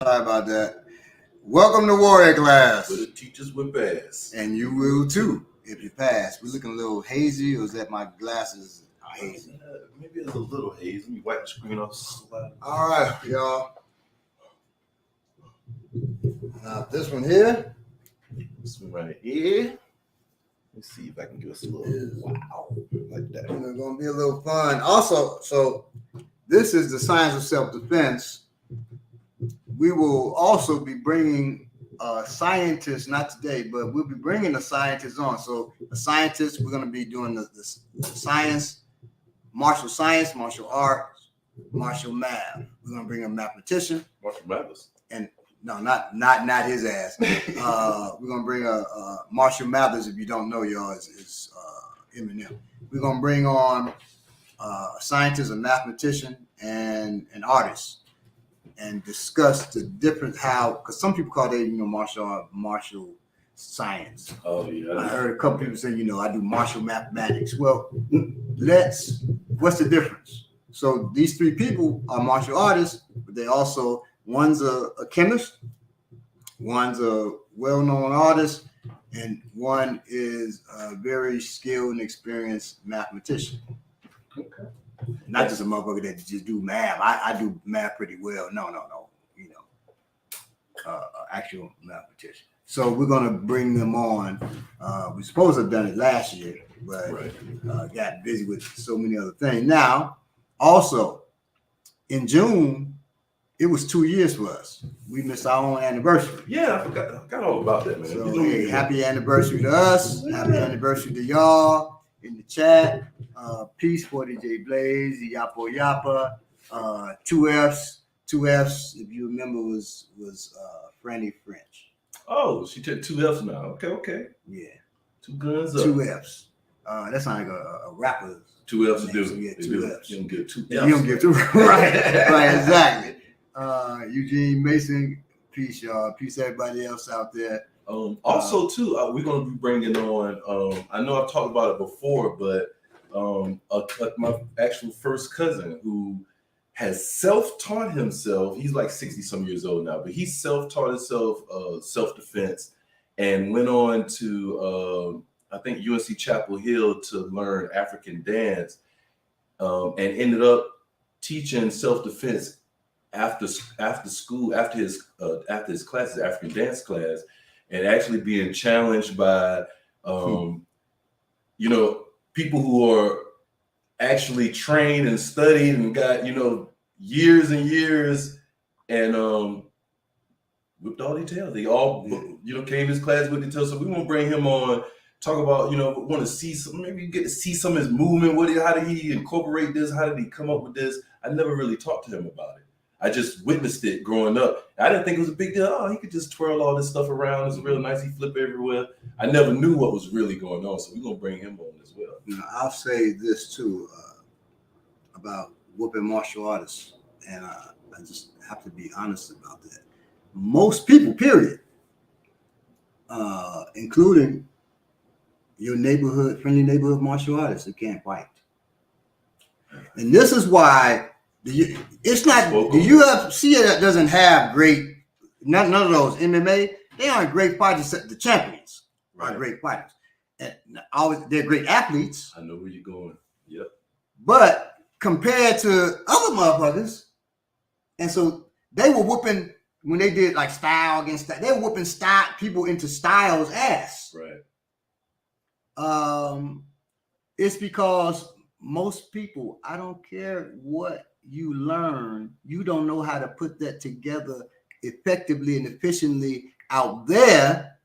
Sorry about that. Welcome to Warrior Class. But the teachers will pass. And you will too, if you pass. We're looking a little hazy, or is that my glasses are hazy? Maybe it's a little hazy. Let me wipe the screen off slightly. All right, y'all. Now, this one here. This one right here. Let's see if I can give us a little wow like that. It's going to be a little fun. Also, so this is the science of self-defense. We will also be bringing scientists, not today, but we'll be bringing the scientists on. So the scientists, we're going to be doing the science, martial arts, martial math. We're going to bring a mathematician. Martial Mathers. And no, not his ass. We're going to bring a Marshall Mathers. If you don't know, y'all, is Eminem. We're going to bring on a scientist, a mathematician, and an artist, and discuss the different because some people call it, martial science. Oh yeah. I heard a couple people say, I do martial mathematics. Well, what's the difference? So these three people are martial artists, but they also, one's a chemist, one's a well-known artist, and one is a very skilled and experienced mathematician. Okay. Not just a motherfucker that just do math. I do math pretty well. No. Actual mathematician. So we're gonna bring them on. We're supposed to have done it last year, but got busy with so many other things. Now, also in June, it was 2 years for us. We missed our own anniversary. Yeah, I forgot all about that, man. So hey, happy anniversary to us. Yeah. Happy anniversary to y'all in the chat. Peace for DJ Blaze, Yapo Yapa, two F's. If you remember, was Franny French. Oh, she took 2 F's now. Okay. Yeah. 2 guns up. 2 F's. That's not like a rapper. 2 F's do. So yeah, 2 F's. You don't get 2 F's. You don't get 2. Right, exactly. Eugene Mason, peace, y'all. Peace, everybody else out there. Also, too, we're going to be bringing on, I know I've talked about it before, but my actual first cousin who has self-taught himself. He's like 60-some years old now, but he self-taught himself self-defense and went on to, I think, UNC Chapel Hill to learn African dance and ended up teaching self-defense after school, after his classes, African dance class, and actually being challenged by, people who are actually trained and studied and got, years and years and whipped all their tails. They all, came to his class with their tails. So we want to bring him on, talk about, want to see some, maybe get to see some of his movement. How did he incorporate this? How did he come up with this? I never really talked to him about it. I just witnessed it growing up. I didn't think it was a big deal. Oh, he could just twirl all this stuff around. It's real nice. He flip everywhere. I never knew what was really going on. So we're going to bring him on as well. I'll say this too about whooping martial artists. And I just have to be honest about that. Most people, period, including your friendly neighborhood martial artists, that can't fight. And this is why it's not the UFC that doesn't have great, none of those MMA. They aren't great fighters. The champions are great fighters, and they're great athletes. I know where you're going. Yep. But compared to other motherfuckers, and so they were whooping when they did like style against style. They were whooping people into Styles' ass. Right. It's because most people, I don't care what you learn, you don't know how to put that together effectively and efficiently out there.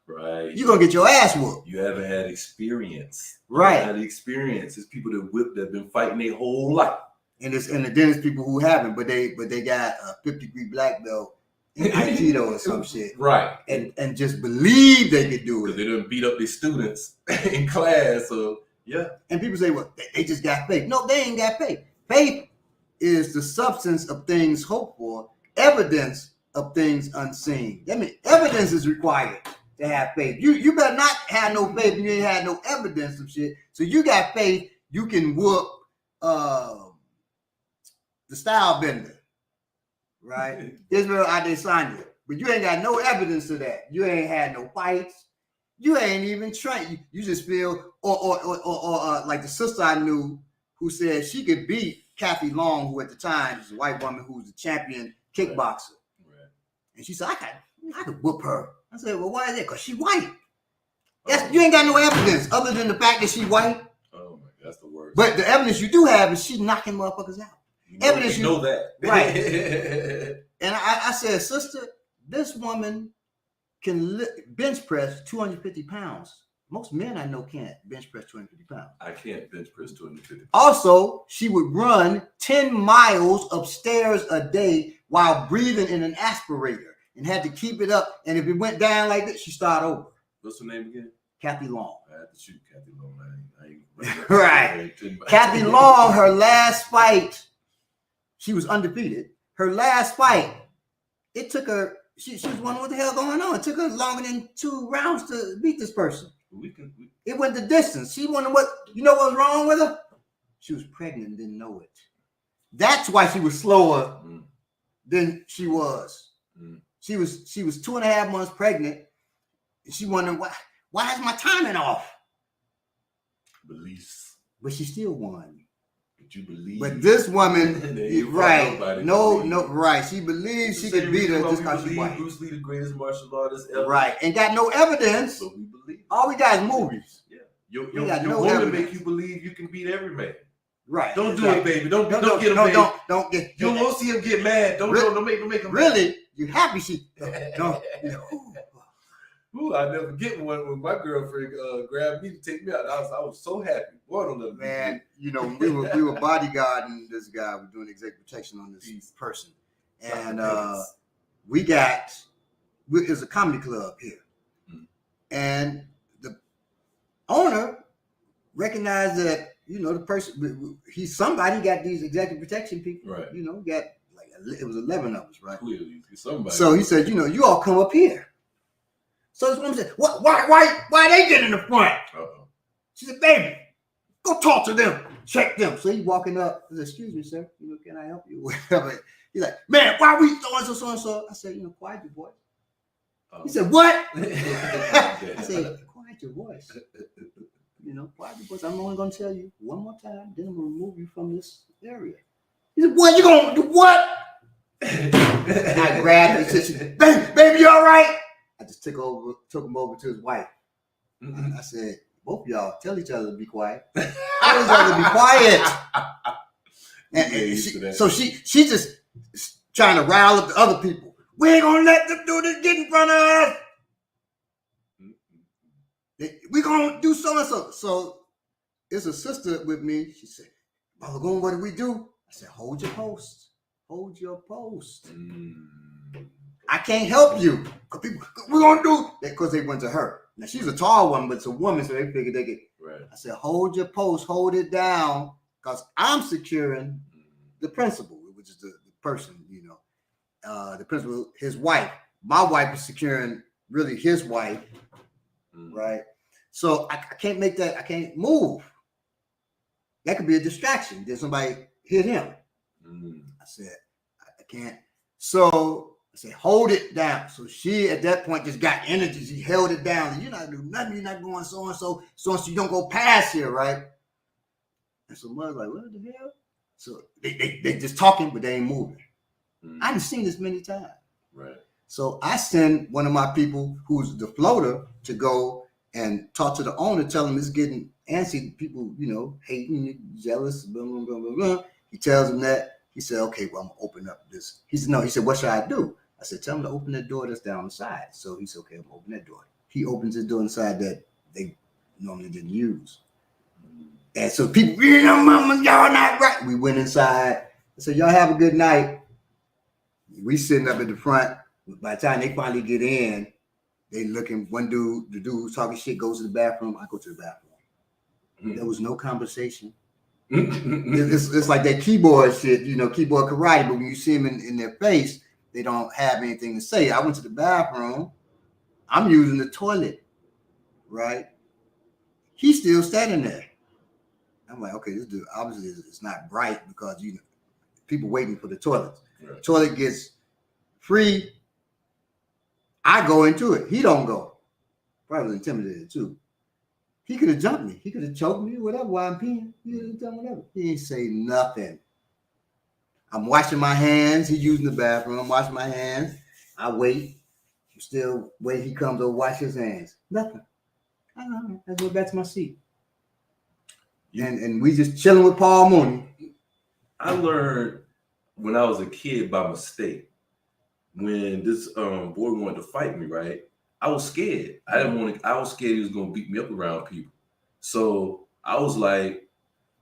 Right. You're gonna get your ass whooped. You haven't had experience. Right. You had experience. It's people that have been fighting their whole life. And then there's people who haven't, but they got a 50-degree black belt in Aikido or some shit. Right. And just believe they could do it. Because they done beat up their students in class. So yeah. And people say, well, they just got faith. No, they ain't got faith. Faith is the substance of things hoped for, evidence of things unseen. I mean, evidence is required to have faith. You better not have no faith and you ain't had no evidence of shit. So you got faith, you can whoop the style bender. right? Israel Adesanya. But you ain't got no evidence of that. You ain't had no fights. You ain't even trained. You just feel, or like the sister I knew who said she could beat Kathy Long, who at the time was a white woman who was a champion kickboxer. Right. And she said, I could whoop her. I said, well, why is that? Because she white. You ain't got no evidence other than the fact that she white. Oh my, that's the worst. But the evidence you do have is she knocking motherfuckers out. Evidence you know that. Right. And I said, sister, this woman can bench press 250 pounds. Most men I know can't bench press 250 pounds. I can't bench press 250 pounds. Also, she would run 10 miles upstairs a day while breathing in an aspirator and had to keep it up. And if it went down like that, she started over. What's her name again? Kathy Long. I had to shoot Kathy Long. I ain't right. Kathy Long, her last fight, she was undefeated. Her last fight, it took her, she was wondering what the hell going on. It took her longer than 2 rounds to beat this person. It went the distance. She wondered what was wrong with her? She was pregnant and didn't know it. That's why she was slower than she was. She was 2.5 months pregnant. And she wondered why is my timing off? Beliefs. But she still won. But you believe. But this woman, right? Right. She believes she could beat her just because she's white. Bruce Lee, the greatest martial artist ever. Right, and got no evidence. So we believe. All we got is movies. Yeah, your woman make you believe you can beat every man. Right. Don't do it, baby. Don't get him. Don't get. You won't see him get mad. Don't make him. Really, you happy she? Don't. Ooh, I never get one when my girlfriend grabbed me to take me out. I was so happy. Boy, don't let me. Man, we were bodyguarding this guy. We're doing executive protection on this person, and it's a comedy club here, and the owner recognized that the person he's somebody got these executive protection people. Right. Got it was 11 of us, right? Clearly, somebody. So he said, you all come up here. So this woman said, why they get in the front? Uh-oh. She said, baby, go talk to them, check them. So he's walking up. I said, excuse me, sir, can I help you? He's like, man, why we so and so? I said, quiet your voice. He said, what? I said, quiet your voice. Quiet your voice. I'm only gonna tell you one more time, then I'm gonna remove you from this area. He said, what? You gonna do what? I grabbed him and said, baby, you all right? I just took him over to his wife. I said, both of y'all tell each other to be quiet. Tell each other to be quiet. And so she just trying to rile up the other people. We ain't gonna let them do this, get in front of us. We gonna do so and so. So it's a sister with me. She said, Brother Goon, what do we do? I said, hold your post. Hold your post. I can't help you. We're gonna do that because they went to her. Now she's a tall one, but it's a woman, so they figured they could. Right. I said, hold your post, hold it down, because I'm securing the principal, which is the person, the principal, his wife. My wife is securing really his wife, right? So I can't make that. I can't move. That could be a distraction. Did somebody hit him? I said, I can't. So I said, hold it down. So she, at that point, just got energy. She held it down. You're not doing nothing. You're not going so-and-so. So you don't go past here, right? And so mother's like, what the hell? So they just talking, but they ain't moving. I done seen this many times. Right. So I send one of my people who's the floater to go and talk to the owner, tell him it's getting antsy. People, hating, jealous, blah, blah, blah, blah, blah. He tells him that. He said, okay, well, I'm going to open up this. He said, no. He said, what should I do? I said, tell him to open that door that's down the side. So he said, okay, I'm going to open that door. He opens the door inside that they normally didn't use. And so people, mama, y'all not right. We went inside. I said, y'all have a good night. We sitting up at the front. By the time they finally get in, they looking, the dude who's talking shit goes to the bathroom. I go to the bathroom. There was no conversation. It's like that keyboard shit, keyboard karate, but when you see them in their face, they don't have anything to say. I went to the bathroom. I'm using the toilet, right? He's still standing there. I'm like, okay, this dude obviously it's not bright because people waiting for the toilets. Right. Toilet gets free. I go into it. He don't go. Probably was intimidated too. He could have jumped me. He could have choked me, whatever, while I'm peeing. He could have done whatever. He ain't say nothing. I'm washing my hands. He's using the bathroom. I'm washing my hands. I wait. Still wait. He comes over, wash his hands. Nothing. I don't know. I go back to my seat. And we just chilling with Paul Mooney. I learned when I was a kid by mistake. When this boy wanted to fight me, right? I was scared. I was scared he was gonna beat me up around people. So I was like,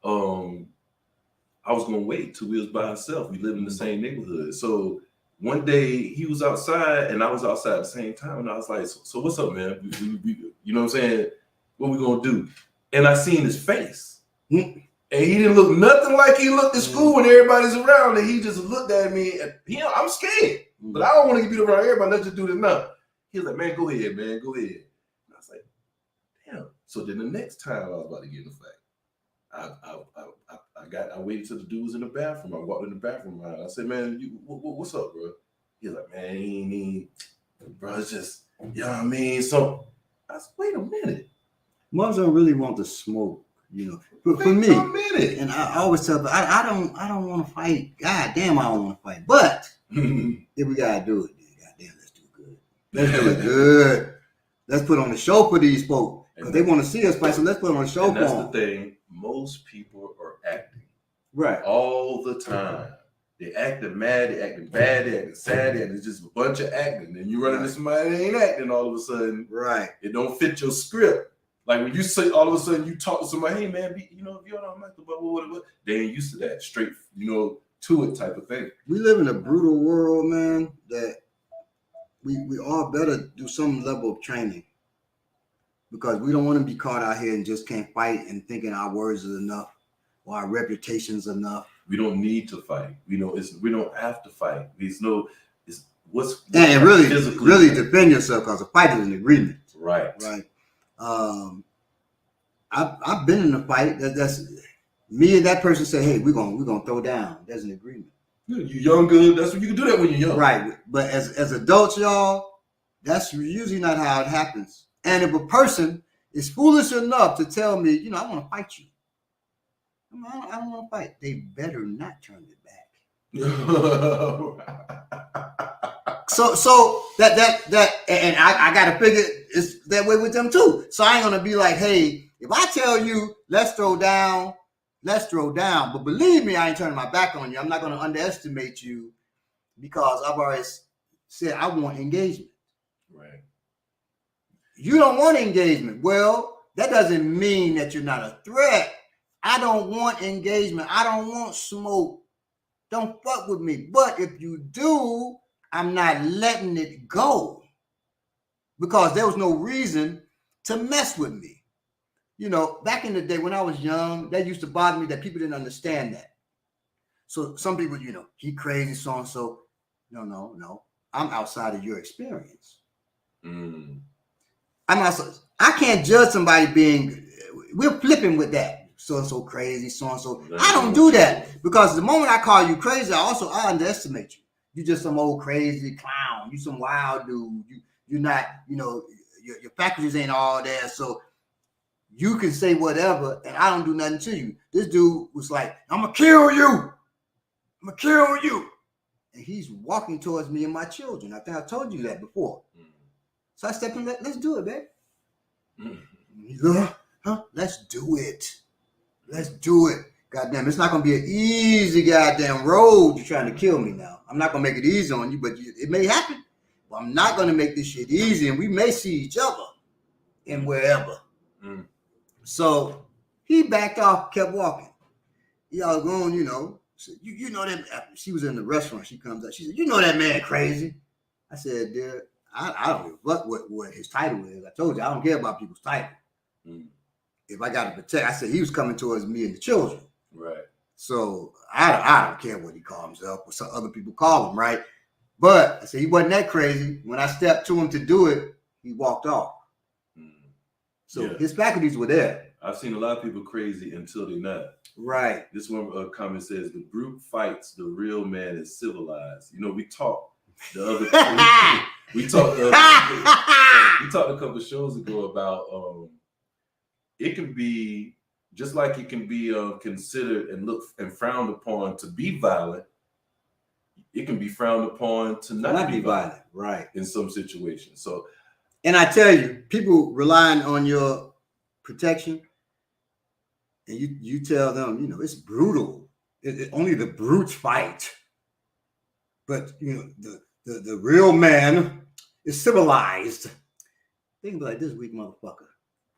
I was gonna wait till we was by ourselves. We live in the same neighborhood. So one day he was outside and I was outside at the same time. And I was like, so what's up, man? We, you know what I'm saying? What we gonna do? And I seen his face. And he didn't look nothing like he looked at school when everybody's around. And he just looked at me and I'm scared. But I don't want to get beat around everybody. Let's just do this now. He was like, man, go ahead, man. Go ahead. And I was like, damn. So then the next time I was about to get in a fight, I waited till the dude was in the bathroom. I walked in the bathroom. I said, man, what's up, bro? He was like, man, bro, it's just, you know what I mean? So I said, wait a minute. Moms don't really want to smoke, you know. For me, and I always tell them, I don't want to fight. God damn, I don't want to fight. But if we gotta do it, goddamn, let's do good. Let's do it good. Let's put on the show for these folks. Because they want to see us fight, so let's put on a show for them. That's the thing. Most people are acting. Right. All the time. They acting mad, they acting bad, they acting sad, and it's just a bunch of acting. And you run into somebody that ain't acting all of a sudden. Right. It don't fit your script. Like when you say all of a sudden you talk to somebody, hey man, you know, if you don't like the what, they ain't used to that straight, you know, to it type of thing. We live in a brutal world, man, that we all better do some level of training. Because we don't want to be caught out here and just can't fight and thinking our words is enough or our reputation's enough. We don't need to fight. We don't have to fight. And really defend yourself, because a fight is an agreement. Right. Right. I've been in a fight that's me and that person say, hey, we're gonna throw down. There's an agreement. You're younger. That's what you can do that when you're young. Right. But as adults, y'all, that's usually not how it happens. And if a person is foolish enough to tell me, you know, I want to fight you, I don't want to fight, they better not turn it back. So that and I gotta figure it's that way with them too. So I ain't gonna be like, hey, if I tell you let's throw down. But believe me, I ain't turning my back on you. I'm not gonna underestimate you, because I've already said I want engagement. Right. You don't want engagement. Well, that doesn't mean that you're not a threat. I don't want engagement. I don't want smoke. Don't fuck with me. But if you do, I'm not letting it go, because there was no reason to mess with me. You know, back in the day when I was young, that used to bother me that people didn't understand that. So some people, you know, he crazy, so-and-so. No. I'm outside of your experience. I can't judge somebody we're flipping with that. So-and-so crazy, so-and-so. I don't do that, because the moment I call you crazy, I underestimate you. You just some old crazy clown. You some wild dude. You're not, you know, your faculties ain't all there. So you can say whatever and I don't do nothing to you. This dude was like, I'm gonna kill you. And he's walking towards me and my children. I think I told you that before. So I stepped in, let's do it, babe. Let's do it. Goddamn, it's not gonna be an easy goddamn road. You're trying to kill me now. I'm not gonna make it easy on you, but it may happen. But I'm not gonna make this shit easy, and we may see each other in wherever. So he backed off, kept walking. Y'all going, you know. So you know that she was in the restaurant. She comes up. She said, "You know that man crazy." I said, "Dear, I don't give a fuck what his title is. I told you I don't care about people's title. If I got to protect," I said he was coming towards me and the children. Right. So I don't care what he calls himself or some other people call him, right? But I said he wasn't that crazy. When I stepped to him to do it, he walked off. So his faculties were there. I've seen a lot of people crazy until they're not. Right. This one comment says the brute fights, the real man is civilized. You know, we talked the other we talked a couple of shows ago about it can be just like it can be considered and looked and frowned upon to be violent. It can be frowned upon to not be violent, right? In some situations. So, and I tell you, people relying on your protection, and you tell them, you know, it's brutal. Only the brutes fight, but you know, the real man is civilized. They can be like, this weak motherfucker.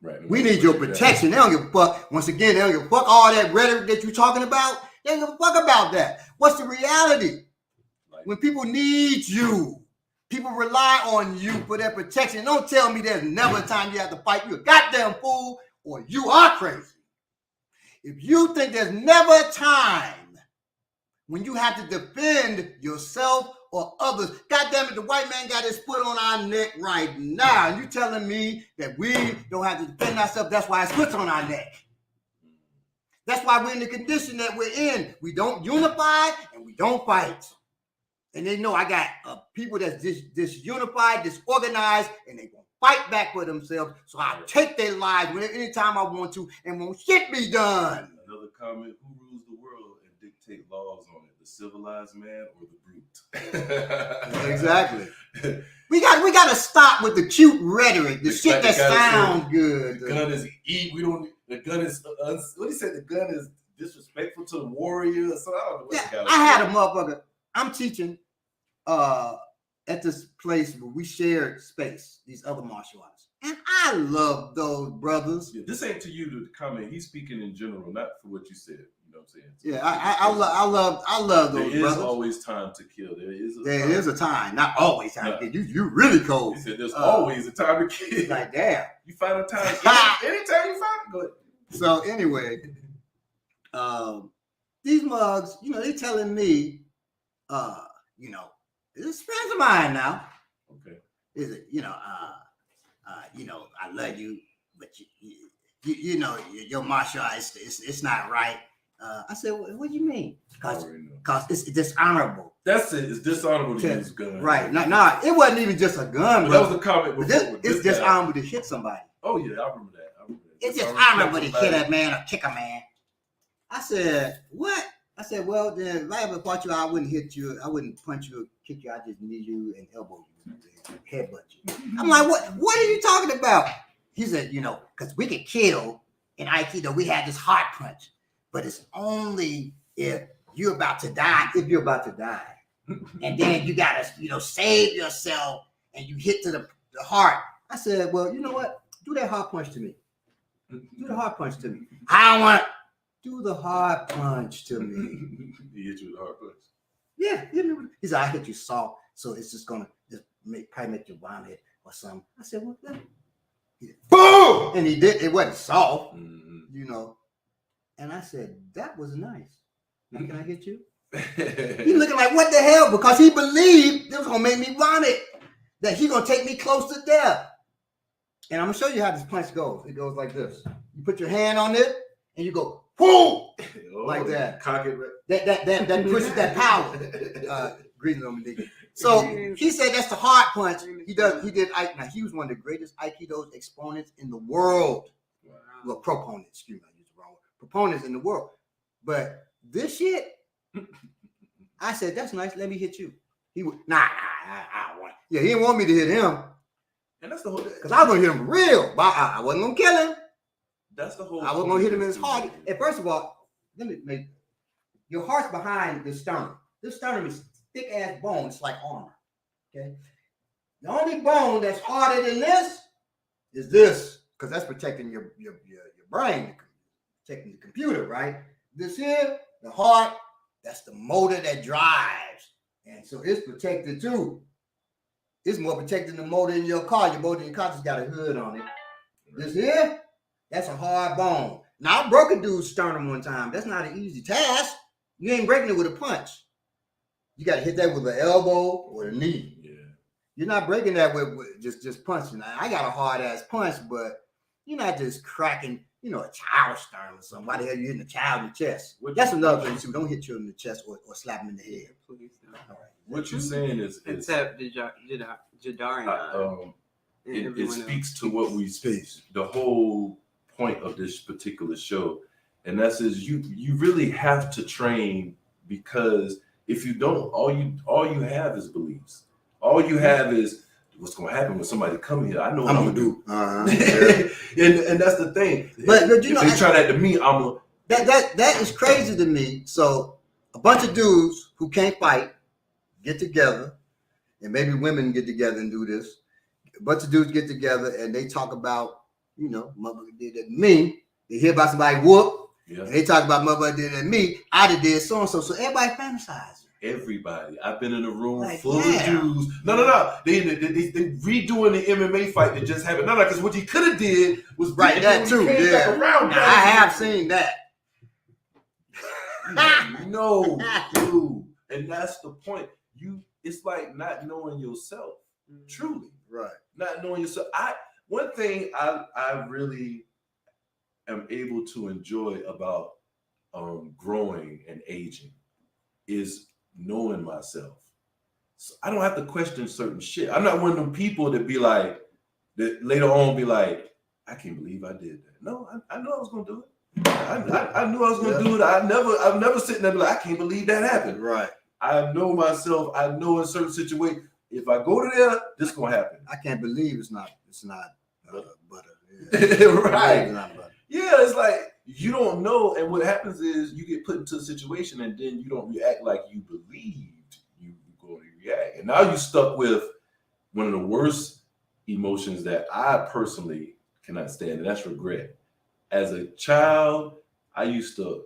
Right. We need your protection. They don't give a fuck. Once again, they don't give a fuck all that rhetoric that you're talking about. They don't give a fuck about that. What's the reality? When people need you, people rely on you for their protection. Don't tell me there's never a time you have to fight. You're a goddamn fool or you are crazy. If you think there's never a time when you have to defend yourself or others, goddamn it, the white man got his foot on our neck right now. And you telling me that we don't have to defend ourselves, that's why his foot's on our neck. That's why we're in the condition that we're in. We don't unify and we don't fight. And they know I got people that's disunified, disorganized, and they gonna fight back for themselves. So I'll take their lives anytime I want to, and won't shit be done. Another comment: who rules the world and dictate laws on it? The civilized man or the brute? Exactly. We got to stop with the cute rhetoric, the shit that sounds good. The gun is evil. We don't. The gun is. What he said? The gun is disrespectful to the warrior. So I don't know what the guy. I had a motherfucker. I'm teaching at this place where we shared space, these other martial artists. And I love those brothers. Yeah, this ain't to you to comment. He's speaking in general, not for what you said. You know what I'm saying? Yeah, I love those brothers. There is always time to kill. There is a time, not always time to kill. You really cold. He said there's always a time to kill. Like, damn. You find a time. Anytime you find it, go ahead. So anyway, these mugs, you know, they telling me, you know, it's friends of mine now. Okay. Is it, you know, I love you, but you know, your martial arts, it's not right. I said, what do you mean? Because it's dishonorable. That's it. It's dishonorable to use a gun. Right. Nah, it wasn't even just a gun. That was a comment before. It's dishonorable to hit somebody. Oh, yeah, I remember that. It's dishonorable to hit a man or kick a man. I said, what? I said, well, then if I ever fought you, I wouldn't hit you. I wouldn't punch you or kick you. I just knee you and elbow you, headbutt you. I'm like, what are you talking about? He said, you know, because we can kill in Aikido. We have this heart punch, but it's only if you're about to die. If you're about to die, and then you gotta, you know, save yourself, and you hit to the heart. I said, well, you know what? Do that heart punch to me. Do the heart punch to me. I don't want. Do the hard punch to me. He hit you with a hard punch. Yeah. He said, I hit you soft, so it's just gonna probably make you vomit or something. I said, well, then. Boom! And he did. It wasn't soft, you know. And I said, that was nice. Now can I hit you? He looking like, what the hell? Because he believed it was gonna make me vomit. That he gonna take me close to death. And I'm gonna show you how this punch goes. It goes like this. You put your hand on it, and you go. Boom! Like that. Cock it. That pushes that power. Greetings on me, nigga. So he said that's the hard punch. He did. Now he was one of the greatest Aikido exponents in the world. Wow. Well, proponents. Excuse me, I used the wrong word. Proponents in the world. But this shit, I said that's nice. Let me hit you. He would I don't want. Yeah, he didn't want me to hit him. And that's the whole. Because I was gonna hit him for real, but I wasn't gonna kill him. That's the whole. I was gonna hit him in his heart. And first of all, let me make your heart's behind the sternum. This sternum is thick ass bone. It's like armor. Okay. The only bone that's harder than this is this, because that's protecting your brain, protecting the computer, right? This here, the heart, that's the motor that drives, and so it's protected too. It's more protecting the motor in your car. Your motor in your car just got a hood on it. This here. That's a hard bone. Now, I broke a dude's sternum one time. That's not an easy task. You ain't breaking it with a punch. You got to hit that with an elbow or a knee. Yeah. You're not breaking that with just punching. I got a hard ass punch, but you're not just cracking a child stern or something. Why the hell you hitting a child in the chest? That's another thing too. Don't hit children in the chest or slap them in the head. Please don't. All right. What you're saying is Except Jadarian. it speaks to what we speak. The whole point of this particular show, and that says you really have to train, because if you don't, all you have is beliefs. All you have is what's going to happen when somebody come here. I know what I'm gonna do. And that's the thing. But if they try that to me, I'm that is crazy to me. So a bunch of dudes who can't fight get together, and maybe women get together and do this. A bunch of dudes get together and they talk about, motherfucker did that to me. They hear about somebody whoop, and they talk about motherfucker did that to me. I did so and so. So everybody fantasizes. Everybody. I've been in a room full of dudes. No. They redoing the MMA fight that just happened. No, because what he could have did was that too. Yeah. Now, I have seen that. No, dude. And that's the point. It's like not knowing yourself. Truly. Right. Not knowing yourself. One thing I really am able to enjoy about growing and aging is knowing myself. So I don't have to question certain shit. I'm not one of them people that be like, that later on be like, I can't believe I did that. No, I knew I was gonna do it. I knew I was gonna do it. I've never sitting there and be like, I can't believe that happened. Right. I know myself. I know in certain situations, if I go to there, this is gonna happen. I can't believe it's not butter. Yeah. Right. It's not butter. Yeah, it's like you don't know, and what happens is you get put into a situation, and then you don't react like you believed you were going to react, and now you're stuck with one of the worst emotions that I personally cannot stand, and that's regret. As a child, I used to,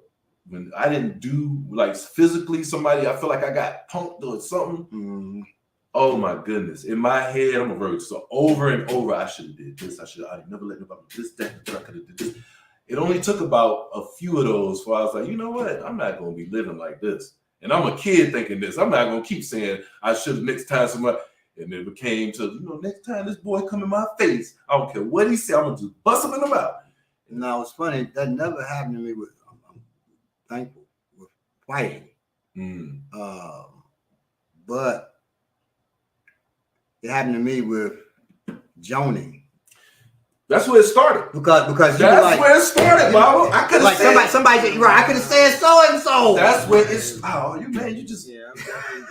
when I didn't do like physically somebody, I feel like I got punked or something. Mm-hmm. Oh my goodness. In my head, I'm a virgin. So over and over, I should have did this. I never let nobody do this, that, I could have did this. It only took about a few of those before I was like, you know what? I'm not going to be living like this. And I'm a kid thinking this. I'm not going to keep saying I should have next time somebody. And it became to, next time this boy come in my face, I don't care what he said, I'm going to just bust him in the mouth. Now, it's funny. That never happened to me with, I'm thankful, with fighting. But it happened to me with joning. That's where it started. Because that's where it started, Mama. I could have like somebody said, right, I could have said so and so. That's where it's you just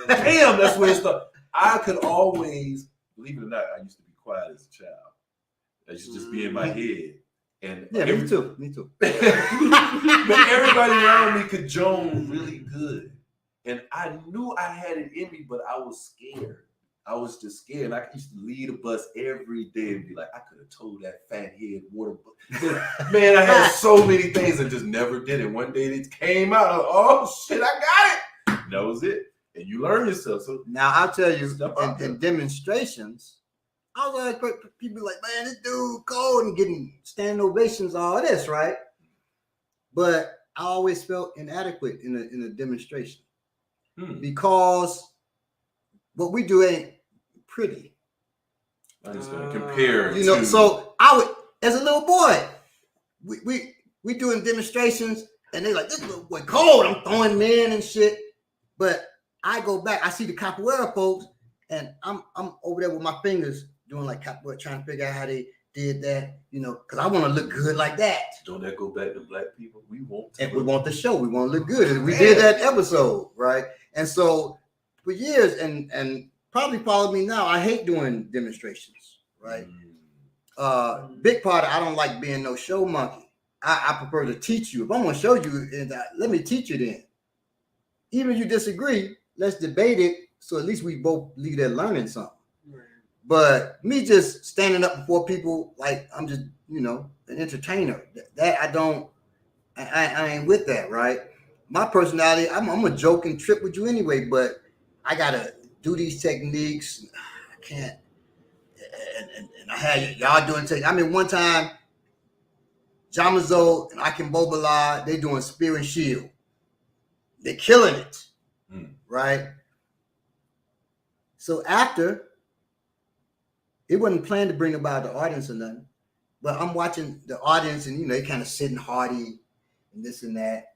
damn, that's where it started. I could always, believe it or not, I used to be quiet as a child. I used to just be in my head. And yeah, me too. But everybody around me could joan really good. And I knew I had it in me, but I was scared. I was just scared. I used to lead a bus every day and be like, I could have told that fat head water. Man, I had so many things and just never did it. One day it came out. Oh shit, I got it. And that was it. And you learn yourself. So now I'll tell you, in demonstrations, I was like, people like, man, this dude cold and getting standing ovations, all this, right? But I always felt inadequate in a demonstration because what we do ain't pretty. I understand. Compare, so I would, as a little boy, we doing demonstrations, and they like, this little boy cold. I'm throwing him in and shit. But I go back, I see the capoeira folks, and I'm over there with my fingers doing like capoeira, trying to figure out how they did that, because I want to look good like that. Don't that go back to black people? We want the show. We want to look good. We did that episode, right? And so for years, and probably follow me now, I hate doing demonstrations, right? Big part of I don't like being no show monkey. I prefer to teach you. If I'm going to show you, let me teach you then. Even if you disagree, let's debate it so at least we both leave there learning something. Right. But me just standing up before people like I'm just, an entertainer. That I ain't with that, right? My personality, I'm a joke and trip with you anyway, but I gotta do these techniques. I can't, and I had y'all doing techniques. I mean, one time, Jamazo and Akinbobola, they doing spear and shield. They're killing it, right? So after, it wasn't planned to bring about the audience or nothing, but I'm watching the audience, and they kind of sitting hardy and this and that.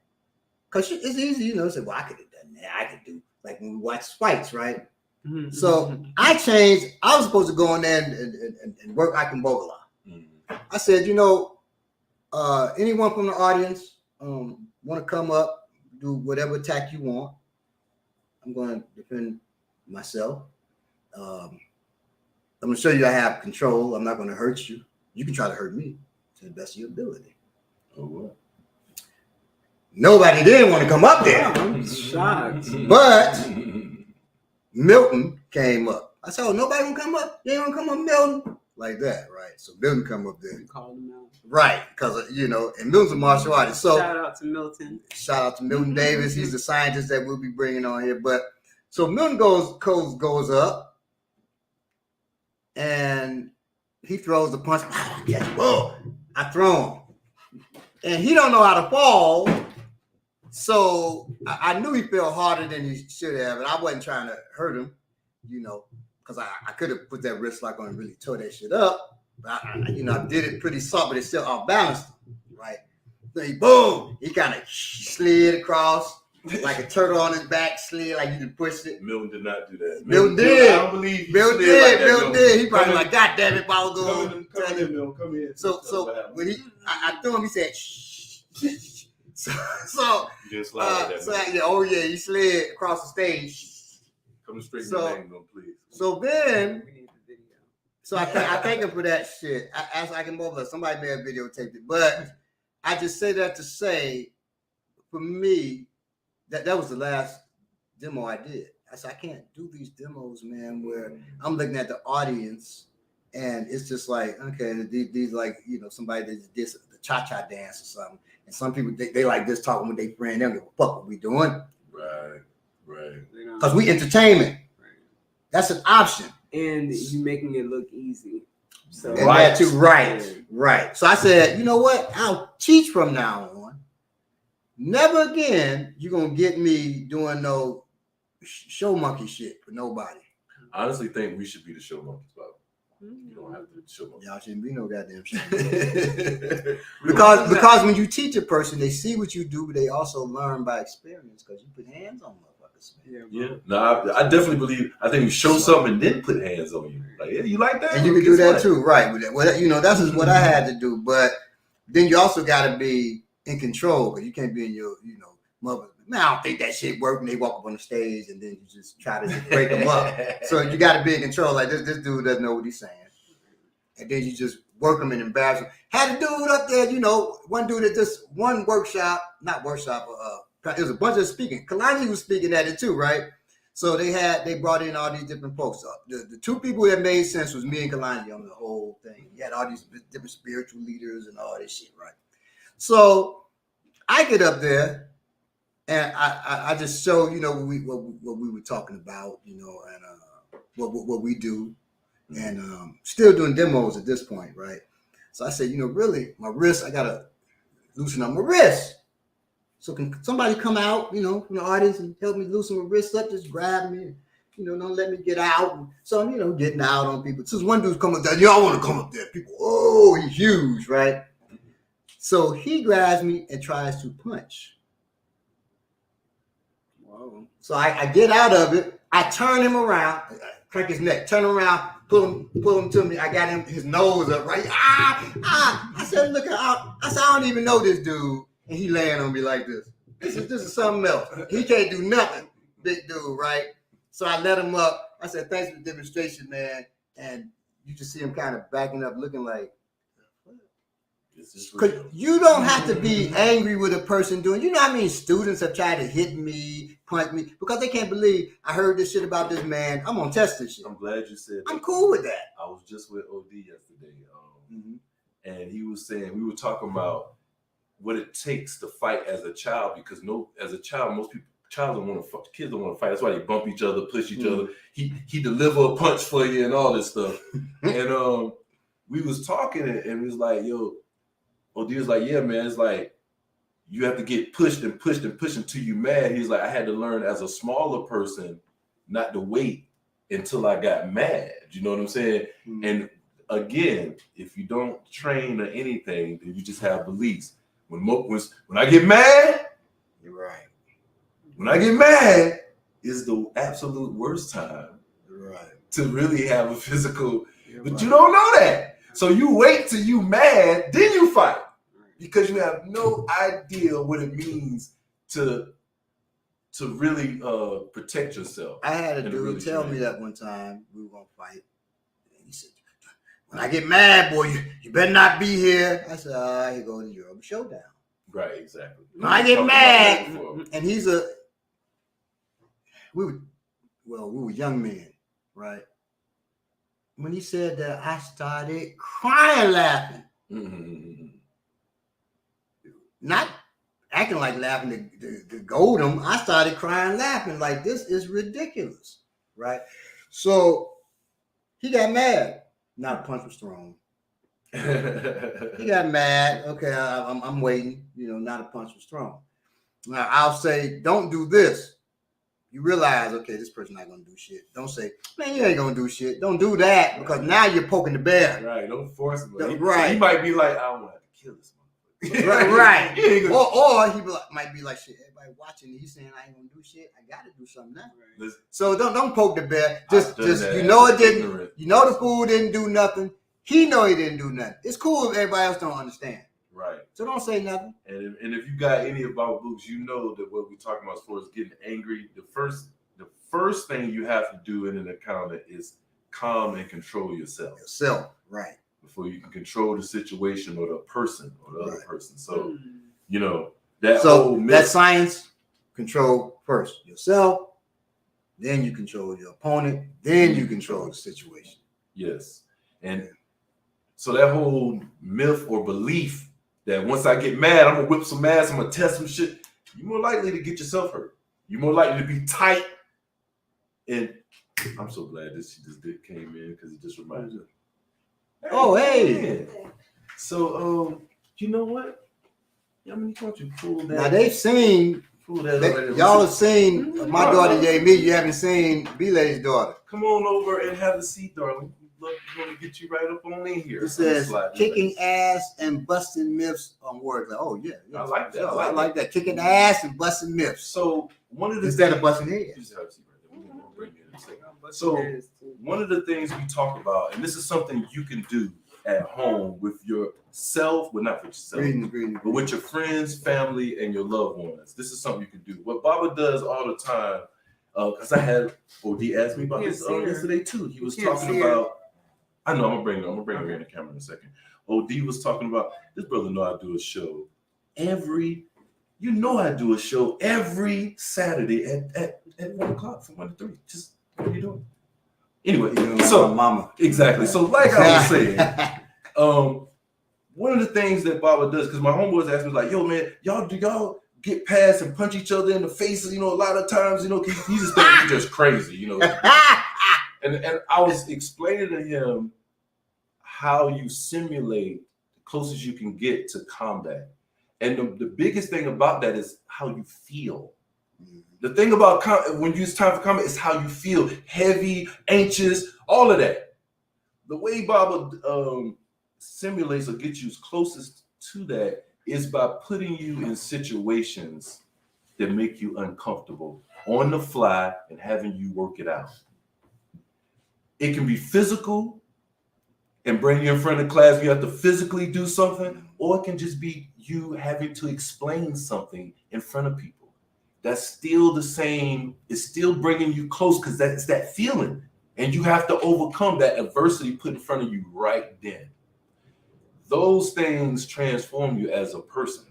Cause it's easy, say, well, I could have done that. I could do like when we watch fights, right? Mm-hmm. So I changed. I was supposed to go in there and work Iconbogola. Mm-hmm. I said, anyone from the audience want to come up, do whatever attack you want. I'm going to defend myself. I'm going to show you I have control. I'm not going to hurt you. You can try to hurt me to the best of your ability. Oh, what? Nobody did want to come up there. I'm shocked. But Milton came up. I said, nobody want to come up? You ain't want to come up, Milton? Like that, right? So Milton come up there. You called him out. Right, because, and Milton's a martial artist. So shout out to Milton. Shout out to Milton Davis. He's the scientist that we'll be bringing on here. But so Milton goes up, and he throws the punch. Whoa! I throw him, and he don't know how to fall. So I knew he fell harder than he should have, and I wasn't trying to hurt him, because I could have put that wrist lock on and really tore that shit up. But I did it pretty soft, but it's still off balance, right? So he kind of slid across like a turtle on his back, slid like you could push it. Milton did not do that. Milton did. I don't believe you Milton slid did. like that, Milton did. He probably like, God damn it, Paul, go on. Come here, Milton. Come here. So when I threw him, he said, shh. So you didn't slide like that. He slid across the stage. Come straight to the name, please. So then, I thank him for that shit. I can move. Somebody may have videotaped it, but I just say that to say, for me, that was the last demo I did. I said, I can't do these demos, man, where I'm looking at the audience and it's just like, okay, these like, somebody that did the cha-cha dance or something. And some people, they like this talking with their friend. They don't give a fuck what we doing. Right. Because we entertainment. That's an option. And you making it look easy. So and that too, right. So I said, you know what? I'll teach from now on. Never again you gonna get me doing no show monkey shit for nobody. I honestly think we should be the show monkeys, Bob. You don't have to be the show monkeys. Y'all shouldn't be no goddamn shit. because when you teach a person, they see what you do, but they also learn by experience because you put hands on motherfuckers. Yeah. No, I definitely believe. I think you show something and then put hands on you. Like, yeah, you like that? And you can do that too, right? Well, that's just what I had to do. But then you also got to be in control because you can't be in your, mother. Man, I don't think that shit worked. And they walk up on the stage and then you just try to just break them up. So you got to be in control. Like this dude doesn't know what he's saying, and then you just work them and embarrass them. Had a dude up there, one dude at this one workshop, not workshop, it was a bunch of speaking. Kalani was speaking at it too, right? So they brought in all these different folks. The two people that made sense was me and Kalani on the whole thing. You had all these different spiritual leaders and all this shit, right? So I get up there and I just show, what we were talking about, and what we do, and still doing demos at this point, right? So I said, really, my wrist, I gotta loosen up my wrist. So can somebody come out, from the audience and help me loosen my wrist up? Just grab me, don't let me get out. And so I'm, getting out on people. So one dude's coming down, y'all want to come up there. People, oh, he's huge, right? So he grabs me and tries to punch. Whoa. So I get out of it. I turn him around, crack his neck, turn him around, pull him to me. I got him, his nose up, right? I said, look, I don't even know this dude. And he laying on me like this. This is something else. He can't do nothing, big dude, right? So I let him up. I said, thanks for the demonstration, man. And you just see him kind of backing up, looking like, because you don't have to be angry with a person doing, how many students have tried to hit me, punch me, because they can't believe I heard this shit about this man. I'm going to test this shit. I'm glad you said that. I'm cool with that. I was just with OD yesterday. And he was saying, we were talking about what it takes to fight as a child, because as a child, most people, kids don't want to fight. That's why they bump each other, push each other. He deliver a punch for you and all this stuff. And we was talking and we was like, yo, OD was like, yeah, man, it's like you have to get pushed and pushed and pushed until you mad. He's like, I had to learn as a smaller person not to wait until I got mad. You know what I'm saying? And again, if you don't train or anything, then you just have beliefs. When I get mad, You're right. when I get mad is the absolute worst time You're right. to really have a physical. But right. you don't know that. So you wait till you mad, then you fight. Because you have no idea what it means to really protect yourself. I had a dude tell me that one time we were gonna fight. And he said, when I get mad, boy, you better not be here. I said, all right, here goes the Yoruba showdown. Right, exactly. When I get mad, and we were young men, right? When he said that, I started crying laughing. Mm-hmm. Not acting like laughing to goad him. I started crying laughing like this is ridiculous, right? So he got mad. Not a punch was thrown. He got mad. Okay, I'm waiting. Not a punch was thrown. Now I'll say, don't do this. You realize, okay, this person not gonna do shit. Don't say, man, you ain't gonna do shit. Don't do that because now you're poking the bear. Right. Don't force him. Right. He might be like, I want to kill this motherfucker. Right. Or he might be like, shit. Everybody watching, he's saying I ain't gonna do shit. I gotta do something now. Right. So don't poke the bear. Just it didn't. Ignorant. The fool didn't do nothing. He know he didn't do nothing. It's cool if everybody else don't understand. Right. So don't say nothing. And if you got any of our books, you know that what we're talking about as far as getting angry, the first thing you have to do in an encounter is calm and control yourself. Right. Before you can control the situation or the person or the other person. So, that science, control first yourself, then you control your opponent, then you control the situation. Yes. And so that whole myth or belief that once I get mad, I'm gonna whip some ass, I'm gonna test some shit, you're more likely to get yourself hurt. You're more likely to be tight. And I'm so glad this came in because it just reminds me. Hey. So you know what? I mean, why don't you pull that? Now they've seen. Y'all have seen my daughter Jamie. You haven't seen B-Lady's daughter. Come on over and have a seat, darling. Look, we're gonna get you right up on in here. It says kicking ass and busting myths on words. Like, oh yeah. I like that. I like that. Kicking ass and busting myths. So one of the instead of busting heads. So one of the things we talk about, and this is something you can do at home with yourself, well, not with yourself, but with your friends, family, and your loved ones. This is something you can do. What Baba does all the time, because I had OD asked me about this yesterday too. He was talking about. I know I'm gonna bring her in the camera in a second. OD was talking about this brother. Know I do a show every Saturday at 1 o'clock from 1 to 3. Just what are you doing? Anyway, so mama. Exactly. So like I was saying, one of the things that Baba does, because my homeboys asked me like, yo man, do y'all get past and punch each other in the faces? A lot of times, he just thinks you're just crazy, And I was explaining to him how you simulate the closest you can get to combat. And the biggest thing about that is how you feel. The thing about when it's time for combat is how you feel. Heavy, anxious, all of that. The way Baba simulates or gets you closest to that is by putting you in situations that make you uncomfortable on the fly and having you work it out. It can be physical and bring you in front of class where you have to physically do something, or it can just be you having to explain something in front of people. That's still the same. It's still bringing you close because that's that feeling. And you have to overcome that adversity put in front of you right then. Those things transform you as a person.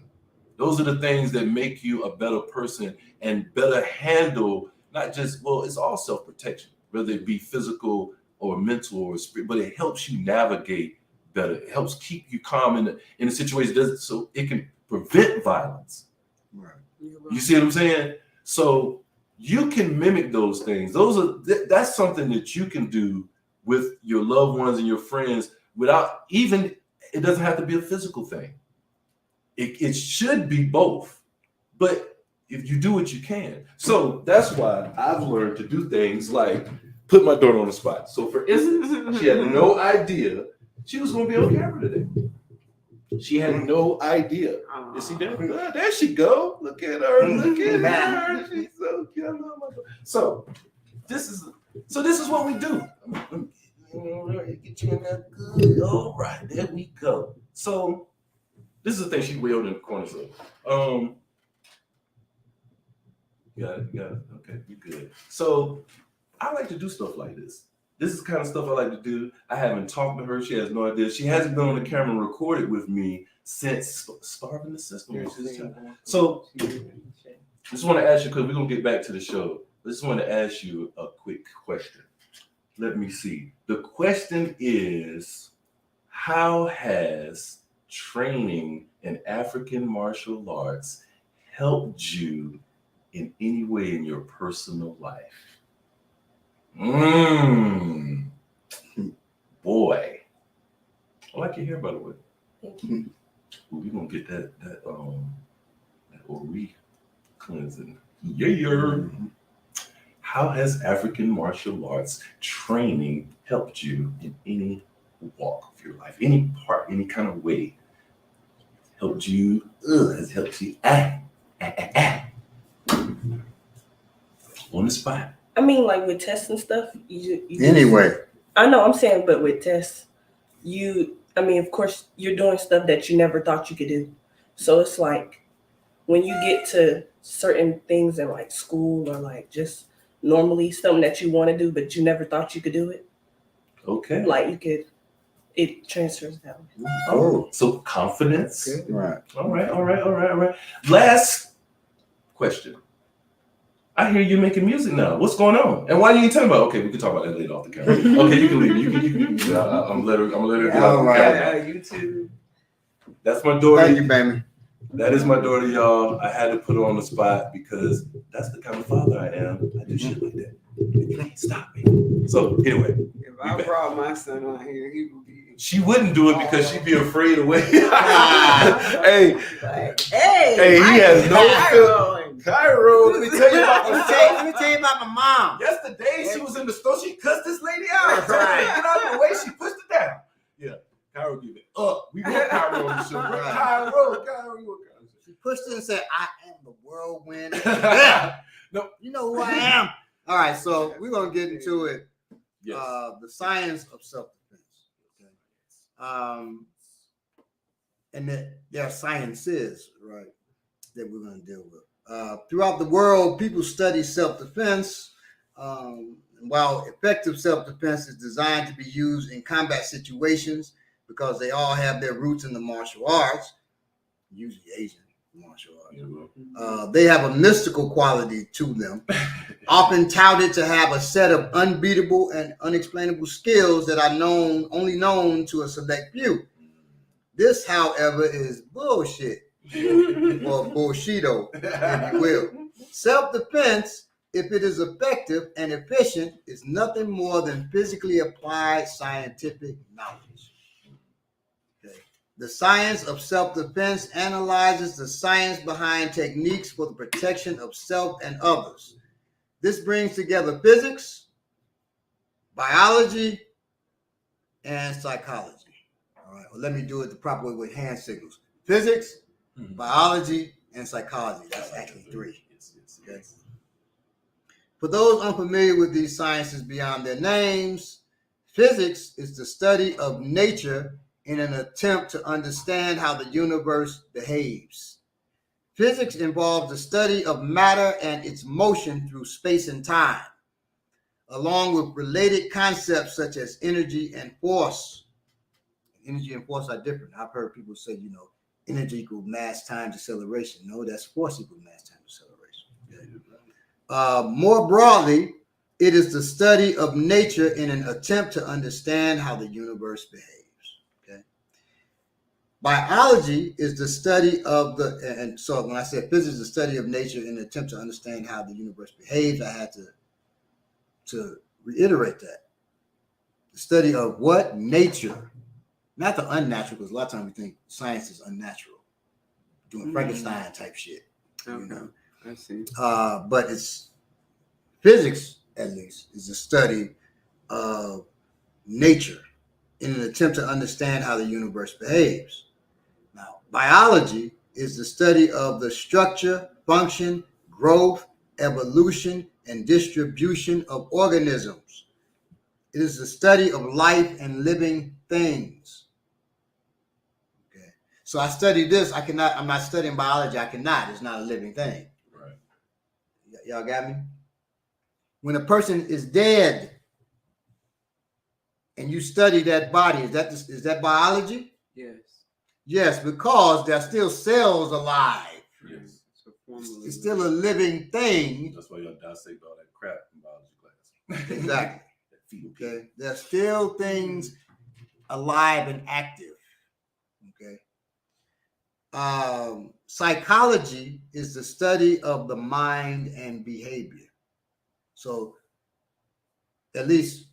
Those are the things that make you a better person and better handle, not just, it's all self-protection, whether it be physical or mental or spirit, but it helps you navigate better. It helps keep you calm in a situation so it can prevent violence. Right. You see what I'm saying? So you can mimic those things. That's something that you can do with your loved ones and your friends without even, it doesn't have to be a physical thing. It should be both, but if you do it, you can. So that's why I've learned to do things like put my daughter on the spot. So for instance, she had no idea She was gonna be on camera today. She had no idea. You see that? Oh, there she go. Look at her. Look at her. She's so cute. I love my daughter. So this is what we do. Get you in there good. All right, there we go. So this is the thing she wailed in the corner. So got it. Okay, you good. So I like to do stuff like this. This is the kind of stuff I like to do. I haven't talked to her. She has no idea. She hasn't been on the camera and recorded with me since starving the system. So I just want to ask you, because we're going to get back to the show. I just want to ask you a quick question. Let me see. The question is, how has training in African martial arts helped you in any way in your personal life? Boy, I like your hair, by the way. Thank you. We're gonna get that Ori cleansing. Yeah. How has African martial arts training helped you in any walk of your life, any part, any kind of way? Helped you? Has helped you? On the spot. I mean, like with tests and stuff, you Anyway, I know I'm saying, but with tests, of course, you're doing stuff that you never thought you could do. So it's like when you get to certain things in like school or like just normally something that you want to do, but you never thought you could do it. Okay. Like it transfers down. Oh, so confidence. okay, right. All right. Last question. I hear you making music now. What's going on? And why you ain't telling about? Okay, we can talk about that later off the camera. Okay, you can leave. You can. I'm gonna let her get off the camera. YouTube. That's my daughter. Thank you, baby. That is my daughter, y'all. I had to put her on the spot because that's the kind of father I am. I do shit like that. You can't stop me. So anyway, If I brought my son on here, he would be. she wouldn't do it because she'd be afraid of waiting. Hey, he has no feeling. Cairo, let me tell you about Let me tell you about my mom. Yesterday, she was in the store. She cussed this lady out. Right. Get out of the way. She pushed it down. Yeah, Cairo, give it up. We want Cairo on the show. Right. Cairo, you want Cairo. She pushed it and said, "I am the whirlwind." No. You know who I am. All right, so we're gonna get into it. Yes. The science of self-defense. Okay. And there are sciences, right, that we're gonna deal with. Throughout the world, people study self-defense. While effective self-defense is designed to be used in combat situations because they all have their roots in the martial arts, usually Asian martial arts, they have a mystical quality to them, often touted to have a set of unbeatable and unexplainable skills that are only known to a select few. This, however, is bullshit. Or bullshito, if you will. Self-defense, if it is effective and efficient, is nothing more than physically applied scientific knowledge. Okay. The science of self-defense analyzes the science behind techniques for the protection of self and others. This brings together physics, biology, and psychology. All right, well, let me do it the proper way with hand signals. Physics, biology, and psychology. That's actually three. Okay. For those unfamiliar with these sciences beyond their names, physics is the study of nature in an attempt to understand how the universe behaves. Physics involves the study of matter and its motion through space and time, along with related concepts such as energy and force. Energy and force are different. I've heard people say, energy equals mass times acceleration. No, that's force equals mass times acceleration. More broadly, it is the study of nature in an attempt to understand how the universe behaves. Okay. Biology is the study of and so when I said physics is the study of nature in an attempt to understand how the universe behaves, I had to reiterate that. The study of what? Nature. Not the unnatural, because a lot of times we think science is unnatural. Doing Frankenstein type shit. Okay. I see. But it's physics, at least, is the study of nature in an attempt to understand how the universe behaves. Now, biology is the study of the structure, function, growth, evolution, and distribution of organisms. It is the study of life and living things. Okay. So I study this. I'm not studying biology. I cannot. It's not a living thing. Right. Y'all got me? When a person is dead and you study that body, is that biology? Yes. Yes, because there's still cells alive. Yes. It's still a living thing. That's why y'all dissect all that crap in biology class. Exactly. That fetal Okay. There's still things alive and active. Okay. Psychology is the study of the mind and behavior. So, at least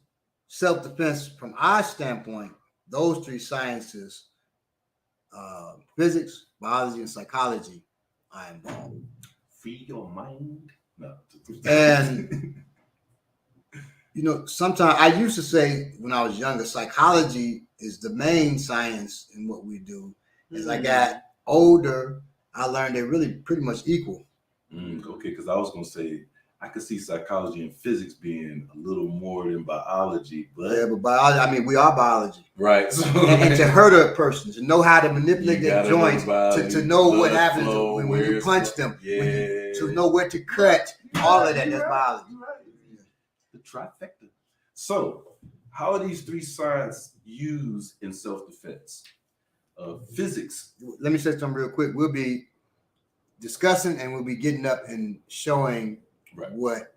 self-defense from our standpoint, those three sciences, physics, biology, and psychology, are involved. Free your mind. No. And sometimes I used to say when I was younger, psychology is the main science in what we do. As I got older, I learned they're really pretty much equal. Okay, because I was going to say, I could see psychology and physics being a little more than biology, but biology, I mean, we are biology. Right. So, and to hurt a person, to know how to manipulate their joints, to know what happens flow, when you punch them, yeah. to know where to cut, all of that's biology. Right. The trifecta. So, how are these three sciences used in self-defense? Physics. Let me say something real quick. We'll be discussing and we'll be getting up and showing what,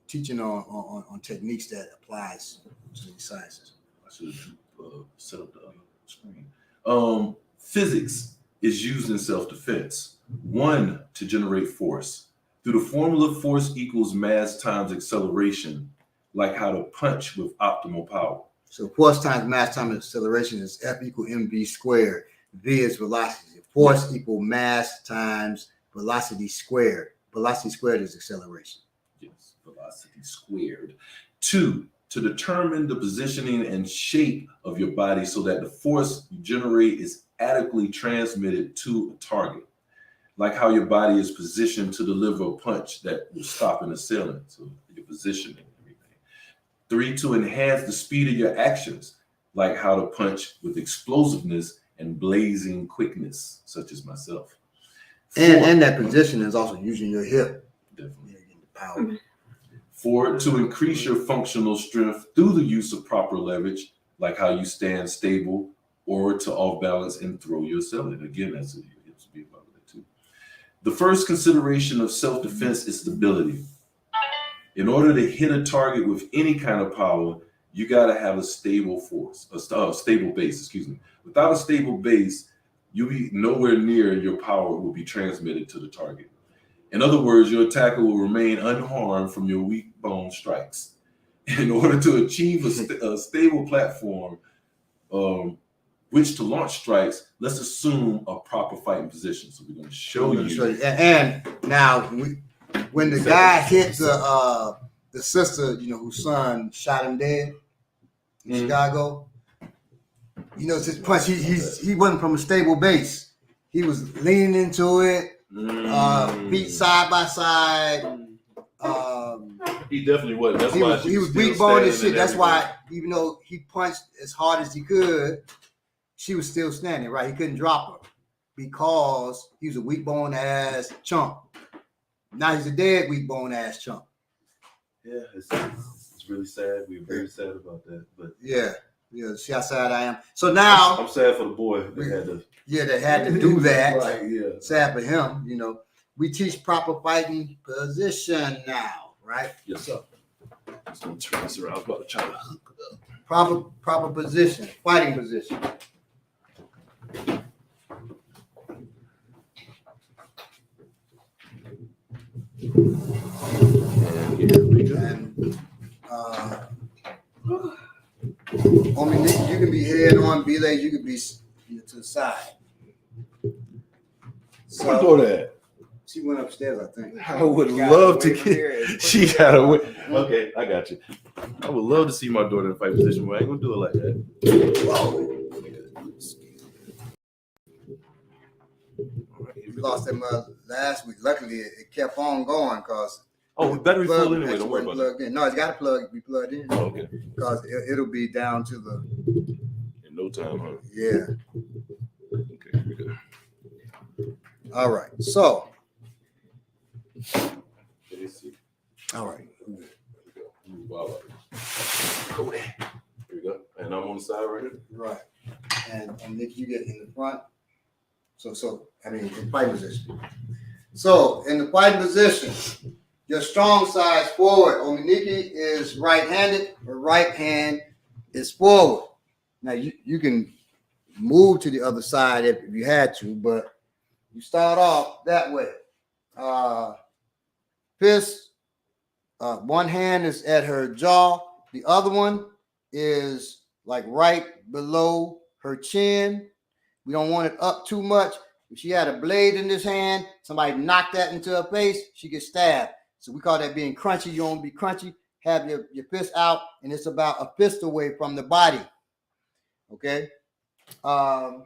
teaching on techniques that applies to these sciences. I should have set up the other screen. Physics is used in self-defense. One, to generate force. Through the formula, force equals mass times acceleration, like how to punch with optimal power. So force times mass times acceleration is F equal mv squared. V is velocity. Force equal mass times velocity squared. Velocity squared is acceleration. Yes, velocity squared. Two, to determine the positioning and shape of your body so that the force you generate is adequately transmitted to a target. Like how your body is positioned to deliver a punch that will stop an assailant. So your positioning and everything. Three, to enhance the speed of your actions, like how to punch with explosiveness and blazing quickness, such as myself. And that position is also using your hip. Definitely. Power. Four, to increase your functional strength through the use of proper leverage, like how you stand stable or to off balance and throw yourself. And again, that's your hips be about that too. The first consideration of self-defense is stability. In order to hit a target with any kind of power, you got to have a stable force, a stable base, Without a stable base, you'll be nowhere near your power will be transmitted to the target. In other words, your attacker will remain unharmed from your weak bone strikes. In order to achieve a stable platform, which to launch strikes, let's assume a proper fighting position. So we're going to show you. And now, when the guy hit the sister, whose son shot him dead in Chicago, his punch, he wasn't from a stable base. He was leaning into it, feet side by side. He definitely was. That's why he was weak boned and shit. That's why, even though he punched as hard as he could, she was still standing, right? He couldn't drop her because he was a weak boned ass chump. Now he's a dead weak boned ass chump. Yeah, it's really sad. We're very sad about that. But yeah, see how sad I am. So now I'm sad for the boy that had to. Yeah, they had to do that. Right, yeah. Sad for him, We teach proper fighting position now, right? Yes, sir. Just gonna turn this around. I was about to try to hook it up. Proper position, fighting position. And you can be head on, belay, you can be to the side. So, She went upstairs, I think. I would You gotta love to wait from here get. as She quick as got to wait. possible. Okay, I got you. I would love to see my daughter in a fight position, but I ain't gonna do it like that. Whoa. We lost them last week. Luckily, it kept on going because. Oh, battery full anyway. Don't worry about it. Plugged in. No, it's got to be plugged in. Oh, okay. Because it'll be down to the. In no time, huh? Yeah. Okay, here we go. All right. So. Let me see. All right. Here we go. Wow. Cool. Here we go. And I'm on the side right here. Right. And Nick, you get in the front. In fight position. So in the fight position, your strong side is forward. Ominiki is right-handed. Her right hand is forward. Now you can move to the other side if you had to, but you start off that way. Fist, one hand is at her jaw. The other one is like right below her chin. We don't want it up too much. If she had a blade in this hand, somebody knocked that into her face, she gets stabbed. So we call that being crunchy. You don't be crunchy. Have your fist out, and it's about a fist away from the body. Okay. Can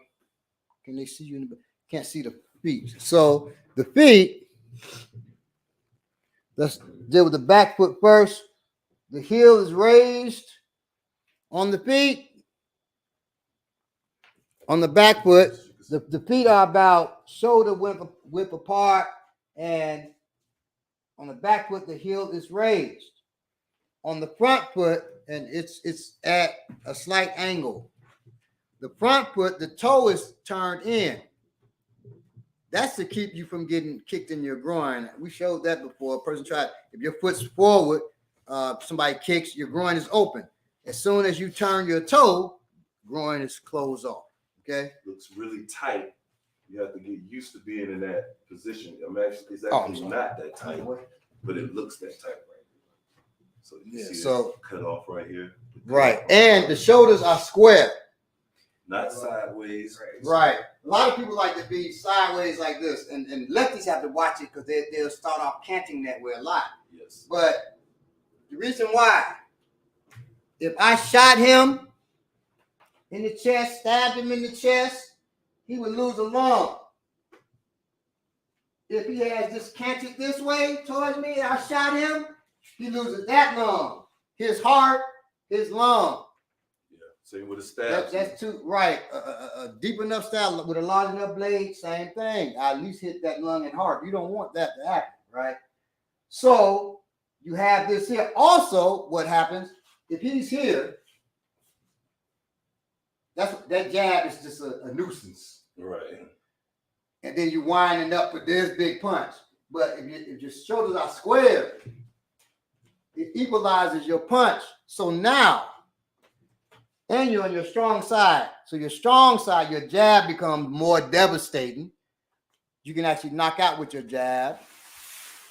they see you? Can't see the feet. So the feet, let's deal with the back foot first. The heel is raised on the feet. On the back foot, the feet are about shoulder width apart, and on the back foot, the heel is raised. On the front foot, and it's at a slight angle. The front foot, the toe is turned in. That's to keep you from getting kicked in your groin. We showed that before. A person tried, if your foot's forward, somebody kicks, your groin is open. As soon as you turn your toe, groin is closed off. Okay. Looks really tight. You have to get used to being in that position. It's actually not that tight, but it looks that tight right here. So you see it cut off right here. Right. And the shoulders are square. Not sideways. Right. A lot of people like to be sideways like this. And lefties have to watch it because they'll start off canting that way a lot. Yes. But the reason why, if I shot him in the chest, stabbed him in the chest, he would lose a lung. If he has just canted this way towards me, I shot him, he loses that lung, his heart, his lung. Yeah, same with a stab. That's too right. A deep enough stab with a large enough blade, same thing. I at least hit that lung and heart. You don't want that to happen, right? So you have this here. Also, what happens if he's here? That jab is just a nuisance. Right. And then you winding up with this big punch. But if your shoulders are square, it equalizes your punch. So now, and you're on your strong side. So your strong side, your jab becomes more devastating. You can actually knock out with your jab,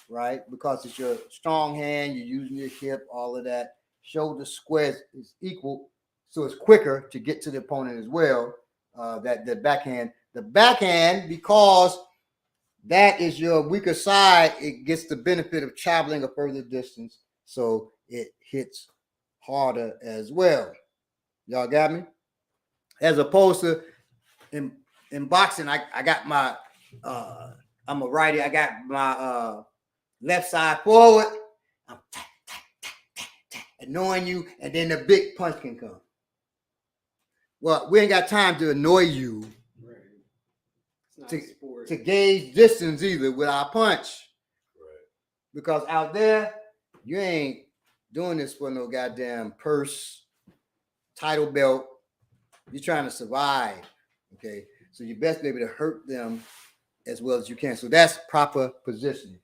right? Because it's your strong hand, you're using your hip, all of that. Shoulder square is equal. So it's quicker to get to the opponent as well. That backhand. The backhand, because that is your weaker side, it gets the benefit of traveling a further distance. So it hits harder as well. Y'all got me? As opposed to in boxing, I got my I'm a righty, I got my left side forward. I'm annoying you, and then the big punch can come. Well, we ain't got time to annoy you to gauge distance either with our punch. Right. Because out there, you ain't doing this for no goddamn purse, title belt. You're trying to survive. Okay. So you best be able to hurt them as well as you can. So that's proper positioning.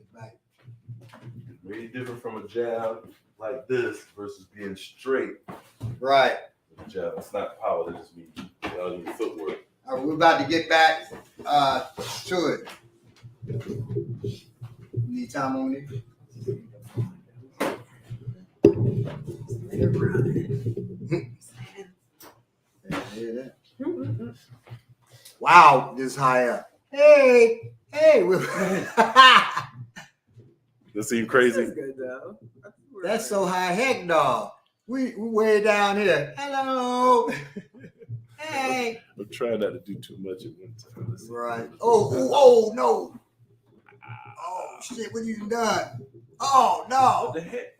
It's very different from a jab like this versus being straight. Right. Jab. It's not power, that just means your footwork. All right, we're about to get back to it. You need time on it? Wow, this high up. Hey, Hey, That seem This crazy. is good though. that's so high heck, dog. We way down here. Hello. Hey. I'm trying not to do too much at one time. Let's see. Right. Oh, no. Oh, shit, what you done? Oh, What no. the heck?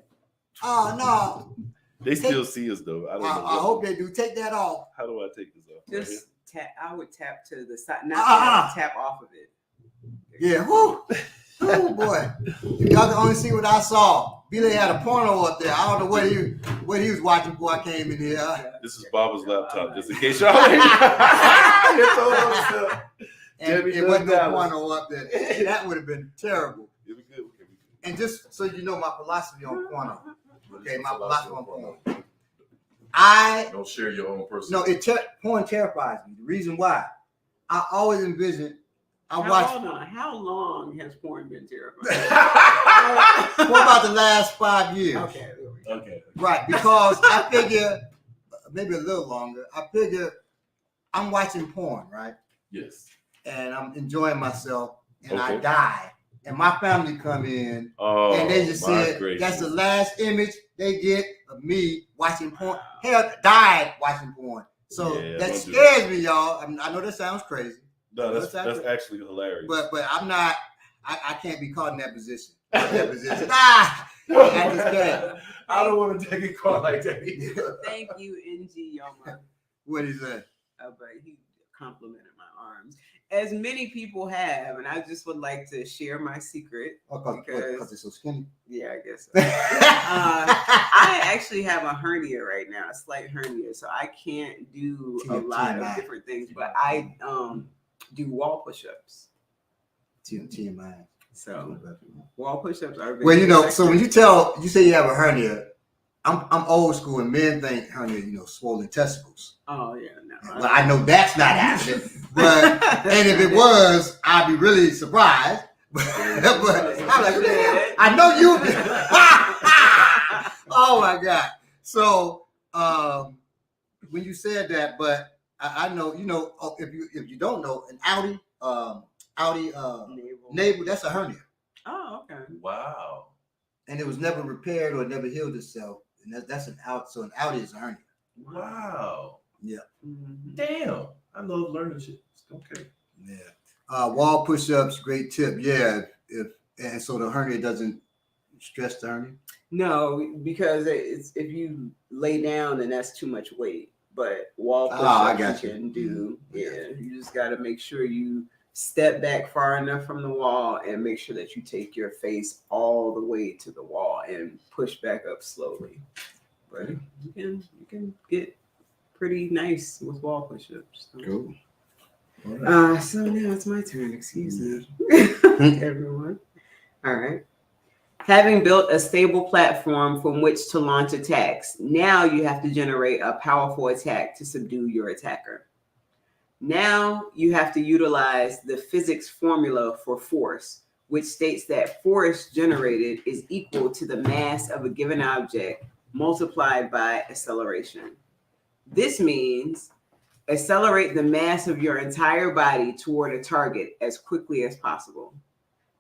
Oh, no. They still see us though. I don't know. I hope they do. Take that off. How do I take this off? Right Just tap. I would tap to the side, not tap off of it. Yeah. Whoo. Oh, boy. Y'all can only see what I saw. Billy had a porno up there. I don't know what he was watching before I came in here. here? This is Bob's laptop, just in case y'all. And Debbie it wasn't no Dallas. porno up there. That would have been terrible. It'll be good. Okay, And just so you know my philosophy on porno. Okay, my philosophy on porno. Don't share your own personal. No, porn terrifies me. The reason why, I always envision, Hold on. How long has porn been terrifying? for about the last 5 years. Okay. There we go. Okay. Right, because I figure, maybe a little longer, I figure I'm watching porn, right? Yes. And I'm enjoying myself, and I Okay. die. And my family come in, Oh, and they just my said, gracious. that's the last image they get of me watching porn. Hell, died watching porn. So Yeah, that don't do scares me, y'all. I know that sounds crazy, No, that's What's that? actually hilarious. but I'm not. I can't be caught in that position. Ah, I just can't. I don't want to take a call like that either. Thank you, NG Yoma. What is that? But he complimented my arms, as many people have, and I just would like to share my secret. Oh, because it's so skinny. Yeah, I guess so. I actually have a hernia right now, a slight hernia, so I can't do a lot of different things, but I do wall push-ups. TMI. So wall push-ups are very Well, you know, so when effective. you say you have a hernia, I'm old school, and men think hernia, swollen testicles. Oh yeah, no. Well, I know that's not happening, but and if it was, I'd be really surprised. but I'm like, "Man, I know you. Oh my God! So when you said that, but I know, if you don't know, an Audi navel, that's a hernia, Oh, okay. Wow. and it was never repaired or never healed itself, and that's an out. So an Audi is a hernia. Wow. Mhm. Damn. I love learning shit. Okay. Yeah. Wall push-ups, great tip. Yeah. And so the hernia doesn't stress the hernia. No, because if you lay down, then that's too much weight. But wall I push-ups got you you. can do. Yeah, you just got to make sure you step back far enough from the wall and make sure that you take your face all the way to the wall and push back up slowly. But you can get pretty nice with wall push-ups. So. Cool. So now it's my turn. Excuse me, everyone. All right. Having built a stable platform from which to launch attacks, now you have to generate a powerful attack to subdue your attacker. Now you have to utilize the physics formula for force, which states that force generated is equal to the mass of a given object multiplied by acceleration. This means accelerate the mass of your entire body toward a target as quickly as possible.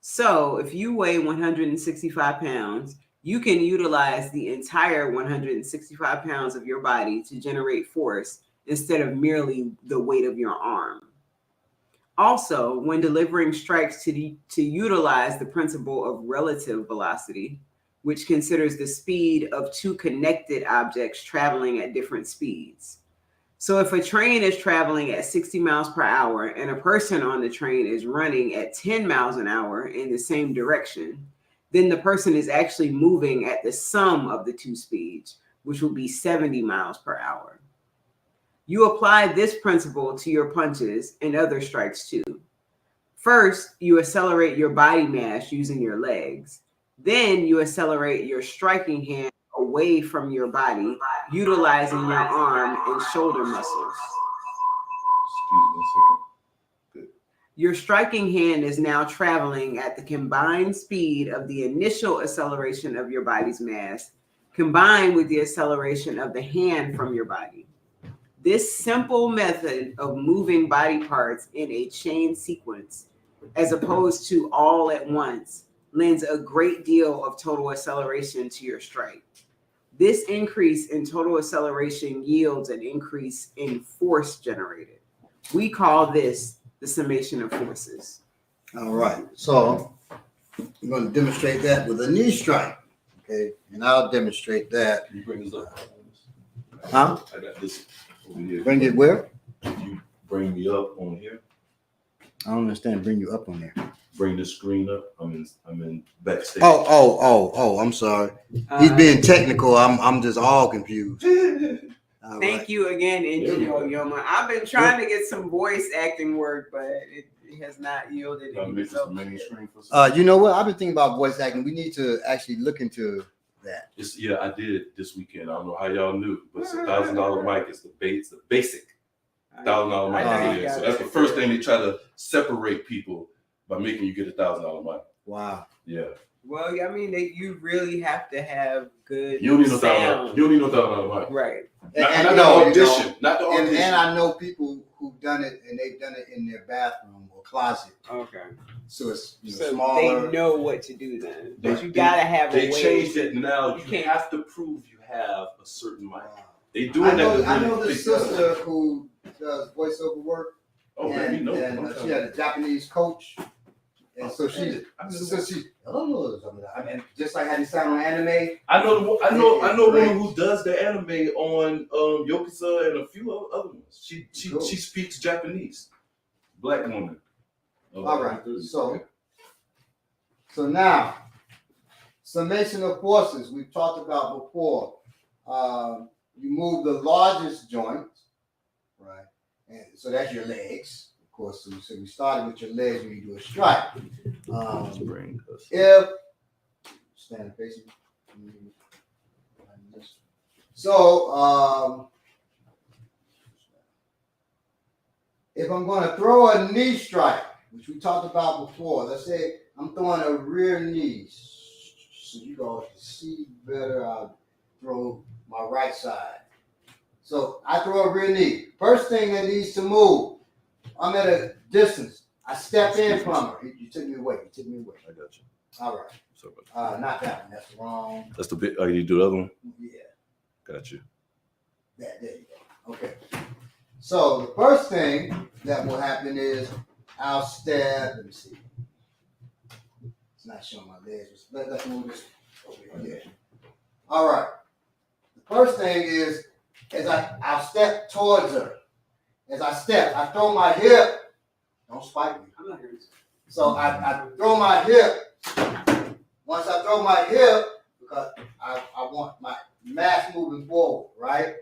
So if you weigh 165 pounds, you can utilize the entire 165 pounds of your body to generate force instead of merely the weight of your arm. Also, when delivering strikes to utilize the principle of relative velocity, which considers the speed of two connected objects traveling at different speeds. So if a train is traveling at 60 miles per hour and a person on the train is running at 10 miles an hour in the same direction, then the person is actually moving at the sum of the two speeds, which will be 70 miles per hour. You apply this principle to your punches and other strikes too. First, you accelerate your body mass using your legs. Then you accelerate your striking hand away from your body, utilizing your arm and shoulder muscles. Excuse me 1 second. Your striking hand is now traveling at the combined speed of the initial acceleration of your body's mass, combined with the acceleration of the hand from your body. This simple method of moving body parts in a chain sequence as opposed to all at once, lends a great deal of total acceleration to your strike. This increase in total acceleration yields an increase in force generated. We call this the summation of forces. All right. So I'm going to demonstrate that with a knee strike. Okay. And I'll demonstrate that. Can you bring this up? Huh? I got this over here. Bring it where? Can you bring me up on here? I don't understand. Bring you up on there. Bring the screen up. I'm in backstage. Oh, I'm sorry. He's being technical. I'm just all confused. All Thank right. you again, Engineer Yoma. I've been trying to get some voice acting work, but it has not yielded any results. You know what? I've been thinking about voice acting. We need to actually look into that. Yeah, I did it this weekend. I don't know how y'all knew, but it's $1,000 mic. It's the basic $1,000 mic. I So that's the first thing they try to separate people by making you get $1,000 mic. Wow. Yeah. Well, I mean, you really have to have good You don't need no sound. $1,000. You don't need no $1,000 mic. Right. Not the audition. Not the audition. And I know people who've done it, and they've done it in their bathroom or closet. Okay. So it's So smaller. they know what to do then. But you gotta have a way. They changed it now. You You can't have to prove you have a certain mic. Wow. They doing that. I know the sister who does voiceover work. Oh, man, you know. And she had a Japanese coach. And so she, I mean, just like how they sound on anime. I know a woman who does the anime on Yokuza and a few other ones. She speaks Japanese. Black woman. All right. So now, summation of forces we've talked about before. You move the largest joint, right? And so that's your legs. Of course, so we started with your legs when you do a strike. If stand facing. So if I'm going to throw a knee strike, which we talked about before, let's say I'm throwing a rear knee, so you guys can see better. I'll throw my right side. So I throw a rear knee. First thing that needs to move. I'm at a distance. I step in from her. You took me away. I got you. All right. Sorry about that. Not that one. That's wrong. That's the bit. Oh, you do the other one? Yeah. Got you. There you go. Okay. So the first thing that will happen is I'll step. Let me see. It's not showing my legs. Let's move this over here. All right. The first thing is I'll step towards her. As I step, I throw my hip. Don't spike me. I'm not here. So I throw my hip. Once I throw my hip, because I want my mass moving forward, right?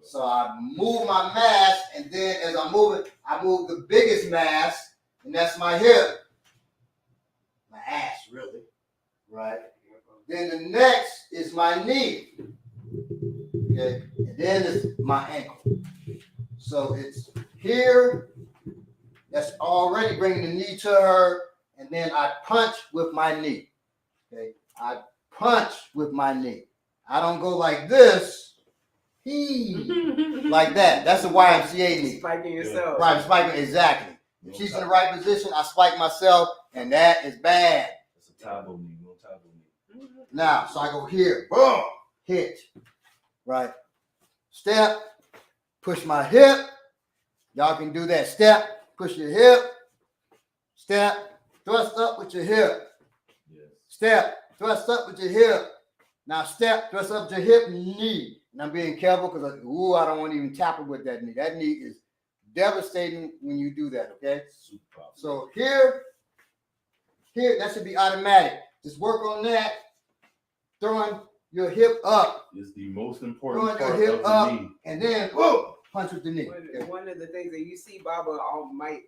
So I move my mass, and then as I move it, I move the biggest mass, and that's my hip. My ass, really. Right? Then the next is my knee. Okay? And then it's my ankle. So it's here. That's already bringing the knee to her. And then I punch with my knee. Okay? I punch with my knee. I don't go like this. Like that. That's a YMCA knee. Spiking yourself. Right, spiking, exactly. If she's in the right position, I spike myself, and that is bad. That's a tabo knee. No tabo knee. Now, so I go here. Boom. Hit. Right. Step. Push my hip. Y'all can do that. Step. Push your hip. Step. Thrust up with your hip. Yes. Step. Thrust up with your hip. Now step. Thrust up with your hip. Knee. And I'm being careful because I don't want to even tap it with that knee. That knee is devastating when you do that, okay? So here, that should be automatic. Just work on that. Throwing your hip up. Is the most important Throwing part your hip of the up, knee. and then whoa, punch with the knee. One of the things that you see Baba might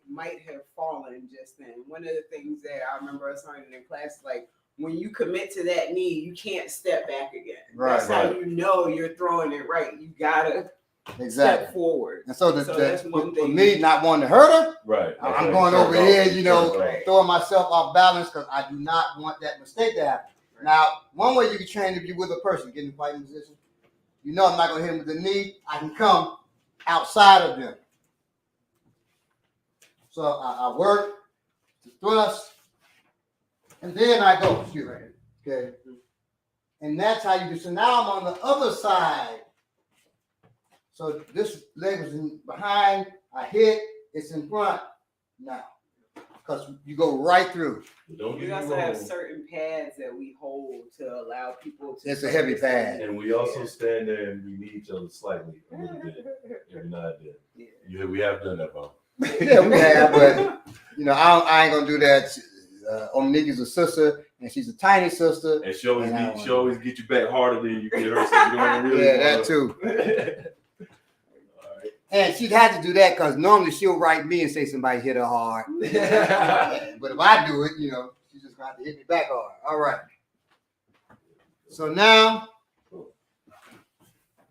have fallen just then. One of the things that I remember us learning in class, like when you commit to that knee, you can't step back again. Right, That's how you know you're throwing it right. You gotta Exactly. step forward. And so, that's one for thing. me, not wanting to hurt her, Right. I'm going over here, Right. throwing myself off balance because I do not want that mistake to happen. Right. Now, one way you can train if you're with a person, get in the fighting position, I'm not going to hit him with the knee. I can come outside of them. So I work, to thrust, and then I go. Okay. And that's how you do. So now I'm on the other side. So this leg was behind. I hit. It's in front now. Because you go right through. Don't We get me also have wrong. certain pads that we hold to allow people to. It's a heavy pad. And we also stand there and we need each other slightly a little bit every now and then. Yeah, we have done that, Bob. Yeah, we have, but I ain't gonna do that. Omnica's a sister, and she's a tiny sister. And she always get you back harder than you get her. So you don't really That too. And she'd have to do that because normally she'll write me and say somebody hit her hard. But if I do it, she's just gonna have to hit me back hard. All right. So now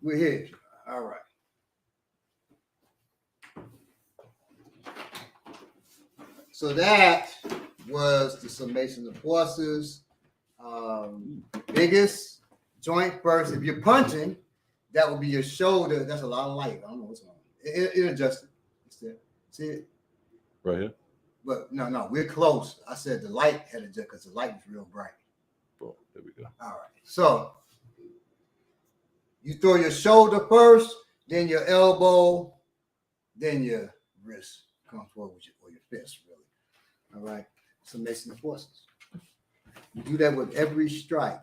we're here. All right. So that was the summation of forces. Biggest joint first. If you're punching, that would be your shoulder. That's a lot of light. I don't know what's wrong. It adjusted. It's there. See it? Right here. But no, we're close. I said the light had adjusted because the light was real bright. Oh, there we go. All right. So you throw your shoulder first, then your elbow, then your wrist comes forward or your fist, really. All right. Summation of forces. You do that with every strike.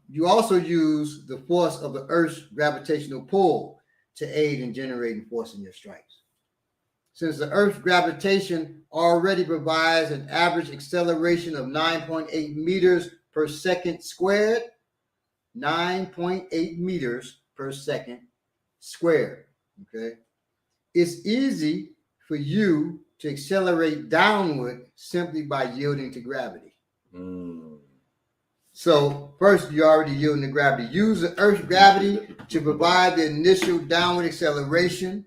You also use the force of the Earth's gravitational pull to aid in generating force in your strikes. Since the Earth's gravitation already provides an average acceleration of 9.8 meters per second squared, 9.8 meters per second squared, okay? It's easy for you to accelerate downward simply by yielding to gravity. So first, you're already yielding to gravity. Use the Earth's gravity to provide the initial downward acceleration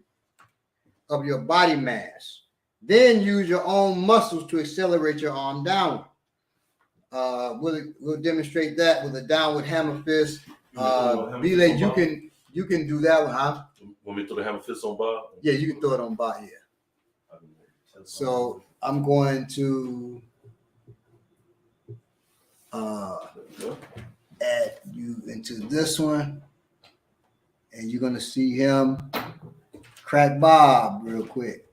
of your body mass. Then use your own muscles to accelerate your arm downward. We'll demonstrate that with a downward hammer fist. Belay, you can do that one, huh? Want me to throw the hammer fist on Bob? Yeah, you can throw it on Bob here. So I'm going to add you into this one, and you're gonna see him crack Bob real quick.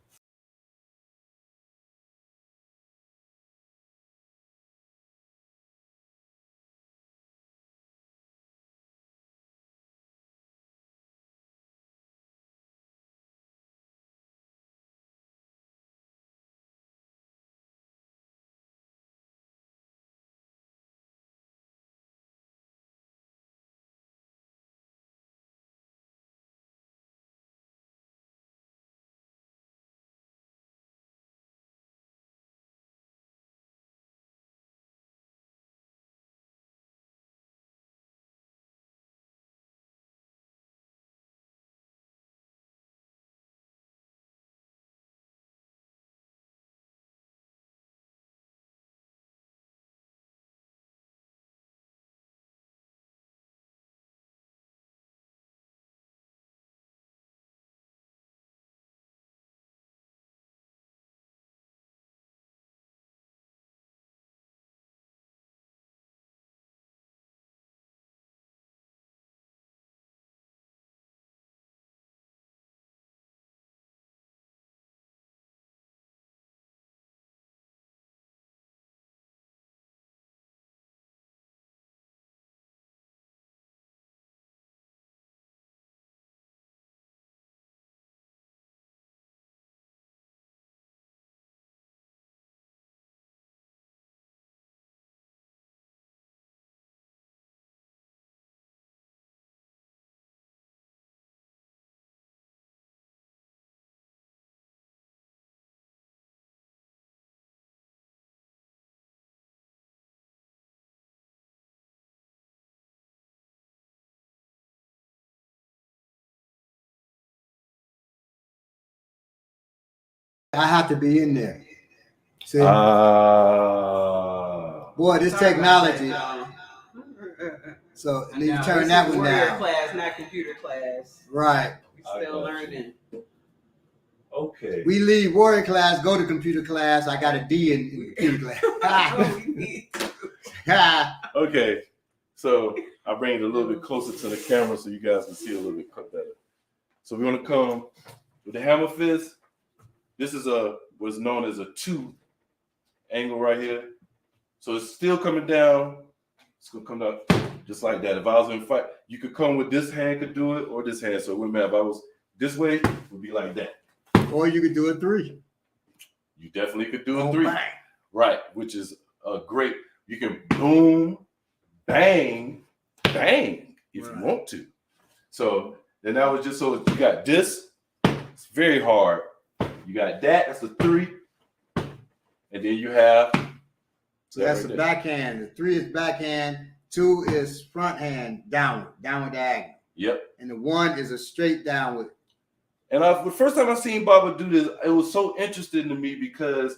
I have to be in there. See? Boy, this technology. So then you turn that one down. Class, not computer class. Right. We still learning. Okay. We leave warrior class, go to computer class. I got a D in computer class. Okay. So I'll bring it a little bit closer to the camera so you guys can see a little bit better. So we're gonna come with the hammer fist. This is what's known as a 2 angle right here. So it's still coming down. It's gonna come down just like that. If I was in fight, you could come with this hand, could do it, or this hand. So it wouldn't matter. If I was this way, it would be like that. Or you could do a 3. You definitely could do a Oh, 3. bang. Right, which is a great. You can boom, bang, bang if you want to. So then that was just so you got this. It's very hard. You got that. That's a 3, and then you have. So that's the backhand. The 3 is backhand. 2 is front hand, downward diagonal. Yep. And the 1 is a straight downward. And the first time I seen Baba do this, it was so interesting to me because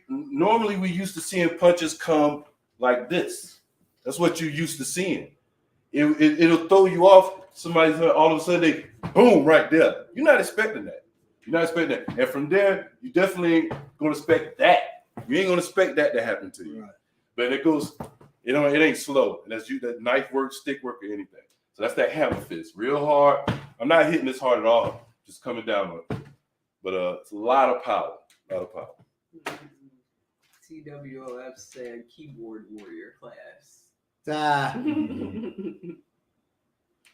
normally we used to seeing punches come like this. That's what you used to seeing. It'll throw you off. Somebody's all of a sudden they boom right there. You're not expecting that. You're not expecting that. And from there, you definitely ain't gonna expect that. You ain't gonna expect that to happen to you. Right. But it goes, it ain't slow. And that's that knife work, stick work, or anything. So that's that hammer fist. Real hard. I'm not hitting this hard at all. Just coming down on it. But it's a lot of power. A lot of power. TWOF said keyboard warrior class.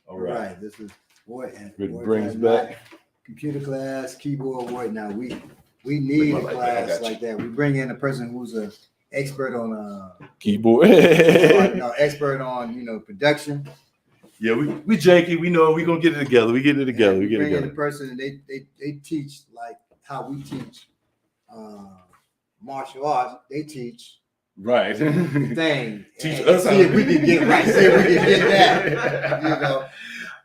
All right. Right. This is It brings back computer class, keyboard warrior. Now we need a class like that. We bring in a person who's an expert on keyboard. expert on production. Yeah, we janky. We know we gonna get it together. We get it together. We get it bring in together. a person and they teach like how we teach martial arts. They teach Right. thing. Teach and us see how if we can get right. See if we can get that.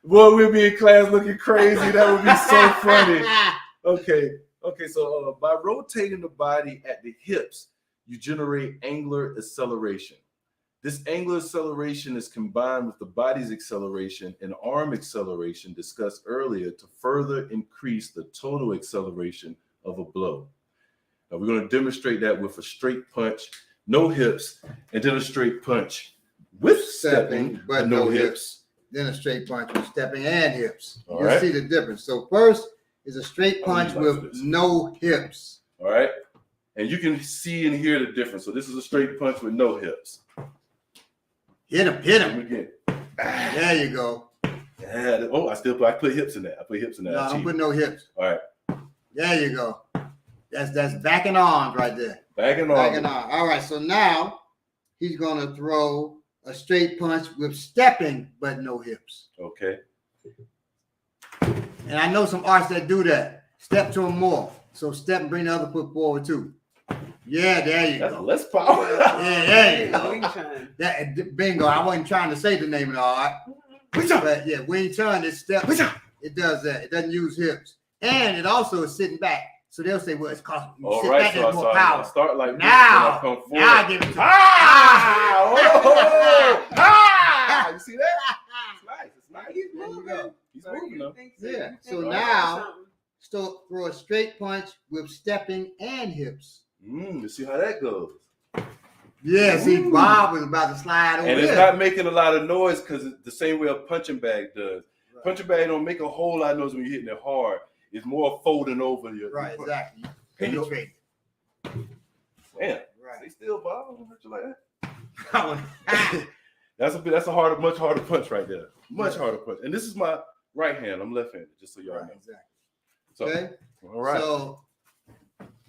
Boy, we'll be in class looking crazy. That would be so funny. Okay. So by rotating the body at the hips, you generate angular acceleration. This angular acceleration is combined with the body's acceleration and arm acceleration discussed earlier to further increase the total acceleration of a blow. Now we're going to demonstrate that with a straight punch, no hips, and then a straight punch with stepping, but no hips. Then a straight punch with stepping and hips. All You'll see the difference. So first is a straight punch with no hips. All right. And you can see and hear the difference. So this is a straight punch with no hips. Hit him. Again. There you go. Yeah. Oh, I put hips in that. I put hips in that. No, don't put no hips. All right. There you go. That's back and arms right there. Back and arms. All right. So now he's gonna throw a straight punch with stepping but no hips. Okay. And I know some arts that do that. Step to them more. So step and bring the other foot forward too. Yeah, there you That's go. less power. Yeah, there you go. That bingo. I wasn't trying to say the name of the art. But yeah, Wing Chun is step. It does that. It doesn't use hips. And it also is sitting back. So they'll say, well, it's costing you All sit right, back, so there's more power. I start like Now, this, come now I give it to you. You see that? It's nice. It's nice. He's moving. He's moving though. Yeah. So now, throw a straight punch with stepping and hips. You see how that goes. Yeah, see, Bob was about to slide over And there. it's not making a lot of noise because it's the same way a punching bag does. Right. Punching bag don't make a whole lot of noise when you're hitting it hard. It's more folding over your Right, exactly. Penetrate. Man, Right. stay still, Bob. I don't hurt you like Right. that. That's a much harder punch right there. Much harder punch. And this is my right hand. I'm left-handed, just so y'all know. Exactly. So, Okay. all right. So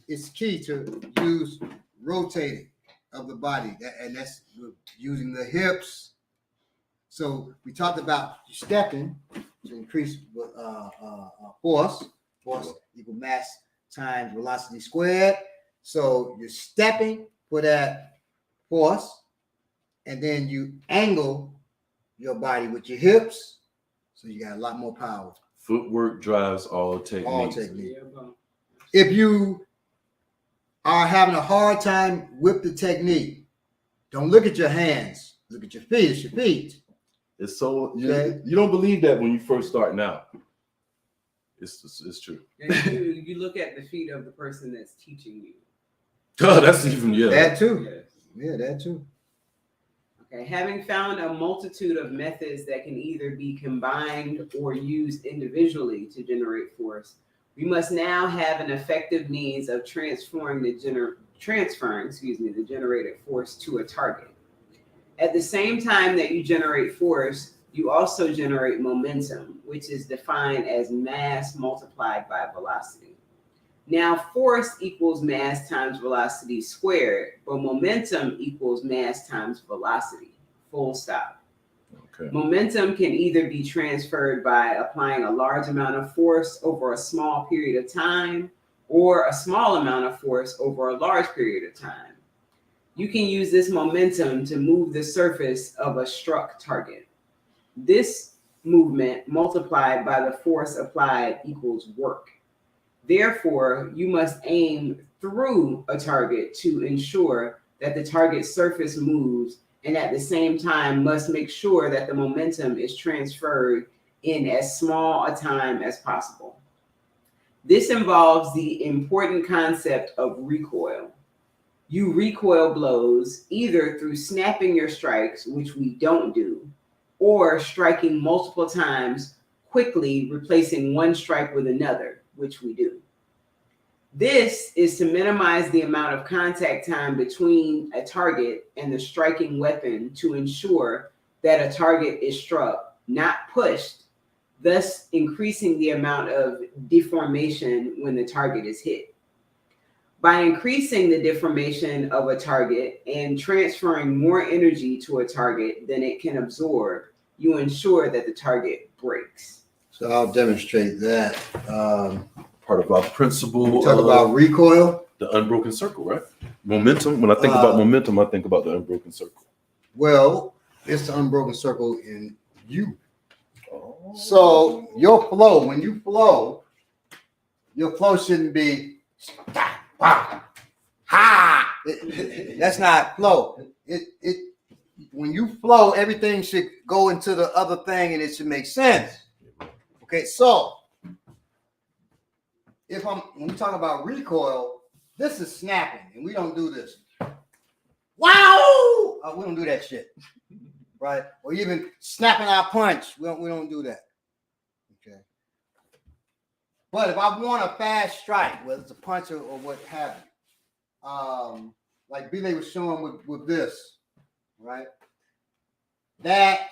it's key to use rotating of the body, and that's using the hips. So we talked about stepping to increase force. Force equal mass times velocity squared. So you're stepping for that force, and then you angle your body with your hips. So you got a lot more power. Footwork drives all techniques. All technique. If you are having a hard time with the technique, don't look at your hands. Look at your feet. It's your feet. It's so Okay. you don't believe that when you first start now. It's true. And you look at the feet of the person that's teaching you. Oh, that's even That too. Yes. Yeah, that too. Okay, having found a multitude of methods that can either be combined or used individually to generate force, we must now have an effective means of transferring the generated force to a target. At the same time that you generate force, you also generate momentum, which is defined as mass multiplied by velocity. Now, force equals mass times velocity squared, but momentum equals mass times velocity, full stop. Okay. Momentum can either be transferred by applying a large amount of force over a small period of time or a small amount of force over a large period of time. You can use this momentum to move the surface of a struck target. This movement multiplied by the force applied equals work. Therefore, you must aim through a target to ensure that the target surface moves, and at the same time must make sure that the momentum is transferred in as small a time as possible. This involves the important concept of recoil. You recoil blows either through snapping your strikes, which we don't do, or striking multiple times, quickly replacing one strike with another, which we do. This is to minimize the amount of contact time between a target and the striking weapon to ensure that a target is struck, not pushed, thus increasing the amount of deformation when the target is hit. By increasing the deformation of a target and transferring more energy to a target than it can absorb, you ensure that the target breaks. So I'll demonstrate that. Part of our principle. We talk about recoil. The unbroken circle, right? Momentum. When I think about momentum, I think about the unbroken circle. Well, it's the unbroken circle in you. Oh. So your flow, when you flow, your flow shouldn't be ha. That's not flow. It when you flow, everything should go into the other thing, and it should make sense. Okay, so when we talk about recoil, this is snapping, and we don't do this. Wow! We don't do that shit, right? Or even snapping our punch, we don't do that. Okay. But if I want a fast strike, whether it's a punch or what have you, like Billy was showing with this, right? That.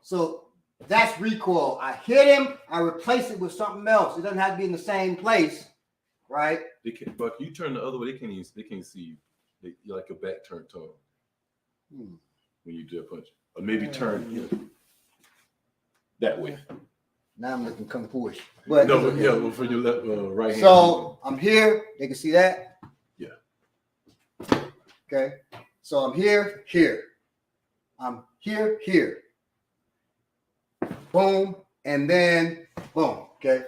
So that's recoil. I hit him, I replace it with something else. It doesn't have to be in the same place, right? But you turn the other way, they can't see you. You're like your back turned to them when you do a punch. Or maybe turn that way. Now I'm looking kung fu-ish. But well, for your left, right hand. So I'm here. They can see that? Yeah. Okay. So I'm here. I'm here. Boom, and then boom. Okay.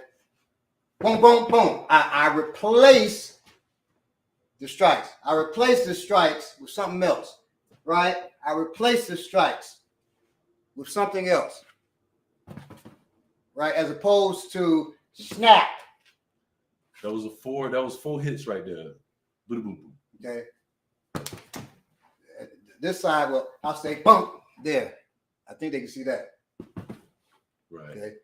Boom, boom, boom. I replace the strikes. I replace the strikes with something else, right? I replace the strikes with something else, right? As opposed to snap. That was four hits right there. Boom, boom, boom. Okay. This side, well, I'll say bump there. I think they can see that. Right. Okay.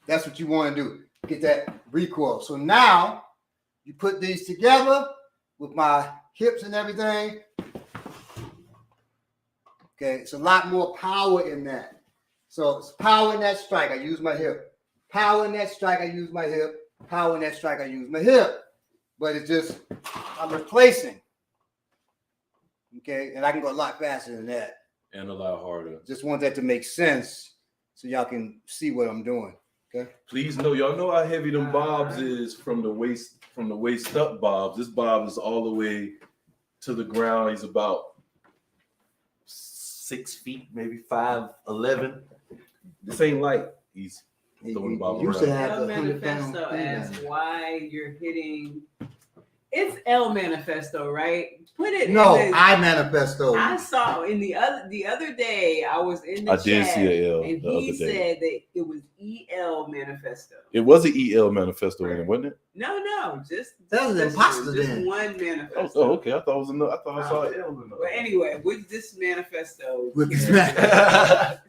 That's what you want to do. Get that recoil. So now you put these together with my hips and everything. Okay. It's a lot more power in that. So it's power in that strike. I use my hip. Power in that strike. I use my hip. Power in that strike. I use my hip. But it's just, I'm replacing. Okay. And I can go a lot faster than that. And a lot harder. Just want that to make sense so y'all can see what I'm doing. Okay. Please know, y'all know how heavy them bobs is from the waist up bobs. This bob is all the way to the ground. He's about 6 feet, maybe 5'11". This ain't light. He's throwing the bob used to around. have The the manifesto 100-pound asks why you're hitting It's L Manifesto, right? Put it. No, in the, I Manifesto. I saw in the other day. I was in the I chat, did see a L and the he other day. said that it was EL Manifesto. It was an EL manifesto in it, wasn't it? No, just That was this imposter one, just then. one manifesto. Oh, okay. I thought it was another. I thought I saw an L in But the anyway, with this manifesto, With this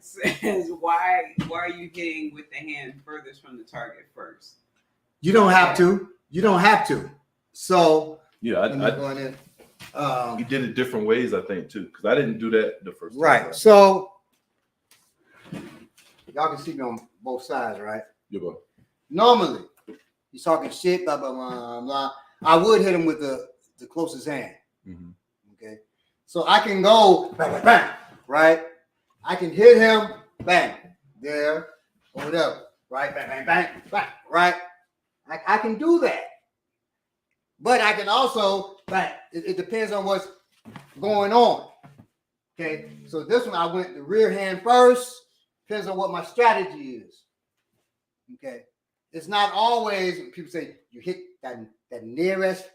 says why are you hitting with the hand furthest from the target first? You don't have to. You don't have to. So yeah, let me go in there. he did it different ways, I think, too, because I didn't do that the first time. Right. So y'all can see me on both sides, right? You go. Normally, he's talking shit, blah blah blah blah. I would hit him with the closest hand. Mm-hmm. Okay. So I can go bang, bang, bang, right? I can hit him, bang, there, or whatever, right? Bang, bang, bang, bang, right? I can do that. But I can also, bang, it depends on what's going on. Okay. So this one, I went the rear hand first. Depends on what my strategy is. Okay. It's not always, people say you hit that nearest,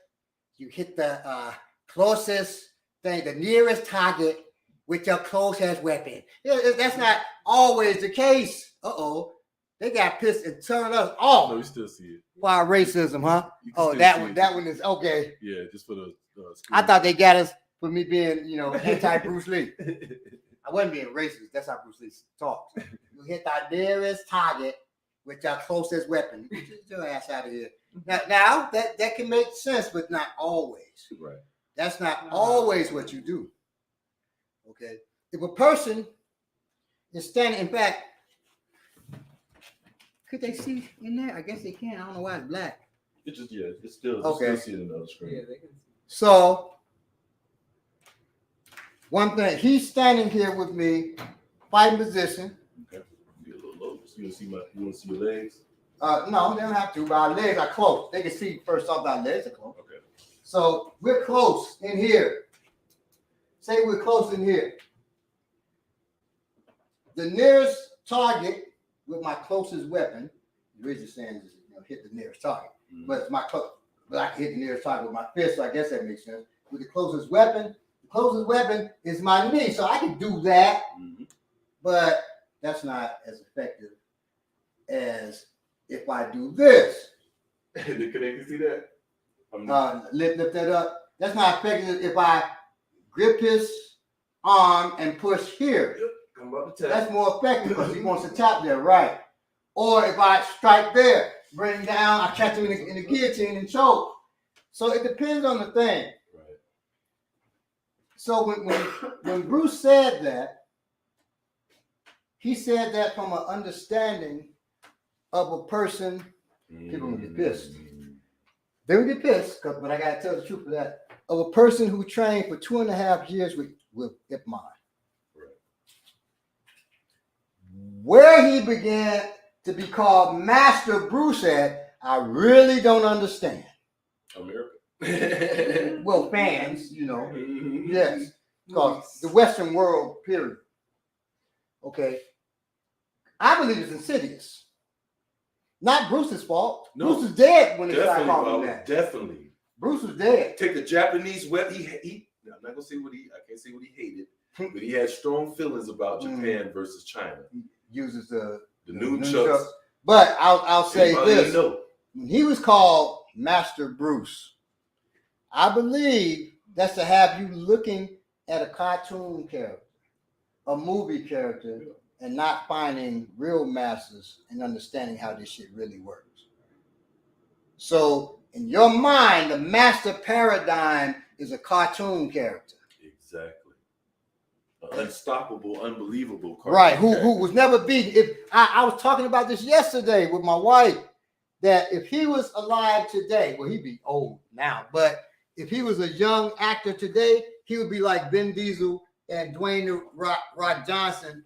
you hit the closest thing, the nearest target with your closest weapon. That's not always the case. They got pissed and turned us off. No, you still see it. Why racism, huh? You can Oh, still that see one. it. That one is okay. Yeah, just for the I thought they got us for me being, anti Bruce Lee. I wasn't being racist. That's how Bruce Lee talks. You hit that nearest target with your closest weapon. Get your ass out of here. Now that can make sense, but not always. Right. That's not always what you do. Okay. If a person is standing, in fact, could they see in there? I guess they can. I don't know why it's black. It's just it's still Okay. You still see it in the other screen. Yeah, they can see. So one thing, he's standing here with me, fighting position. Okay. Get a little low. So you want to see your legs? No, they don't have to. But our legs are close. They can see first off our legs are close. Okay. So we're close in here. Say we're close in here. The nearest target with my closest weapon, Richard saying is hit the nearest target. Mm-hmm. But it's but I can hit the nearest target with my fist, so I guess that makes sense. With the closest weapon is my knee. So I can do that, but that's not as effective as if I do this. Can they see that? Lift that up. That's not effective if I grip his arm and push here. Yep. Come up the tap. That's more effective because he wants to tap there, right? Or if I strike there, bring down, I catch him in the guillotine and choke. So it depends on the thing. Right. So when Bruce said that, he said that from an understanding of a person. People will get pissed. They will get pissed, but I gotta tell the truth of that. Of a person who trained for 2.5 years with Ip Man. Right. Where he began to be called Master Bruce at, I really don't understand. America. Well, fans, yes, because the Western world, period. Okay, I believe it's insidious. Not Bruce's fault. No, Bruce is dead when they started calling him Definitely, that. definitely. Bruce was dead. Take the Japanese weapon. I'm not gonna say I can't say what he hated, but he had strong feelings about Japan versus China. He uses the nunchucks. But I'll say this: No. when he was called Master Bruce, I believe that's to have you looking at a cartoon character, a movie character, and not finding real masters and understanding how this shit really works. So in your mind, the master paradigm is a cartoon character. Exactly. An unstoppable, unbelievable cartoon Right, who character. was never beaten. If I was talking about this yesterday with my wife, that if he was alive today, well, he'd be old now, but if he was a young actor today, he would be like Vin Diesel and Dwayne the Rock Johnson,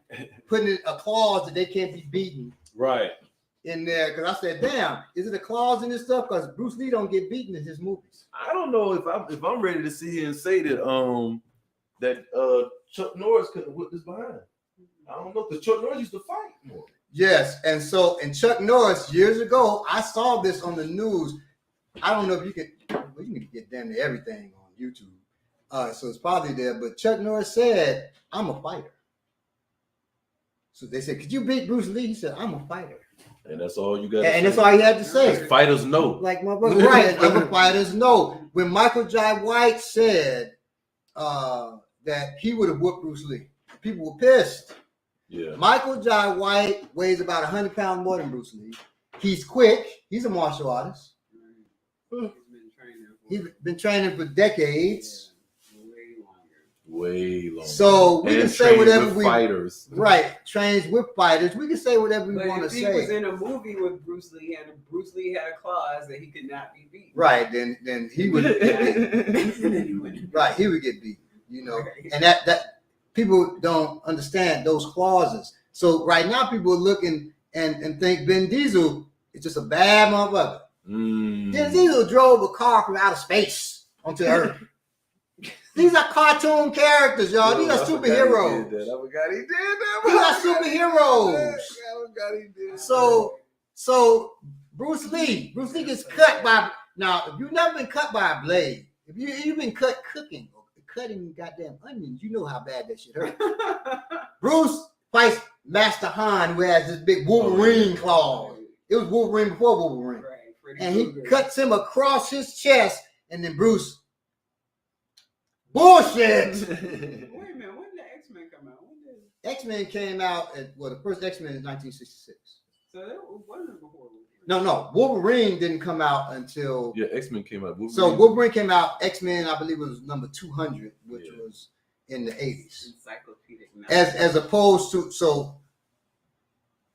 putting a clause that they can't be beaten Right. in there. Because I said, damn, is it a clause in this stuff? Because Bruce Lee don't get beaten in his movies. I don't know if I'm ready to sit here and say that Chuck Norris couldn't whip this behind. I don't know, because Chuck Norris used to fight more. Yes, and Chuck Norris years ago, I saw this on the news. I don't know if you can can get damn near everything on YouTube. So it's probably there. But Chuck Norris said, "I'm a fighter." So they said, "Could you beat Bruce Lee?" He said, "I'm a fighter." And that's all you got. And that's all he had to say. As fighters know. Like my brother, right? Other fighters know. When Michael Jai White said that he would have whooped Bruce Lee, people were pissed. Yeah. Michael Jai White weighs about 100 pounds more than Bruce Lee. He's quick. He's a martial artist. He's been training for decades. Way longer. So we can say whatever we fighters. Right, trains with fighters. We can say whatever we But want to if he say. was in a movie with Bruce Lee and Bruce Lee had a clause that he could not be beaten. Right, then he would get beat. Right, he would get beat. You know, and that people don't understand those clauses. So right now people are looking and think Vin Diesel is just a bad motherfucker. Vin Diesel drove a car from outer space onto Earth. These are cartoon characters, y'all. These are superheroes. I forgot he did that. These are superheroes. I forgot he did. So Bruce Lee gets cut by. Now, if you've never been cut by a blade, if you've been cut cooking or cutting goddamn onions, you know how bad that shit hurt. Bruce fights Master Han, who has this big Wolverine claw. It was Wolverine before Wolverine. Right, And he cuts him across his chest, and then Bruce. Bullshit! Wait a minute, when did X-Men come out? X-Men came out the first X-Men is 1966. So that wasn't before Wolverine. No, Wolverine didn't come out until. Yeah, X-Men came out. So Wolverine came out. X-Men, I believe, was number 200, which was in the 80s. Encyclopedic. As opposed to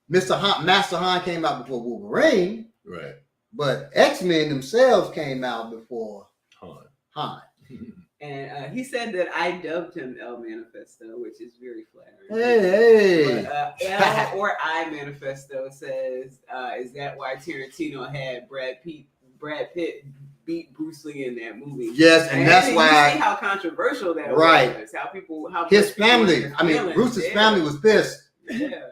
Master Han came out before Wolverine, right? But X-Men themselves came out before Han. And he said that I dubbed him El Manifesto, which is very flattering. Hey. But El or I Manifesto says, is that why Tarantino had Brad Pitt beat Bruce Lee in that movie? Yes, and that's why. You see how controversial that was. How his family. I mean, Bruce's family was pissed. Yeah.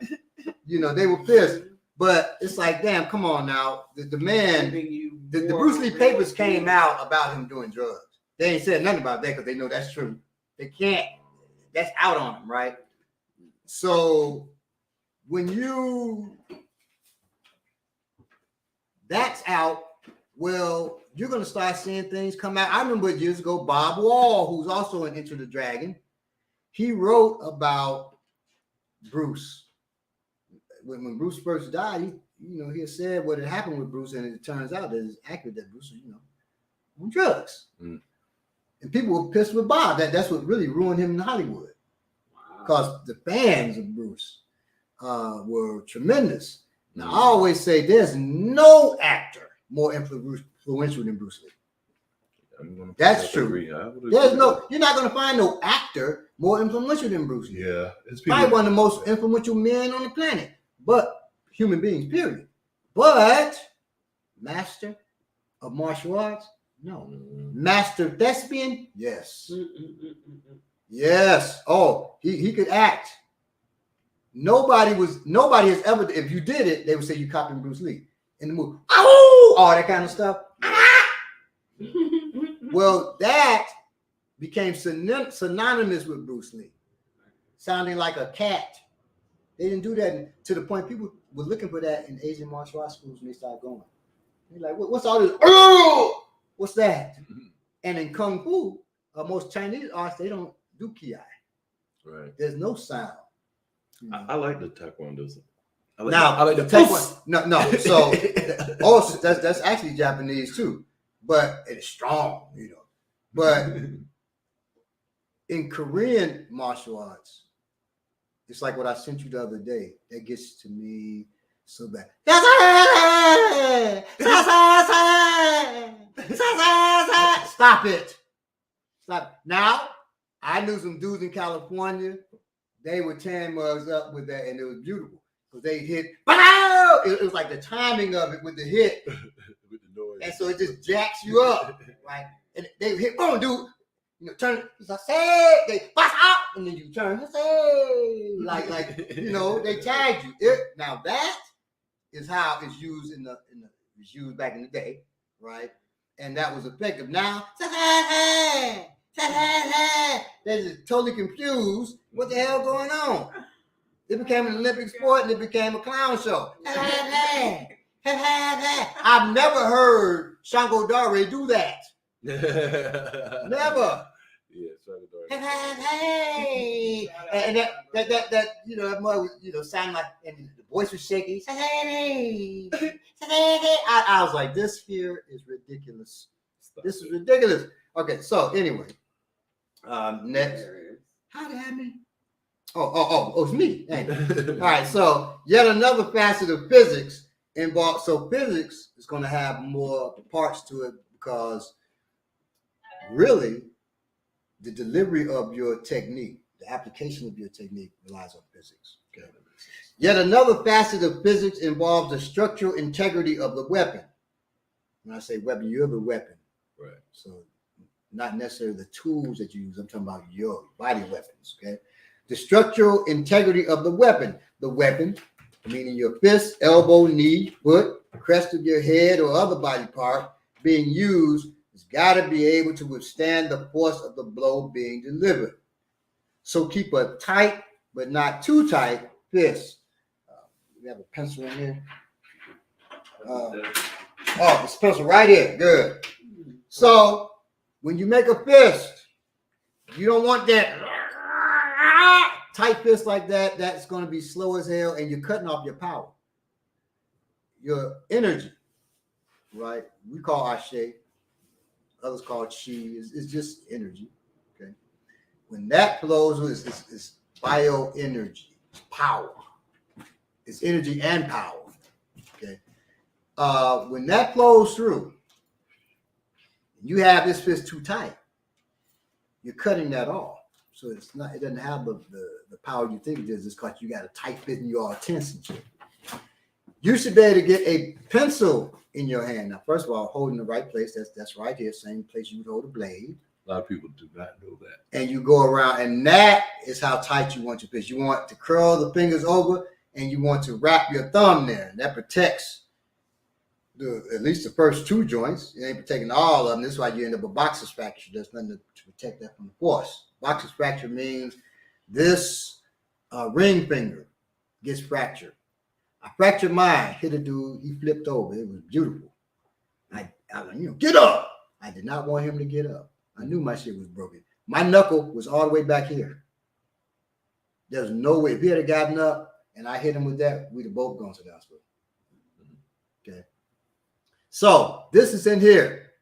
You know, they were pissed. But it's like, damn, come on now. The man, the Bruce Lee papers came out about him doing drugs. They ain't said nothing about that because they know that's true. They can't. That's out on them, right? So when that's out, well, you're going to start seeing things come out. I remember years ago, Bob Wall, who's also in Enter the Dragon, he wrote about Bruce. When Bruce first died, he had said what had happened with Bruce, and it turns out that it's accurate that Bruce was, on drugs. And people were pissed with Bob. That's what really ruined him in Hollywood. Because the fans of Bruce were tremendous. Now, I always say there's no actor more influential than Bruce Lee. That's true. You're not going to find no actor more influential than Bruce Lee. Yeah. Probably one of the most influential men on the planet. But human beings, period. But master of martial arts? No. Master thespian? Yes. Yes. Oh, he could act. Nobody has ever, if you did it, they would say you copied Bruce Lee in the movie. Oh, all that kind of stuff. Well, that became synonymous with Bruce Lee, sounding like a cat. They didn't do that to the point people were looking for that in Asian martial arts schools when they started going. They're like, what's all this? Oh, what's that? And in Kung Fu, most Chinese arts, they don't do ki. Right. There's no sound. I like the Taekwondo. I like the Taekwondo. No. So also that's actually Japanese too, but it's strong, But in Korean martial arts, it's like what I sent you the other day. That gets to me so bad. Stop it. Stop. Now, I knew some dudes in California. They were tearing mugs up with that, and it was beautiful. Because they hit, it was like the timing of it with the hit. With the noise. And so it just jacks you up. Right? And they hit, dude. Turn, say, they bust out, and then you turn, say, like, they tagged you. Now that is how it's used it's used back in the day, right? and that was effective. Now, they're just totally confused. What the hell going on? It became an Olympic sport and it became a clown show. I've never heard Shango Dare do that. Never. Yeah, Shango Dare. And that that mother was, sounded like, and the voice was shaky. I was like, this here is ridiculous. This is ridiculous. Okay, so anyway, next. How did that happen? Oh, it's me. Hey. All right, so yet another facet of physics involved. So physics is going to have more parts to it because really the delivery of your technique, the application of your technique relies on physics. Okay. Yet another facet of physics involves the structural integrity of the weapon. When I say weapon, you're the weapon. Right. So not necessarily the tools that you use. I'm talking about your body weapons. Okay. The structural integrity of the weapon. The weapon, meaning your fist, elbow, knee, foot, crest of your head, or other body part being used, has got to be able to withstand the force of the blow being delivered. So keep a tight, but not too tight, fist. We have a pencil in here. This pencil right here. Good. So when you make a fist, you don't want that tight fist like that. That's going to be slow as hell, and you're cutting off your power, your energy, right? We call ashe, others call it chi. It's just energy, okay? When that flows, it's bioenergy, it's power. It's energy and power, okay? When that flows through, you have this fist too tight, you're cutting that off. So it doesn't have the power you think it does. It's because you got a tight fit and you're all tense and shit. You should be able to get a pencil in your hand. Now, first of all, hold in the right place. That's right here, same place you would hold a blade. A lot of people do not know that. And you go around, and that is how tight you want your fist. You want to curl the fingers over, and you want to wrap your thumb there. And that protects at least the first two joints. It ain't protecting all of them. This is why you end up with boxer's fracture. There's nothing to protect that from the force. Boxer's fracture means this ring finger gets fractured. I fractured mine, hit a dude, he flipped over. It was beautiful. I get up. I did not want him to get up. I knew my shit was broken. My knuckle was all the way back here. There's no way. If he had gotten up and I hit him with that, we'd have both gone to the hospital. Okay. So this is in here.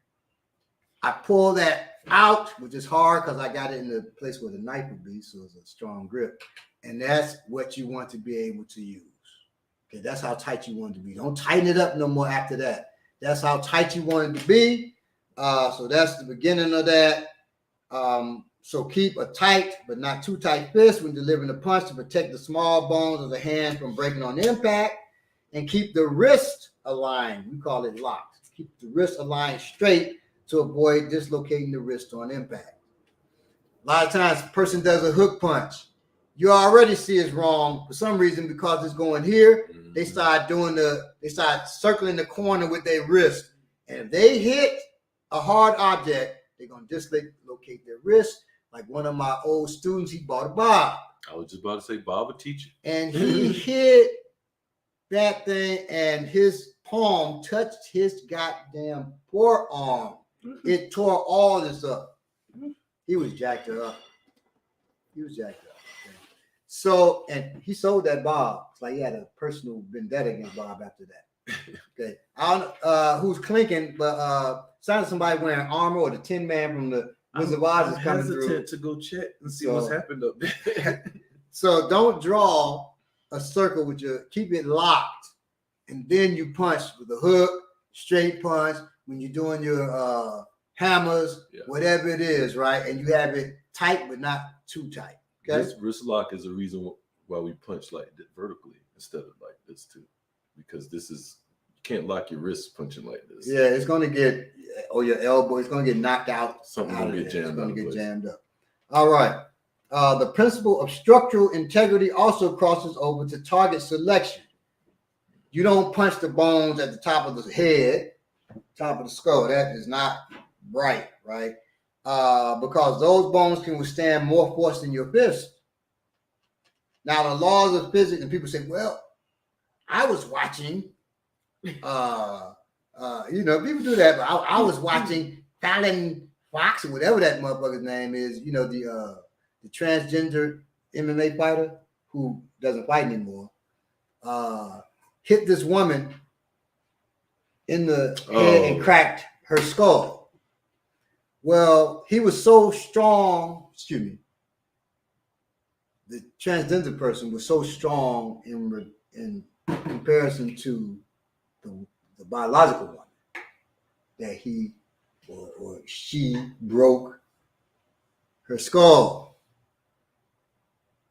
I pull that out, which is hard because I got it in the place where the knife would be, so it's a strong grip. And that's what you want to be able to use. Okay, that's how tight you want it to be. Don't tighten it up no more after that. That's how tight you want it to be. So that's the beginning of that. So keep a tight but not too tight fist when delivering a punch to protect the small bones of the hand from breaking on impact, and keep the wrist aligned. We call it locked. Keep the wrist aligned straight to avoid dislocating the wrist on impact. A lot of times a person does a hook punch. You already see it's wrong for some reason because it's going here. They start circling the corner with their wrist. And if they hit a hard object, they're going to dislocate their wrist. Like one of my old students, he bought a Bob. I was just about to say Bob would teach you. And he hit that thing and his palm touched his goddamn forearm. It tore all this up. He was jacked up. Okay. So, and he sold that Bob. It's like he had a personal vendetta against Bob after that. Okay. I don't know who's clinking, but sounded somebody wearing armor, or the Tin Man from the Wizard of Oz is coming through. Hesitant to go check and see what's happened up there. So don't draw a circle with keep it locked, and then you punch with a hook, straight punch when you're doing your hammers, whatever it is, right? And you have it tight but not too tight. Okay. This wrist lock is the reason why we punch like vertically instead of like this too, because this is you can't lock your wrist punching like this. Yeah, it's gonna get your elbow. It's gonna get knocked out. Something's gonna get jammed. It's gonna get jammed up. All right. The principle of structural integrity also crosses over to target selection. You don't punch the bones at the top of the head. top of the skull. That is not right, right? Because those bones can withstand more force than your fist. Now, the laws of physics, and people say, well, I was watching, people do that, but I was watching Fallon Fox or whatever that motherfucker's name is, the transgender MMA fighter who doesn't fight anymore, hit this woman in the head and cracked her skull. Well, he was so strong, the transgender person was so strong in comparison to the biological one that he or she broke her skull.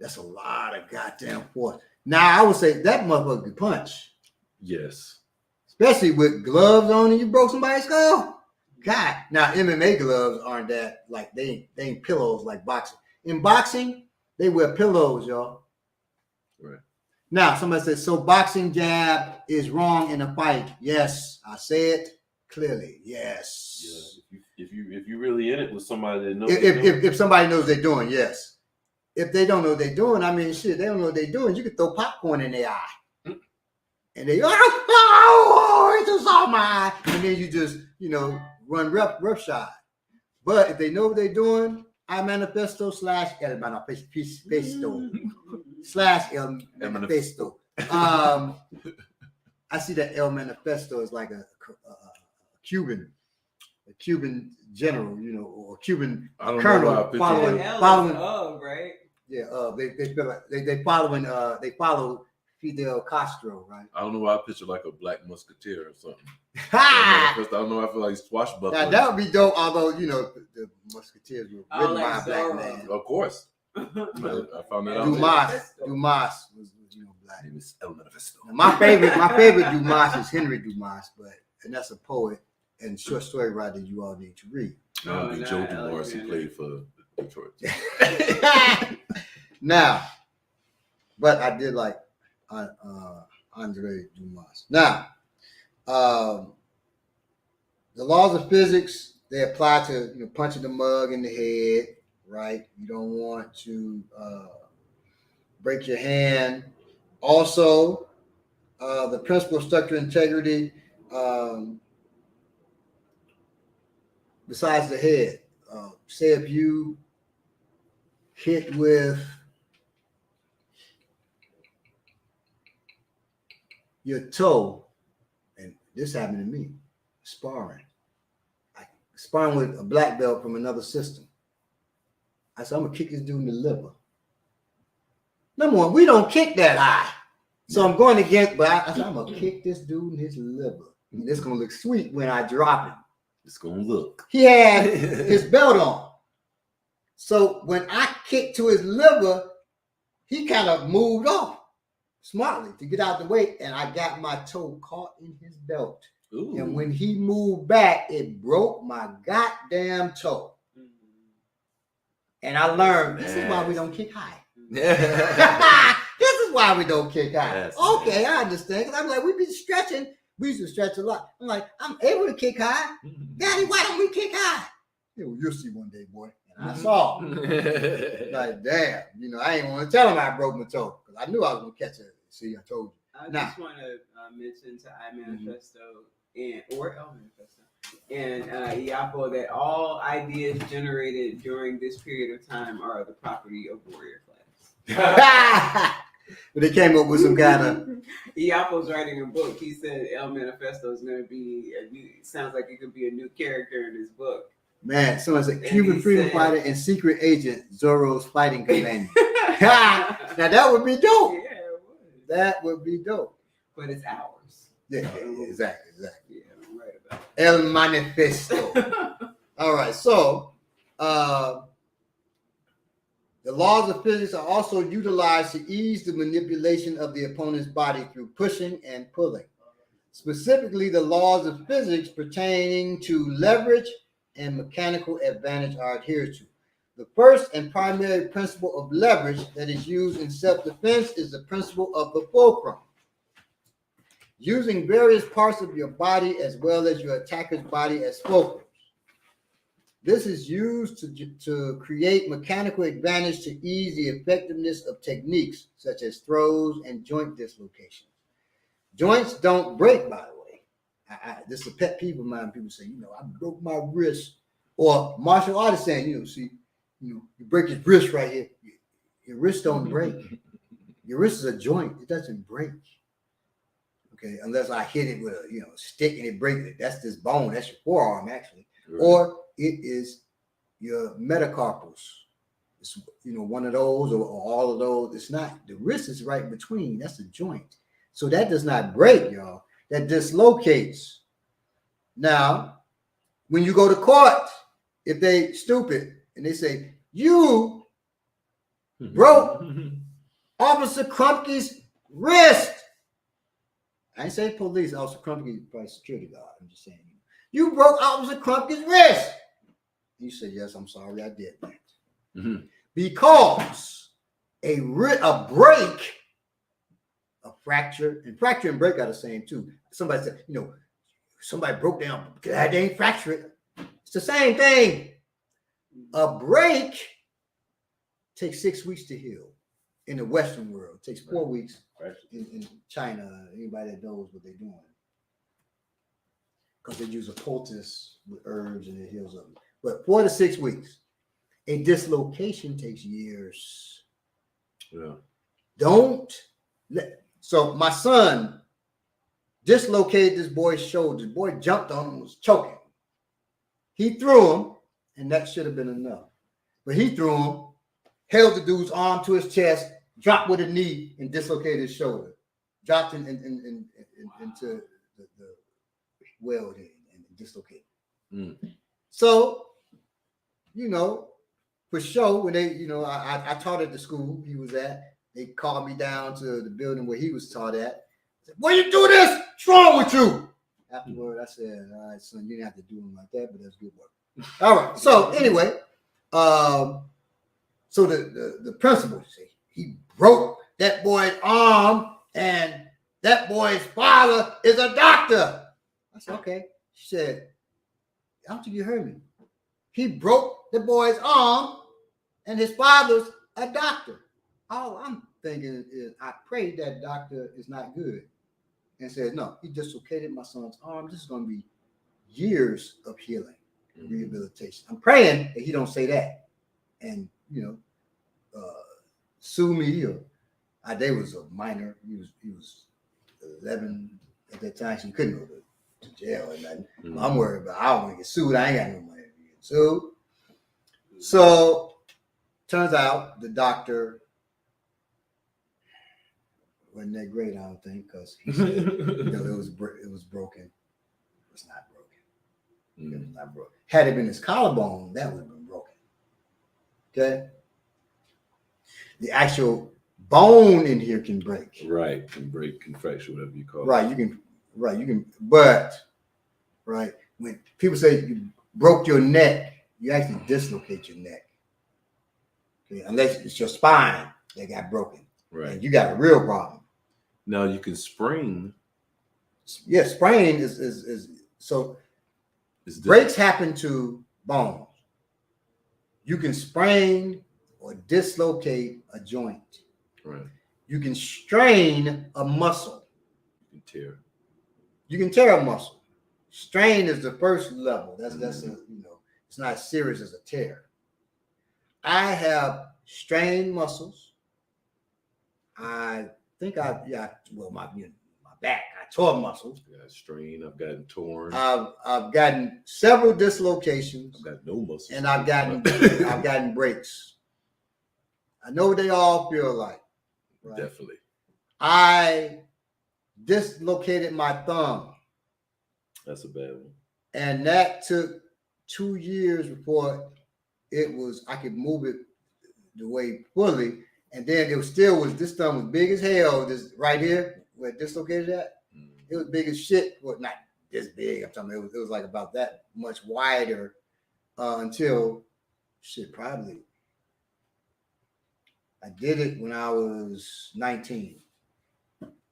That's a lot of goddamn force. Now, I would say that motherfucker could punch. Yes. Especially with gloves on and you broke somebody's skull. God. Now, MMA gloves aren't that, like, they ain't pillows like boxing. In boxing, they wear pillows, y'all. Right. Now, somebody says, so boxing jab is wrong in a fight. Yes, I say it clearly. Yes. Yeah. If you really in it with somebody that knows, if somebody knows they're doing, yes. If they don't know what they're doing, I mean, shit, they don't know what they're doing. You could throw popcorn in their eye. And they, oh, it just saw my eye. And then you just, run roughshod. But if they know what they're doing, I manifesto / el manifesto / el manifesto. I see that el manifesto is like a Cuban general, or Cuban colonel following, right? Yeah, they follow Fidel Castro, right? I don't know why I picture like a black musketeer or something. Ha! I don't know. I feel like swashbuckler. Now that would be dope. Although the musketeers were written by a black man. Of course, I found that out. Dumas was black. His name is El Manifesto. Now, my favorite Dumas is Henry Dumas, and that's a poet and short story writer you all need to read. Joe Dumars, he played for Detroit. Now, but I did like Andre Dumas. Now, the laws of physics, they apply to punching the mug in the head, right? You don't want to break your hand. Also, the principle of structural integrity, besides the head, say if you hit with your toe, and this happened to me, sparring with a black belt from another system. I said, I'm gonna kick this dude in the liver. Number one, we don't kick that high. So I'm going against, but I said, I'm gonna kick this dude in his liver. And it's gonna look sweet when I drop him. It's gonna look. He had his belt on. So when I kicked to his liver, he kind of moved off smartly to get out the way, and I got my toe caught in his belt. Ooh. And when he moved back, it broke my goddamn toe. And I learned, this is why we don't kick high. This is why we don't kick high. Yes, okay, I understand. Because I'm like, we be stretching. We used to stretch a lot. I'm like, I'm able to kick high. Daddy, why don't we kick high? You'll see one day, boy. And I saw. Like, damn. I ain't want to tell him I broke my toe. Because I knew I was going to catch it. See, I told you. I just want to mention to I Manifesto or El Manifesto and Iapo that all ideas generated during this period of time are the property of warrior class. But they came up with some kind of. Iapo's writing a book. He said El Manifesto is going to be sounds like it could be a new character in his book. Man, someone said Cuban freedom fighter and secret agent Zorro's fighting companion. Now that would be dope. Yeah, it would. That would be dope. But it's ours. Yeah, exactly. Yeah, I'm right about it. El Manifesto. All right, so the laws of physics are also utilized to ease the manipulation of the opponent's body through pushing and pulling. Specifically, the laws of physics pertaining to leverage and mechanical advantage are adhered to. The first and primary principle of leverage that is used in self-defense is the principle of the fulcrum. using various parts of your body as well as your attacker's body as fulcrums. This is used to create mechanical advantage to ease the effectiveness of techniques such as throws and joint dislocations. Joints don't break, by the way. This is a pet peeve of mine. People say, I broke my wrist. Or martial artists saying, you break your wrist right here. Your wrist don't break. Your wrist is a joint. It doesn't break. Okay, unless I hit it with a stick and it breaks it. That's this bone. That's your forearm, actually. Right. Or it is your metacarpals. It's one of those or all of those. It's not. The wrist is right in between. That's a joint. So that does not break, y'all. That dislocates. Now, when you go to court, if they stupid and they say, you broke Officer Crumpke's wrist. I didn't say police, Officer Crumpke is probably security guard. I'm just saying. You broke Officer Crumpke's wrist. You say, yes, I'm sorry, I did that. Mm-hmm. Because a break, a fracture, and fracture and break are the same too. Somebody said, somebody broke down, God, they ain't fractured. It's the same thing. A break takes 6 weeks to heal. In the Western world, it takes 4 weeks. In China, anybody that knows what they're doing. Because they use a poultice with herbs and it heals them. But 4 to 6 weeks. A dislocation takes years. Yeah. So my son dislocated this boy's shoulder. The boy jumped on him and was choking. He threw him, and that should have been enough. But he threw him, held the dude's arm to his chest, dropped with a knee, and dislocated his shoulder. Dropped into the weld and dislocated. Mm. So, for sure, when they, I taught at the school he was at, they called me down to the building where he was taught at. I said, "Why you do this? What's wrong with you?" Afterward, I said, "All right, son, you didn't have to do him like that, but that's good work." All right. So anyway, so the principal, he broke that boy's arm, and that boy's father is a doctor. I said, okay. She said, I don't think you heard me. He broke the boy's arm, and his father's a doctor. All I'm thinking is, I pray that doctor is not good. And said, no, he dislocated my son's arm. This is going to be years of healing and rehabilitation. I'm praying that he don't say that and, sue me. Or they was a minor. He was 11 at that time. So he couldn't go to jail or nothing. Mm-hmm. I'm worried about, I don't want to get sued. I ain't got no money to get sued. So turns out the doctor wasn't that great, I don't think, because he said, it was broken. It was not broken. Mm-hmm. It was not broken. Had it been his collarbone, that would have been broken. Okay? The actual bone in here can break. Right, can break, can fracture, whatever you call it. Right, you can, but, when people say you broke your neck, you actually dislocate your neck. Okay? Unless it's your spine that got broken. Right. And you got a real problem. Now you can sprain. Yeah, sprain is so. Breaks happen to bones. You can sprain or dislocate a joint. Right. You can strain a muscle. You can tear a muscle. Strain is the first level. That's it's not as serious as a tear. I have strained muscles. I think my back, I tore muscles. I strained, I've gotten torn. I've gotten several dislocations. I've got no muscles. And I've gotten breaks. I know what they all feel like. Right? Definitely. I dislocated my thumb. That's a bad one. And that took 2 years before I could move it the way fully. And then this thumb was big as hell. This right here, where it dislocated at, it was big as shit. Well, not this big. I'm talking about it was like about that much wider until probably. I did it when I was 19.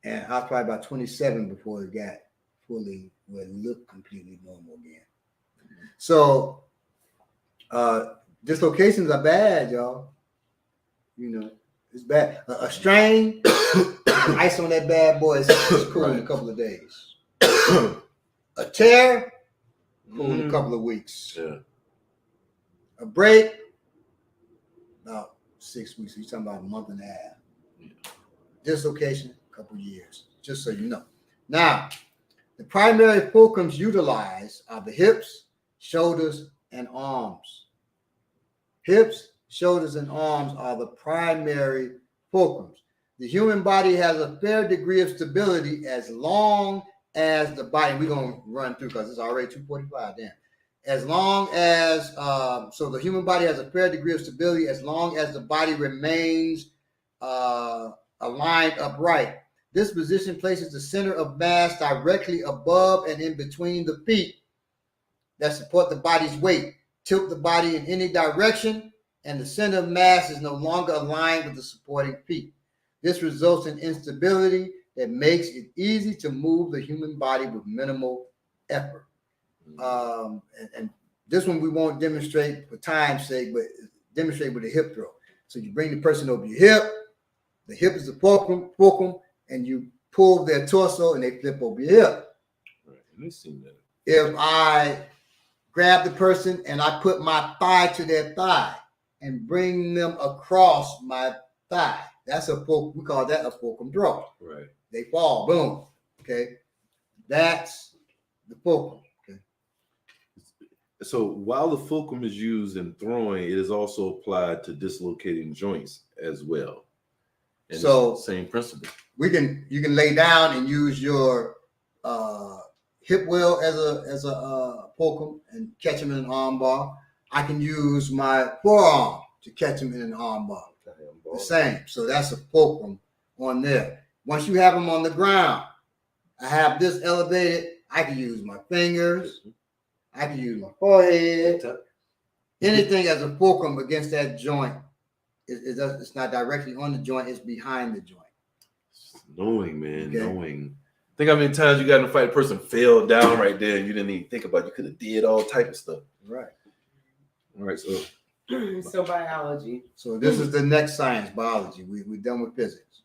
And I was probably about 27 before it got fully, well, it looked completely normal again. So dislocations are bad, y'all. You know, it's bad. A strain, ice on that bad boy is cool in a couple of days. A tear, cool in a couple of weeks. Yeah. A break, about 6 weeks. You're talking about a month and a half. Yeah. Dislocation, a couple of years, just so you know. Now, the primary fulcrums utilized are the hips, shoulders, and arms. Hips, shoulders, and arms are the primary fulcrums. The human body has a fair degree of stability as long as the body, we're going to run through because it's already 2:45, damn. As long as, so the human body has a fair degree of stability as long as the body remains aligned upright. This position places the center of mass directly above and in between the feet that support the body's weight. Tilt the body in any direction, and the center of mass is no longer aligned with the supporting feet. This results in instability that makes it easy to move the human body with minimal effort. And this one we won't demonstrate for time's sake, but demonstrate with a hip throw. So you bring the person over your hip, the hip is the fulcrum, and you pull their torso and they flip over your hip. Right. Let me see that. If I grab the person and I put my thigh to their thigh and bring them across my thigh, that's a fulcrum. We call that a fulcrum throw. Right. They fall, boom. Okay, that's the fulcrum. Okay. So while the fulcrum is used in throwing, it is also applied to dislocating joints as well. And So same principle. you can lay down and use your hip well as a fulcrum and catch him in an arm bar. I can use my forearm to catch him in an arm bar. The same. So that's a fulcrum on there. Once you have them on the ground, I have this elevated. I can use my fingers. I can use my forehead. Anything as a fulcrum against that joint. It's not directly on the joint. It's behind the joint. Knowing, man, Okay. knowing. Think how many times you got in a fight, a person fell down right there, and you didn't even think about it. You could have did all type of stuff. Right. All right, so So biology. So this is the next science, biology. We're done with physics.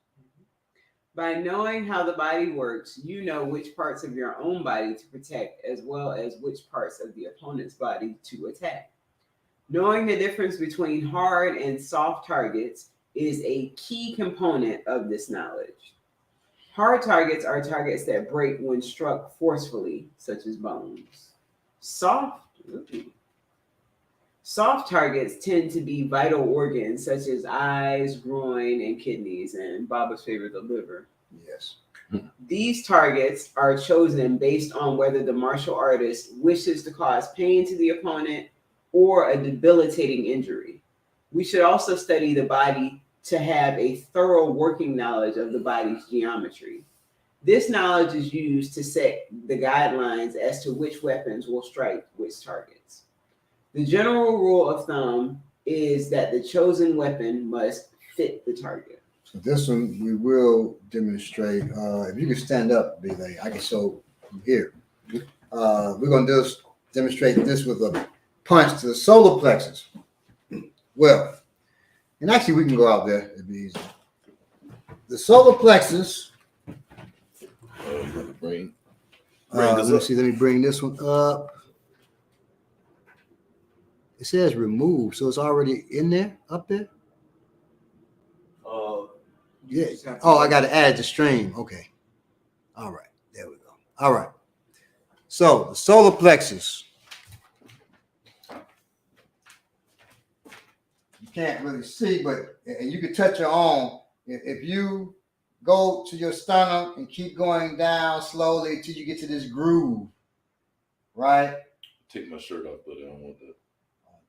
By knowing how the body works, you know which parts of your own body to protect as well as which parts of the opponent's body to attack. Knowing the difference between hard and soft targets is a key component of this knowledge. Hard targets are targets that break when struck forcefully, such as bones. Soft targets tend to be vital organs such as eyes, groin, and kidneys, and Baba's favorite, the liver. Yes. These targets are chosen based on whether the martial artist wishes to cause pain to the opponent or a debilitating injury. We should also study the body to have a thorough working knowledge of the body's geometry. This knowledge is used to set the guidelines as to which weapons will strike which targets. The general rule of thumb is that the chosen weapon must fit the target. So this one we will demonstrate. If you can stand up, Billy, I can show from here. We're going to demonstrate this with a punch to the solar plexus. Well, and actually we can go out there. It'd be easy. The solar plexus. bring this Let me up. see. Let me bring this one up. It says remove, so it's already in there, up there. Yeah. Oh, I got to add the stream. Okay. All right. There we go. All right. So the solar plexus. You can't really see, but and you can touch your own. If you go to your sternum and keep going down slowly till you get to this groove, right? Take my shirt off, but I don't want the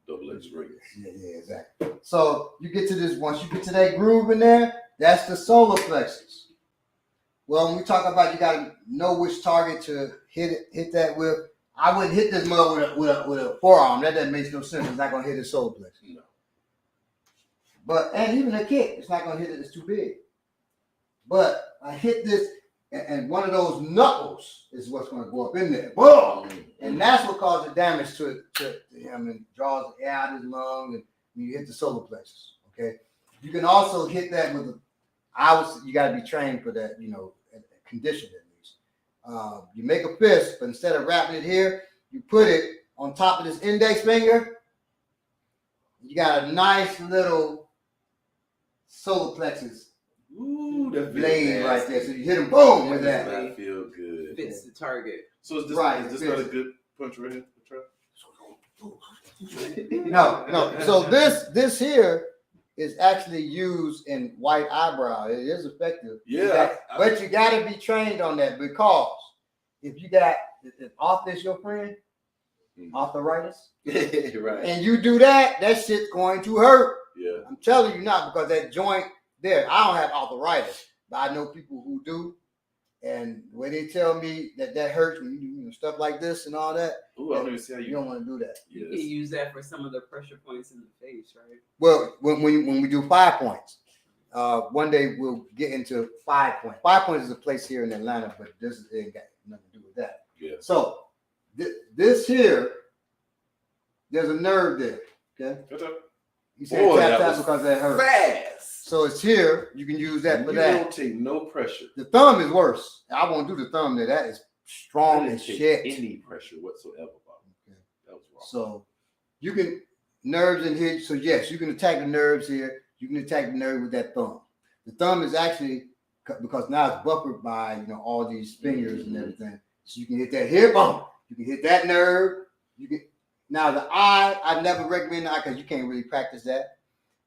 double X ray. Yeah, exactly. So you get to this, once you get to that groove in there, that's the solar plexus. Well, when we talk about you got to know which target to hit that with, I wouldn't hit this mother with a forearm. That doesn't make no sense. It's not going to hit the solar plexus. No. But, and even a kick, it's not going to hit it. It's too big. But I hit this, and one of those knuckles is what's going to go up in there. Boom! And that's what causes damage to him and draws the air out of his lungs, and you hit the solar plexus. Okay, you can also hit that with you got to be trained for that, condition at least. You make a fist, but instead of wrapping it here, you put it on top of this index finger. You got a nice little solar plexus blade right there. So you hit him, boom, with that. That feel good. Fits the target. So is this not a good punch right here? No. So this here is actually used in white eyebrow. It is effective. Yeah. But you got to be trained on that, because if Arthur is your friend, arthritis, right. and you do that shit's going to hurt. Yeah. I'm telling you now, because that joint there, I don't have arthritis, but I know people who do. And when they tell me that hurts when you do stuff like this and all that, Ooh, I don't even see how you don't want to do that. You can use that for some of the pressure points in the face, right? Well, when we do 5 points, one day we'll get into 5 points. 5 points is a place here in Atlanta, but this ain't got nothing to do with that. Yeah. So this here, there's a nerve there. Okay. You say tap because that hurts. Fast. So it's here. You can use that for that. You don't take no pressure. The thumb is worse. I won't do the thumb there. That is strong as shit. Any pressure whatsoever. Okay. That was wrong. So you can nerves in here. So yes, you can attack the nerves here. You can attack the nerve with that thumb. The thumb is actually, because now it's buffered by all these fingers and everything. So you can hit that here, boom. You can hit that nerve. Now the eye, I never recommend the eye because you can't really practice that.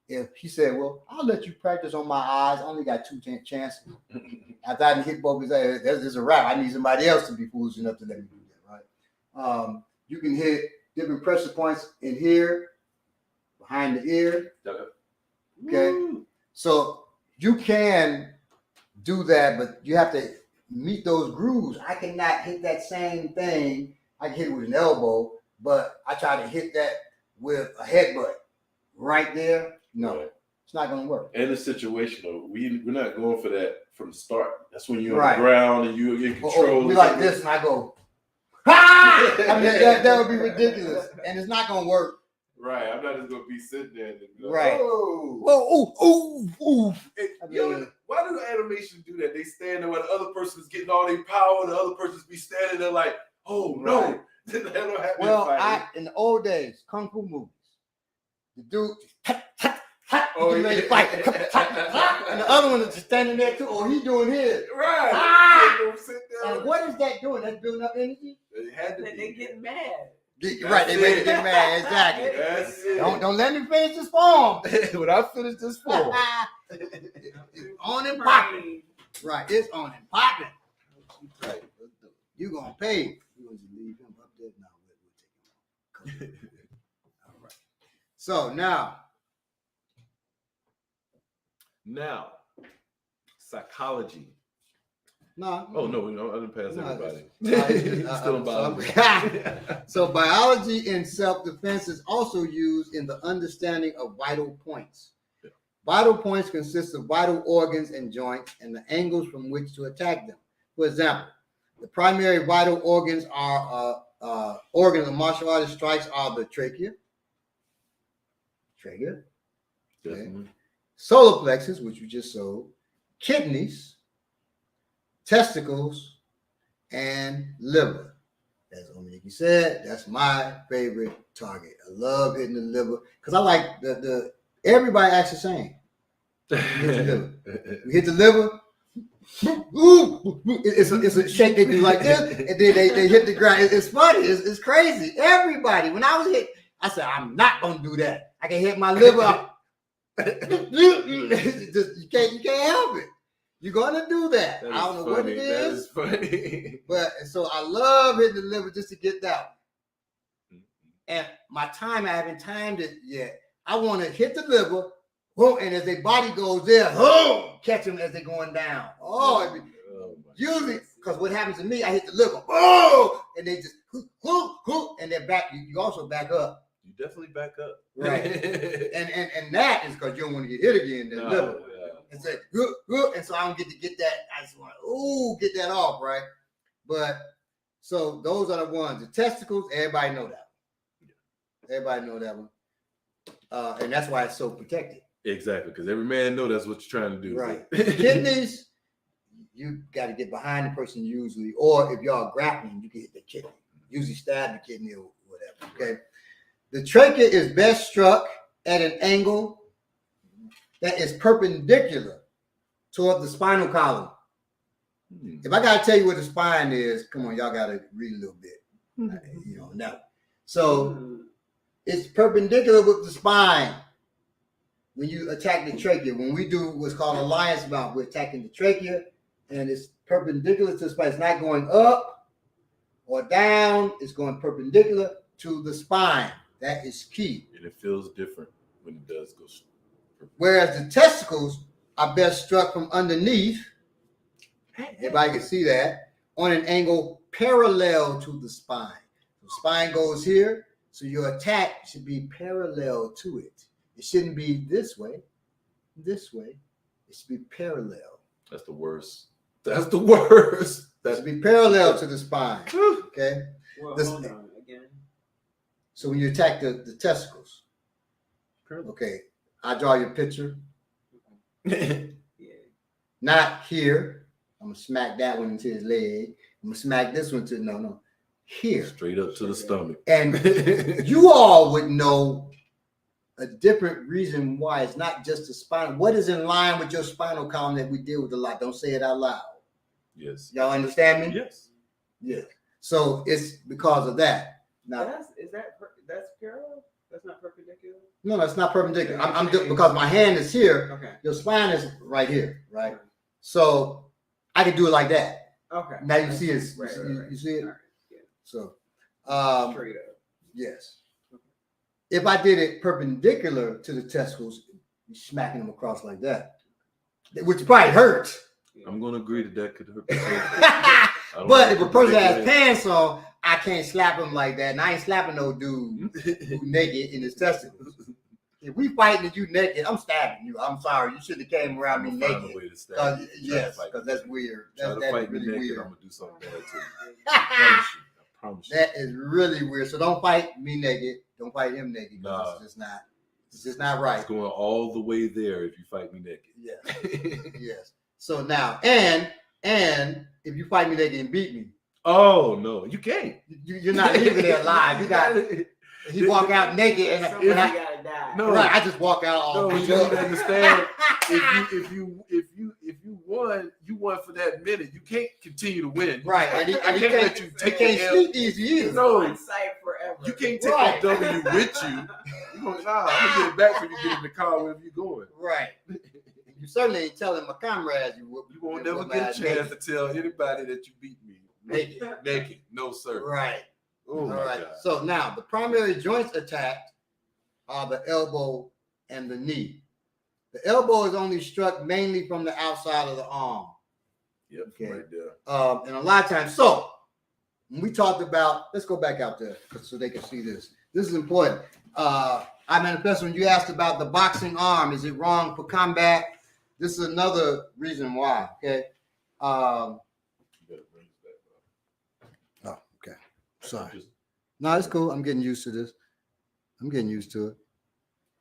If he said, well, I'll let you practice on my eyes, I only got 2 chances. After I hit both his eyes, there's a wrap. I need somebody else to be foolish enough to let me do that, right? You can hit different pressure points in here, behind the ear. Okay. Woo. So you can do that, but you have to meet those grooves. I cannot hit that same thing. I can hit it with an elbow, but I try to hit that with a headbutt right there. No, Right. It's not going to work. And the situational, we're not going for that from the start. That's when you're Right. on the ground and you're in control. We like this, and I go, ha! I mean, that would be ridiculous, and it's not going to work. Right. I'm not just gonna be sitting there and be like, Right. oh. Whoa, ooh. Why do the animations do that? They stand there while the other person's getting all their power, and the other person's be standing there like, oh no. Right. That don't happen. Well, in the old days, kung fu movies, the dude, ready to fight, and the other one is just standing there too. Oh, he doing his. Right. Ah! Sit down. And what is that doing? That's building up energy. It had to That be. they get mad. Right, they make it get mad. Exactly. That's it. Don't let me finish this form. When I finish this form. It's on and popping. Right, it's on and popping. Right. You gonna pay. You gonna just leave him up there? No, we'll take him out. All right. So now, psychology. no. Oh no, I didn't pass No, everybody. Still in biology. So biology in self-defense is also used in the understanding of vital points. Yeah. Vital points consist of vital organs and joints and the angles from which to attack them. For example, the primary vital organs are organs of martial artist strikes are the trachea, Definitely. solar plexus, which you just saw, kidneys, testicles, and liver. As Omiyaki said, that's my favorite target. I love hitting the liver because I like the everybody acts the same. We hit the liver. It's a shake they do like this, and then they hit the ground. It's funny. It's crazy. Everybody. When I was hit, I said I'm not gonna do that. I can hit my liver. You can't help it. You're gonna do that. I don't know what it is. That is funny. But so I love hitting the liver just to get that one. And my time, I haven't timed it yet. I want to hit the liver, boom, and as their body goes there, boom, catch them as they're going down. Usually, because what happens to me, I hit the liver, boom, and they just, and they're back. You also back up. You definitely back up. Right. and that is because you don't want to get hit again. The liver. and say, and so I don't get to get that. I just want to, get that off, right? But so those are the ones. The testicles, everybody know that one. Everybody know that one. And that's why it's so protected. Exactly, because every man know that's what you're trying to do. Right. Kidneys, you got to get behind the person usually, or if y'all grappling, you can hit the kidney. Usually stab the kidney or whatever. Okay. The trachea is best struck at an angle that is perpendicular toward the spinal column. If I gotta tell you what the spine is, come on, y'all gotta read a little bit. Now. So it's perpendicular with the spine. When you attack the trachea, when we do what's called a lion's mouth, we're attacking the trachea, and it's perpendicular to the spine. It's not going up or down. It's going perpendicular to the spine. That is key. And it feels different when it does go. Whereas the testicles are best struck from underneath. Everybody can see that on an angle parallel to the spine. The spine goes here, so your attack should be parallel to it. It shouldn't be this way. It should be parallel. That's the worst. That's the worst. That should be parallel to the spine. Okay. Well, hold on again. So when you attack the testicles, okay, I draw your picture. Yeah. Not here. I'm gonna smack that one into his leg. I'm gonna smack this one to here. Straight up to the stomach. And you all would know a different reason why it's not just the spine. What is in line with your spinal column that we deal with a lot? Don't say it out loud. Yes. Y'all understand me? Yes. Yeah. So it's because of that. Now, that's parallel? That's not perpendicular? no, it's not perpendicular. I'm because my hand is here. Okay. Your spine is right here, right? So I can do it like that. Okay. Now you see it. Right. You see it? All right. Yeah. So, Straight up. yes. If I did it perpendicular to the testicles, you're smacking them across like that, which probably hurt. I'm going to agree that could hurt. But if a person has pants on, I can't slap him like that. And I ain't slapping no dude who naked in his testicles. If we fighting and you naked, I'm stabbing you. I'm sorry. You shouldn't have came around me naked. Yes, because that's weird. That's really weird. I'm going to do something bad to you. I promise you. That is really weird. So don't fight me naked. Don't fight him naked. Nah. It's just not right. It's going all the way there if you fight me naked. Yes. Yes. So now, and if you fight me naked and beat me. Oh no, you can't. You're not leaving there alive. You got he walk out naked and Somebody gotta die. No, right, I just walk out all no, beat you up. don't understand. If you won, you won for that minute. You can't continue to win. Right, and he can't can't let you take can't the L. sleep easy either. No, On site forever. you can't take Right. that W with you. You going, nah, I'm gonna get it back when you get in the car wherever you going. Right. You certainly ain't telling my comrades you won't never get a chance to tell anybody that you beat me naked. No, sir. Right. Oh my God. So now the primary joints attacked are the elbow and the knee. The elbow is only struck mainly from the outside of the arm. Yep, Okay. right there. And a lot of times, so when we talked about, let's go back out there so they can see this. This is important. I manifest when you asked about the boxing arm, is it wrong for combat? This is another reason why. Okay. Oh, okay. Sorry. No, it's cool. I'm getting used to this. I'm getting used to it.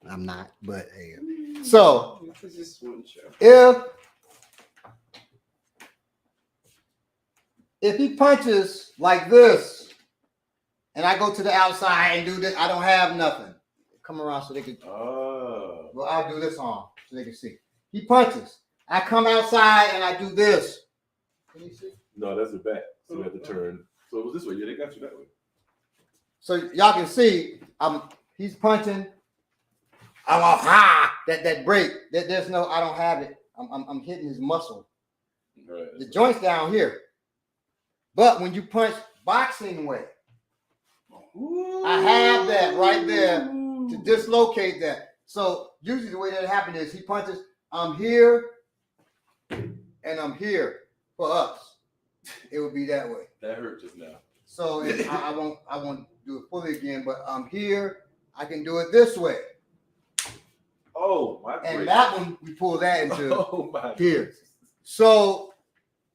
I'm not, but hey. So This is just one show. if he punches like this, and I go to the outside and do this, I don't have nothing. Come around so they can. Oh. Well, I'll do this arm so they can see. He punches. I come outside and I do this. Can you see? No, that's the back. So we have to turn. So it was this way. Yeah, they got you that way. So y'all can see. He's punching. I'm a that break. There's no. I don't have it. I'm hitting his muscle. Right. The joint's down here. But when you punch boxing way, I have that right there to dislocate that. So usually the way that happens is he punches. I'm here and I'm here for us. It would be that way. That hurt just now. So I won't do it fully again, but I'm here. I can do it this way. Oh Oh my! And that one we pull that into Oh my! here. So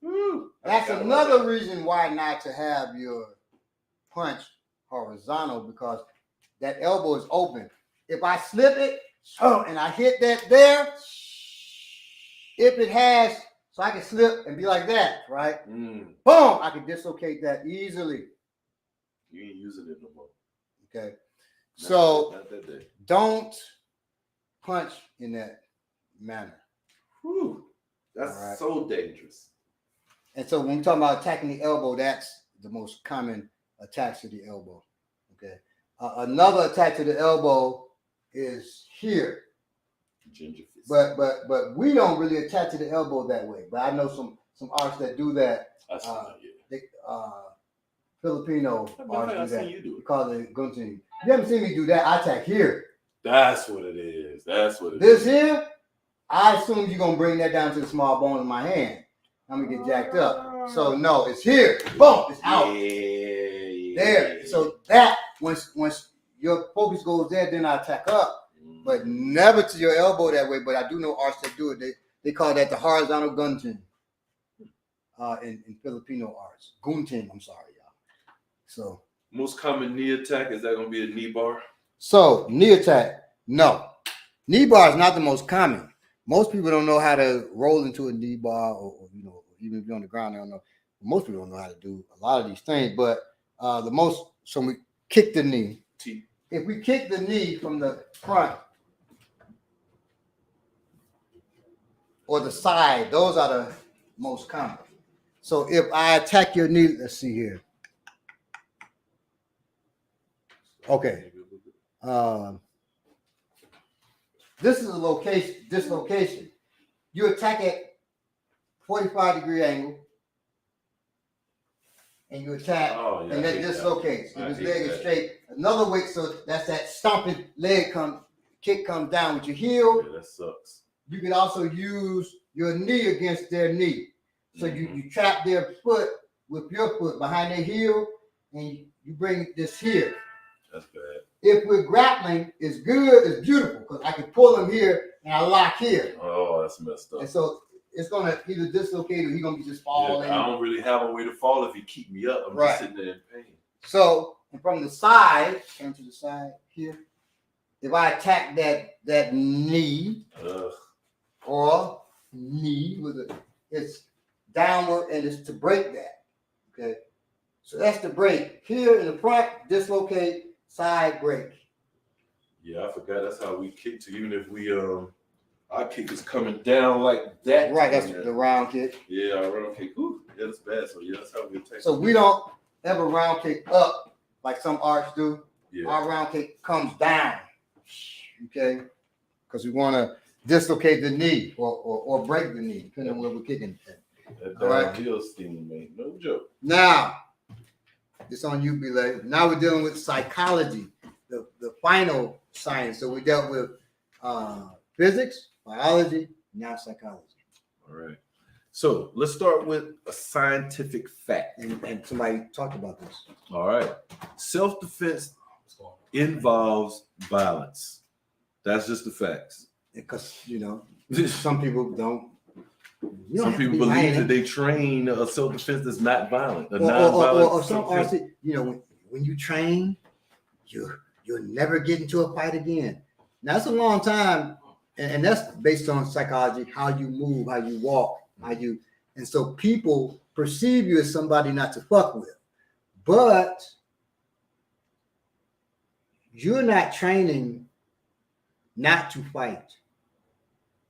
Woo. that's I forgot about another that. reason why not to have your punch horizontal, because that elbow is open. If I slip it and I hit that there, if it has, so I can slip and be like that, right? Boom, I can dislocate that easily. You ain't using it no more. Okay. Not So that day. don't punch in that manner. Whew. That's All right. so dangerous. And so when we talk about attacking the elbow, that's the most common attack to the elbow. Okay. Another attack to the elbow is here. Ginger fist. But we don't really attack to the elbow that way. But I know some artists that do that. They, Filipino artists do that. You call it gunting. You haven't seen me do that. I attack here. That's what it is. That's what it This is. here, I assume you're gonna bring that down to the small bone of my hand. I'm gonna get jacked up. So no, it's here. Boom, it's out. Yeah. There. So that once your focus goes there, then I attack up. But never to your elbow that way. But I do know artists that do it. They call that the horizontal gunting. In Filipino arts. Gunting, I'm sorry, y'all. So Most common knee attack, is that gonna be a knee bar? So knee attack, no. Knee bar is not the most common. Most people don't know how to roll into a knee bar, or even if you're on the ground, they don't know. Most people don't know how to do a lot of these things. But so we kick the knee. If we kick the knee from the front or the side, those are the most common. So if I attack your knee, let's see here. Okay. This is a dislocation. You attack at 45-degree angle, and you attack, and that dislocates. If his leg is straight, another way, so that's that stomping leg kick comes down with your heel. Yeah, that sucks. You can also use your knee against their knee. So you trap their foot with your foot behind their heel, and you bring this here. That's bad. If we're grappling, it's good, it's beautiful, because I can pull him here and I lock here. Oh, that's messed up. And so it's gonna either dislocate or he's gonna be just falling. I don't really have a way to fall if you keep me up. I'm just sitting there in pain. So from the side, turn to the side here. If I attack that knee or knee it's downward and it's to break that. Okay. So that's the break. Here in the front, dislocate, side break. Yeah, I forgot that's how we kick to, even if we our kick is coming down like that. Right, that's the round kick. Yeah, our round kick. Ooh, yeah, that's bad. So yeah, that's how we attack. So we don't ever round kick up like some arts do. Yeah. Our round kick comes down. Okay. Because we want to dislocate the knee or break the knee, depending on where we're kicking. That All right. downhill steam, man. No joke. Now, it's on you, Belay. Now we're dealing with psychology, the final science. So we dealt with physics, biology, now psychology. All right. So let's start with a scientific fact. And somebody talked about this. All right. Self-defense involves violence. That's just the facts. Because, some people don't. Some people believe that they train a self-defense that's not violent, a or non-violent. some artists, when you train, you'll never get into a fight again. Now that's a long time, and that's based on psychology, how you move, how you walk, and so people perceive you as somebody not to fuck with. But you're not training not to fight.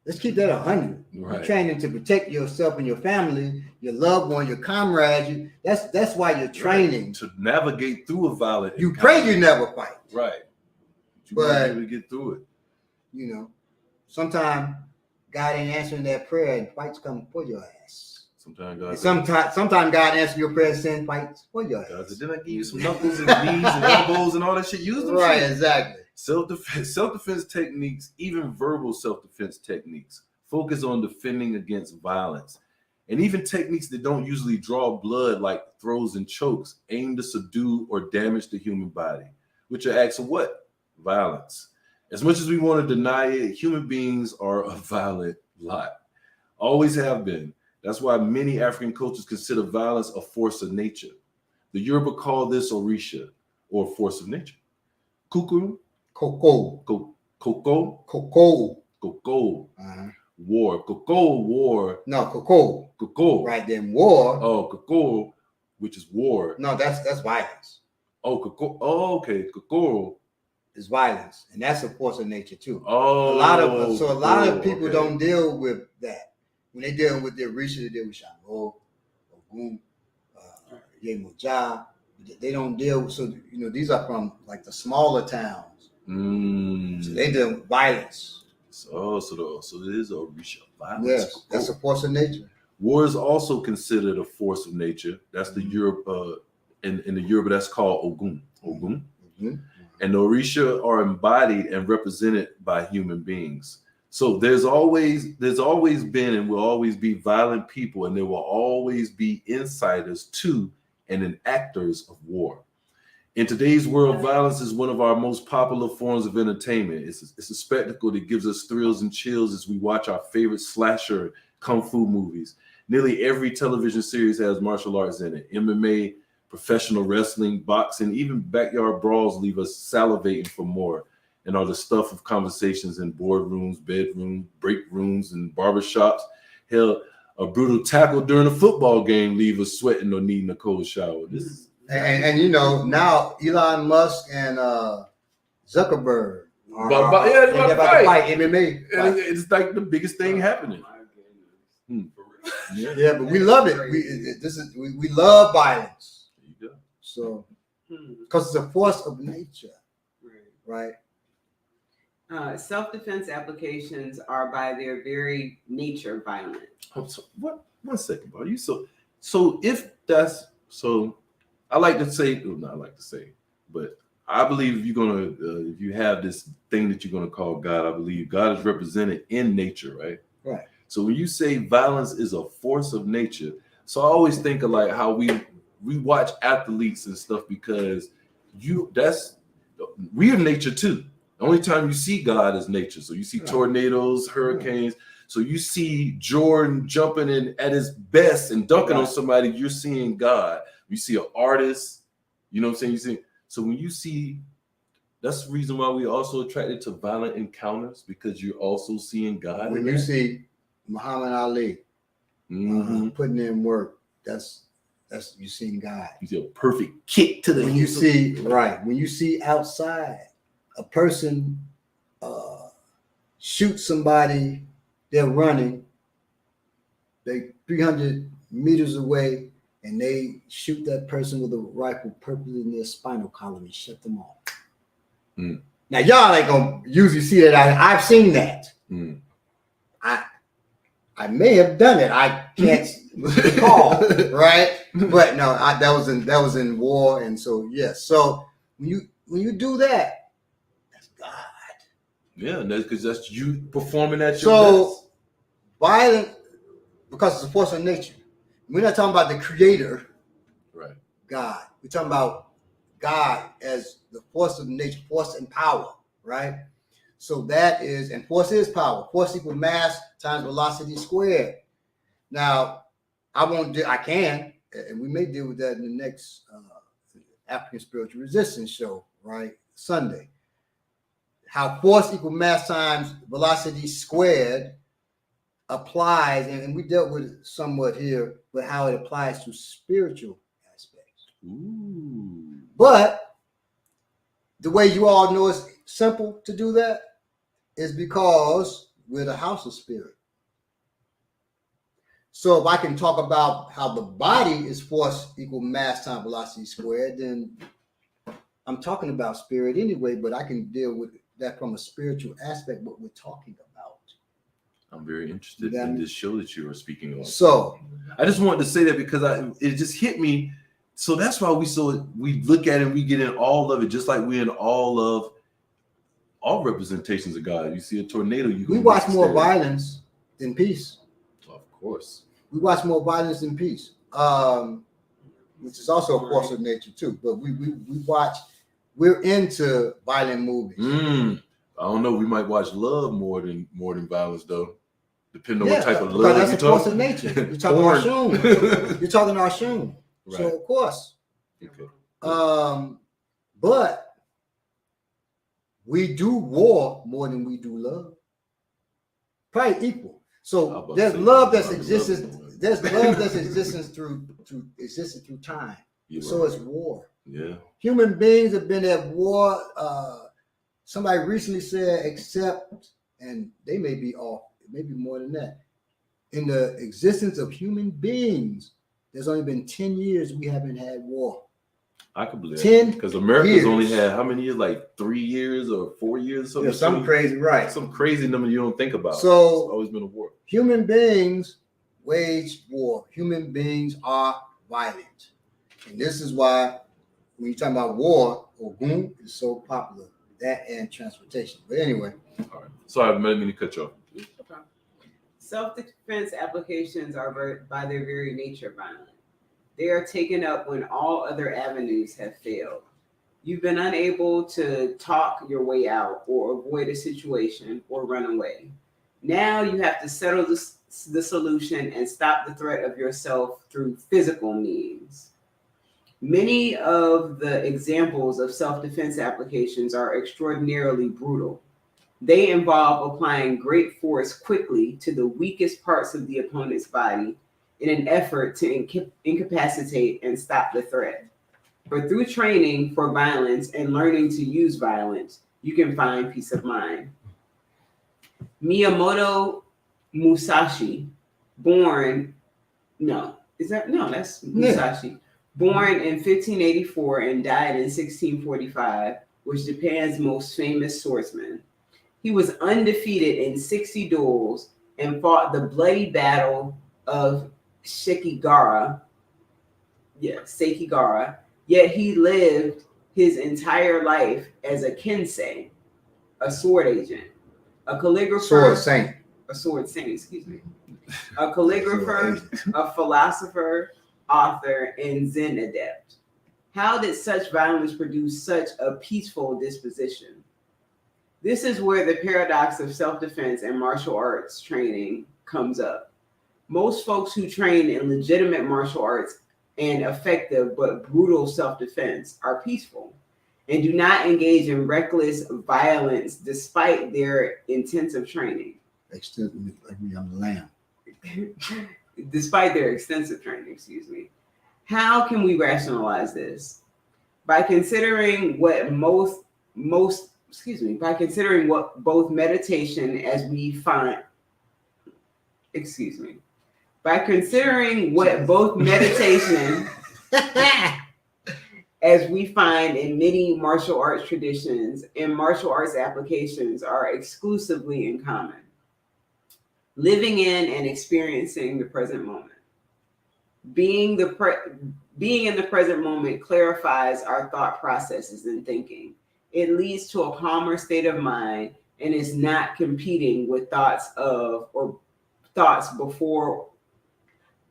Let's keep that 100. Right. You're training to protect yourself and your family, your loved one, your comrades. That's why you're training. To navigate through a violent You pray you never fight. Right. You But gotta be able to get through it. Sometimes God ain't answering that prayer and fights come for your ass. Sometimes God answers your prayer and sends fights for your God ass. said, didn't I give you some knuckles and knees and elbows and all that shit? Use them. Right, shit. exactly. Self-defense techniques, even verbal self-defense techniques, focus on defending against violence. And even techniques that don't usually draw blood, like throws and chokes, aim to subdue or damage the human body, which are acts of what? Violence. As much as we want to deny it, human beings are a violent lot. Always have been. That's why many African cultures consider violence a force of nature. The Yoruba call this orisha, or force of nature. Kuku, Coco. Koko, Coco. Koko, Uh-huh. war. Koko, war. No, Coco. Koko. Right, then war. Oh, Koko, which is war. No, that's violence. Oh, Koko. Oh, okay. Koko is violence, and that's a force of nature too. Oh, a lot of people okay. don't deal with that. When they deal with their Orisha, they deal with Shango, Ogun, Yemoja. They don't deal with, so these are from like the smaller towns. So they deal with violence. So it is a Orisha violence. Yes, that's a force of nature. War is also considered a force of nature. That's the Europe in the Yoruba that's called Ogun. Mm-hmm. And the Orisha are embodied and represented by human beings. So there's always been and will always be violent people, and there will always be insiders to and enactors of war. In today's world, violence is one of our most popular forms of entertainment. It's a spectacle that gives us thrills and chills as we watch our favorite slasher kung fu movies. Nearly every television series has martial arts in it. MMA, professional wrestling, boxing, even backyard brawls leave us salivating for more and are the stuff of conversations in boardrooms, bedrooms, break rooms, and barbershops. Hell, a brutal tackle during a football game leave us sweating or needing a cold shower. This is and now Elon Musk and Zuckerberg are about to fight MMA. And it's like the biggest thing happening. Yeah, but we love it. We love violence. There you go. So, because it's a force of nature, right? Self-defense applications are by their very nature violent. What? 1 second, bro. So if that's so, I like to say, but I believe if you're gonna, if you have this thing that you're gonna call God, I believe God is represented in nature, right? Right. So when you say violence is a force of nature, so I always think of like how we watch athletes and stuff because we are nature too. The only time you see God is nature. So you see tornadoes, hurricanes. So you see Jordan jumping in at his best and dunking on somebody, you're seeing God. You see an artist, you know what I'm saying? So when you see, that's the reason why we also attracted to violent encounters, because you're also seeing God. When you see Muhammad Ali putting in work, that's you seeing God. You see a perfect kick to the when you see outside a person shoot somebody, they're running, they 300 meters away, and they shoot that person with a rifle purposely in their spinal column and shut them off. Now y'all ain't gonna usually see that. I've seen that. I may have done it. I can't recall, right? But no, that was in war, and so yes. So when you do that, that's God. Yeah, because that's you performing at your best. Violent, because it's a force of nature. We're not talking about the creator, right? God. We're talking about God as the force of nature, force and power, right? So that is, and force is power. Force equals mass times velocity squared. Now, I can, and we may deal with that in the next African Spiritual Resistance show, right? Sunday. How force equals mass times velocity squared applies, and we dealt with it somewhat here, but how it applies to spiritual aspects. Ooh. But the way you all know it's simple to do that is because we're the house of spirit. So if I can talk about how the body is force equal mass times velocity squared, then I'm talking about spirit anyway, but I can deal with that from a spiritual aspect, what we're talking about. I'm very interested in this show that you are speaking on. So I just wanted to say that because it just hit me. So that's why we look at it and we get in all of it, just like we're in all representations of God. You see a tornado, we watch more violence than peace. Of course. We watch more violence than peace, which is also a force of nature too. But we're into violent movies. I don't know. We might watch love more than violence, though. Depending on what type of because love that's you're a force of talking. nature. You're talking about Shun. You're talking about Shun. Right. So of course. Okay. But we do war more than we do love. Probably equal. So there's love that's existence. There's love that's existence through time. So it's war. Yeah. Human beings have been at war. Somebody recently said, except, and they may be off, it may be more than that. In the existence of human beings, there's only been 10 years we haven't had war. I could believe 10 because America's years. only had how many years? Like 3 years or 4 years or something? Yeah, something crazy, right? Some crazy number you don't think about. So it's always been a war. Human beings wage war. Human beings are violent. And this is why when you talk about war, Ogun is so popular. That and transportation. But anyway. All right. Sorry, I didn't mean to cut you off. Okay. Self-defense applications are by their very nature violent. They are taken up when all other avenues have failed. You've been unable to talk your way out or avoid a situation or run away. Now you have to settle the solution and stop the threat of yourself through physical means. Many of the examples of self-defense applications are extraordinarily brutal. They involve applying great force quickly to the weakest parts of the opponent's body in an effort to incapacitate and stop the threat. But through training for violence and learning to use violence, you can find peace of mind. Miyamoto Musashi, that's Musashi. Yeah. Born in 1584 and died in 1645, was Japan's most famous swordsman. He was undefeated in 60 duels and fought the bloody battle of Sekigahara, yet he lived his entire life as a kensei, a sword agent, a calligrapher, a calligrapher, a philosopher, author, and Zen adept. How did such violence produce such a peaceful disposition? This is where the paradox of self-defense and martial arts training comes up. Most folks who train in legitimate martial arts and effective but brutal self-defense are peaceful and do not engage in reckless violence despite their intensive training. Despite their extensive training, excuse me. How can we rationalize this? By considering what both meditation as we find as we find in many martial arts traditions and martial arts applications are exclusively in common. Living in and experiencing the present moment. Being in the present moment clarifies our thought processes and thinking. It leads to a calmer state of mind and is not competing with thoughts of before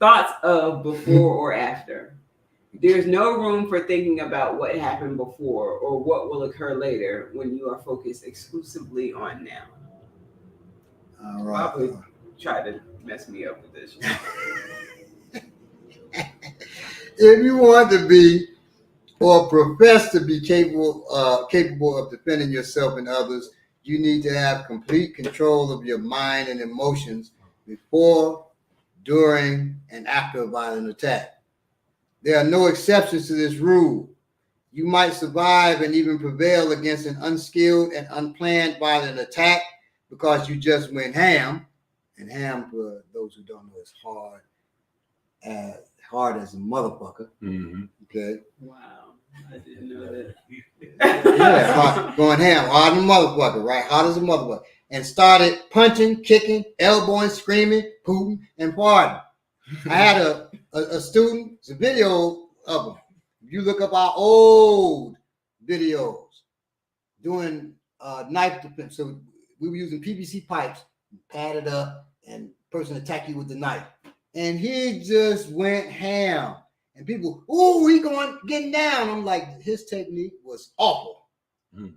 or after. There's no room for thinking about what happened before or what will occur later when you are focused exclusively on now. All right. Probably try to mess me up with this. If you want to be or profess to be capable of defending yourself and others, you need to have complete control of your mind and emotions before, during, and after a violent attack. There are no exceptions to this rule. You might survive and even prevail against an unskilled and unplanned violent attack because you just went ham. And ham, for those who don't know, is hard as a motherfucker. Mm-hmm. Okay. Wow, I didn't know that. Yeah, going ham, hard as a motherfucker, right? Hard as a motherfucker. And started punching, kicking, elbowing, screaming, hooting, and farting. I had a student, it's a video of him. If you look up our old videos doing knife defense, so we were using PVC pipes, padded up, and person attack you with the knife. And he just went ham. And people, he getting down. I'm like, his technique was awful. Mm.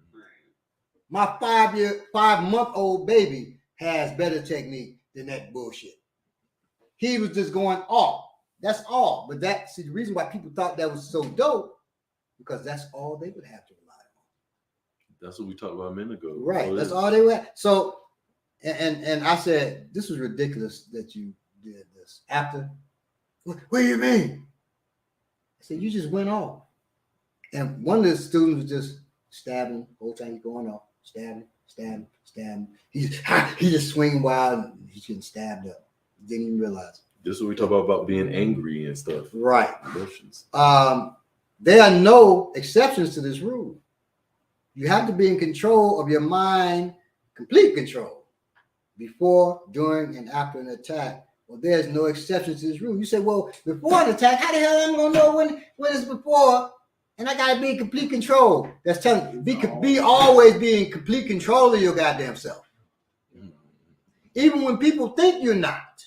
My 5-month-old baby has better technique than that bullshit. He was just going off. That's all. But the reason why people thought that was so dope, because that's all they would have to rely on. That's what we talked about a minute ago. Right. That's all they were. So, and I said, this was ridiculous that you did this. After, what do you mean? I said, you just went off. And one of the students was just stabbing the whole time he's going off. Stabbing. He just swinging wild and he's getting stabbed up. Didn't even realize. This is what we talk about being angry and stuff. Right. Emotions. There are no exceptions to this rule. You have to be in control of your mind, complete control, before, during, and after an attack. Well, there's no exceptions to this rule. You say, well, before an attack, how the hell am I gonna know when it's before? And I gotta be in complete control. That's telling you, always be in complete control of your goddamn self. Even when people think you're not.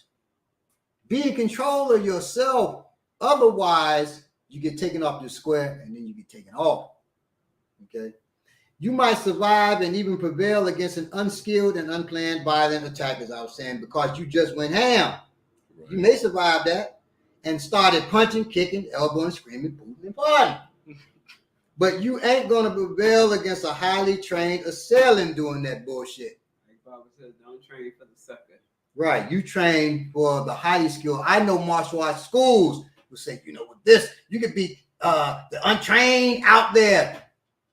Be in control of yourself. Otherwise, you get taken off your square and then you get taken off. Okay? You might survive and even prevail against an unskilled and unplanned violent attack, as I was saying, because you just went ham. Right. You may survive that and started punching, kicking, elbowing, screaming, booting, and partying. But you ain't going to prevail against a highly trained assailant doing that bullshit. Like Baba says, don't train for the sucker. Right. You train for the highly skilled. I know martial arts schools will say, you know, with this, you could be the untrained out there.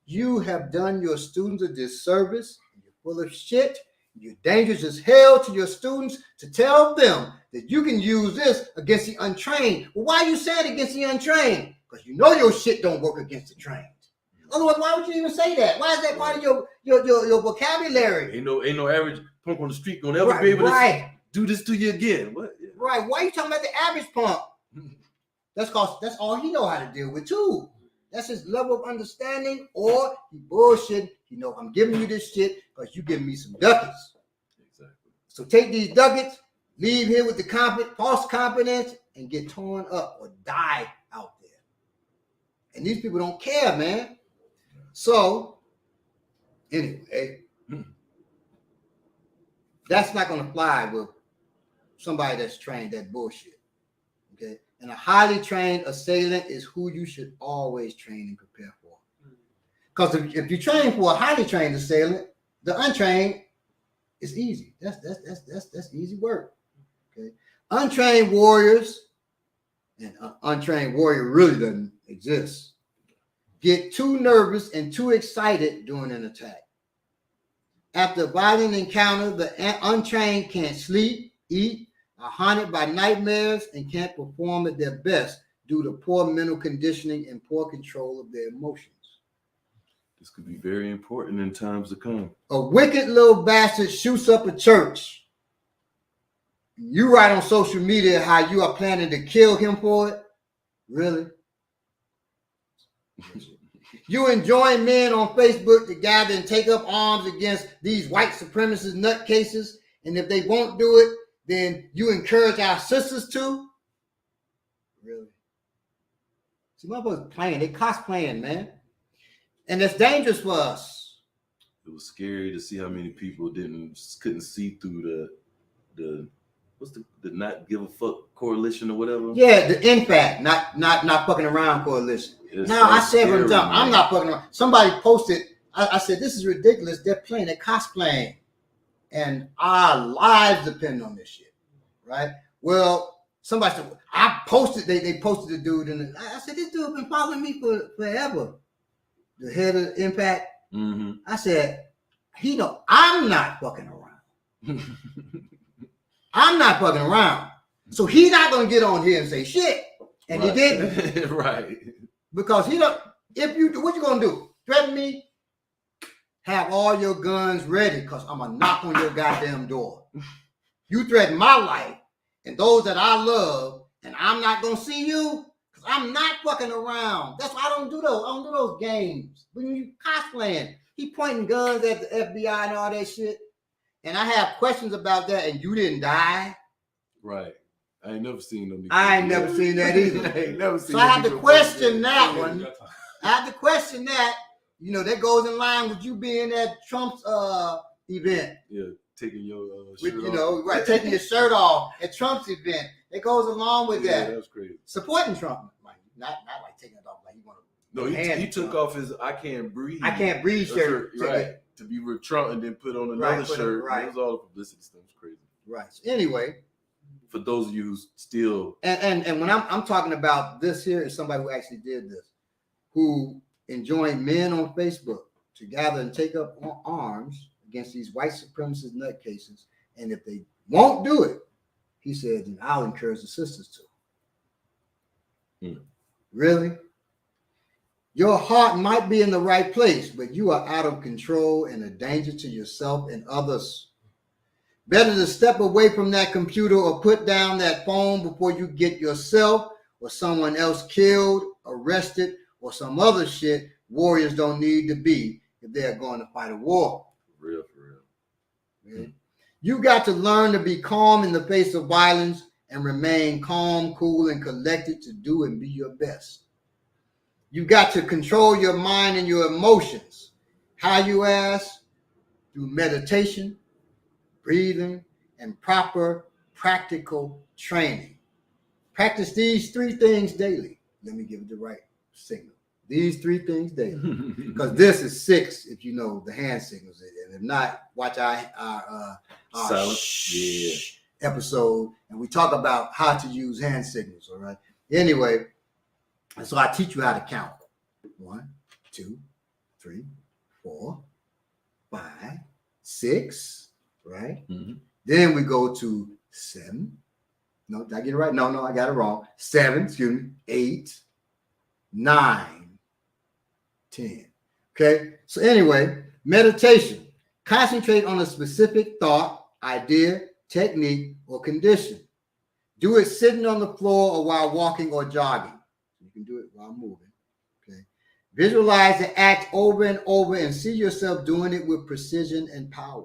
You have done your students a disservice. You're full of shit. You're dangerous as hell to your students to tell them that you can use this against the untrained. Well, why are you saying against the untrained? Because you know your shit don't work against the trained. Otherwise, why would you even say that? Why is that part of your vocabulary? Ain't no average punk on the street gonna ever be able to do this to you again. What? Right. Why are you talking about the average punk? That's all he know how to deal with too. That's his level of understanding, or he bullshit. You know, I'm giving you this shit because you giving me some ducats. Exactly. So take these ducats, leave here with the false confidence, and get torn up or die out there. And these people don't care, man. So, anyway, that's not going to fly with somebody that's trained that bullshit. Okay? And a highly trained assailant is who you should always train and prepare for. Because if you train for a highly trained assailant, the untrained is easy. That's easy work. Okay? Untrained warriors, and untrained warrior really doesn't exist, get too nervous and too excited during an attack. After a violent encounter, the untrained can't sleep, eat, are haunted by nightmares, and can't perform at their best due to poor mental conditioning and poor control of their emotions. This could be very important in times to come. A wicked little bastard shoots up a church. You write on social media how you are planning to kill him for it? Really? You enjoin men on Facebook to gather and take up arms against these white supremacist nutcases, and if they won't do it, then you encourage our sisters to? Really? See, motherfuckers playing, they cosplaying, man. And that's dangerous for us. It was scary to see how many people couldn't see through the what's the not give a fuck coalition or whatever. Yeah, the INFAC, not fucking around coalition. Now I said from jump, I'm not fucking around. Somebody posted, I said, this is ridiculous. They're cosplaying. And our lives depend on this shit. Right? Well, somebody said, I posted, they posted the dude, and I said, this dude been following me for forever. The head of INFAC. Mm-hmm. I said, I'm not fucking around. I'm not fucking around. So he's not going to get on here and say shit. And he didn't. Right. Because what you going to do? Threaten me? Have all your guns ready because I'm going to knock on your goddamn door. You threaten my life and those that I love, and I'm not going to see you because I'm not fucking around. That's why I don't do those. I don't do those games. When you cosplaying, he pointing guns at the FBI and all that shit. And I have questions about that, and you didn't die. Right. I ain't never seen them. I ain't never seen that either. I ain't never seen so I had to question that one. I had to question that. You know, that goes in line with you being at Trump's event. Yeah, taking your With, shirt you off. know, right, taking your shirt off at Trump's event. It goes along with Yeah, that. that's crazy. Supporting Trump. Like, not like taking it off like you want to. No, he took off his "I Can't Breathe." I Can't Breathe shirt. Right. To be with Trump and then put on another shirt. Right. It was all the publicity stuff. It's crazy. Right. So anyway. For those of you who still And when I'm talking about this here is somebody who actually did this, who enjoined men on Facebook to gather and take up arms against these white supremacist nutcases. And if they won't do it, he said, then I'll encourage the sisters to. Really? Your heart might be in the right place, but you are out of control and a danger to yourself and others. Better to step away from that computer or put down that phone before you get yourself or someone else killed, arrested, or some other shit warriors don't need to be if they're going to fight a war. For real. Okay? You got to learn to be calm in the face of violence and remain calm, cool, and collected to do and be your best. You got to control your mind and your emotions. How, you ask? Through meditation, breathing, and proper practical training. Practice these 3 things daily. Let me give it the right signal. These 3 things daily. Because this is 6 if you know the hand signals. And if not, watch our episode. And we talk about how to use hand signals, all right? Anyway, so I teach you how to count. 1, 2, 3, 4, 5, 6. Right? Then we go to 7. No, did I get it right? No, I got it wrong. 7, 8, 9, 10. Okay. So anyway, meditation. Concentrate on a specific thought, idea, technique, or condition. Do it sitting on the floor or while walking or jogging. You can do it while moving. Okay. Visualize the act over and over and see yourself doing it with precision and power.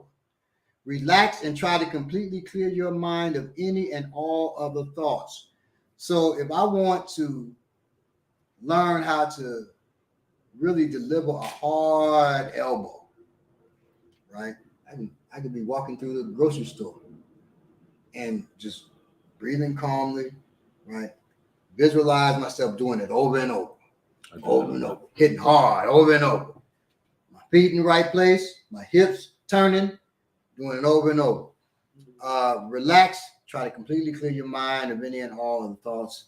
Relax and try to completely clear your mind of any and all other thoughts. So if I want to learn how to really deliver a hard elbow, right? I can be walking through the grocery store and just breathing calmly, right? Visualize myself doing it over and over, hitting hard over and over. My feet in the right place, my hips turning, doing it over and over. Relax. Try to completely clear your mind of any and all of the thoughts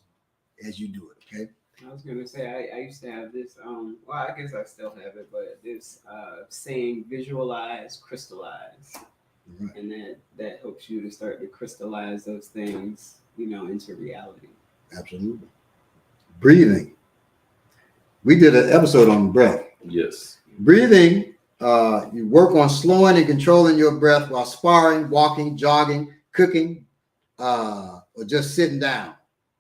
as you do it, okay? I was going to say, I used to have this, well, I guess I still have it, but this saying, visualize, crystallize. Right. And that helps you to start to crystallize those things, into reality. Absolutely. Breathing. We did an episode on breath. Yes. Breathing. You work on slowing and controlling your breath while sparring, walking, jogging, cooking, or just sitting down,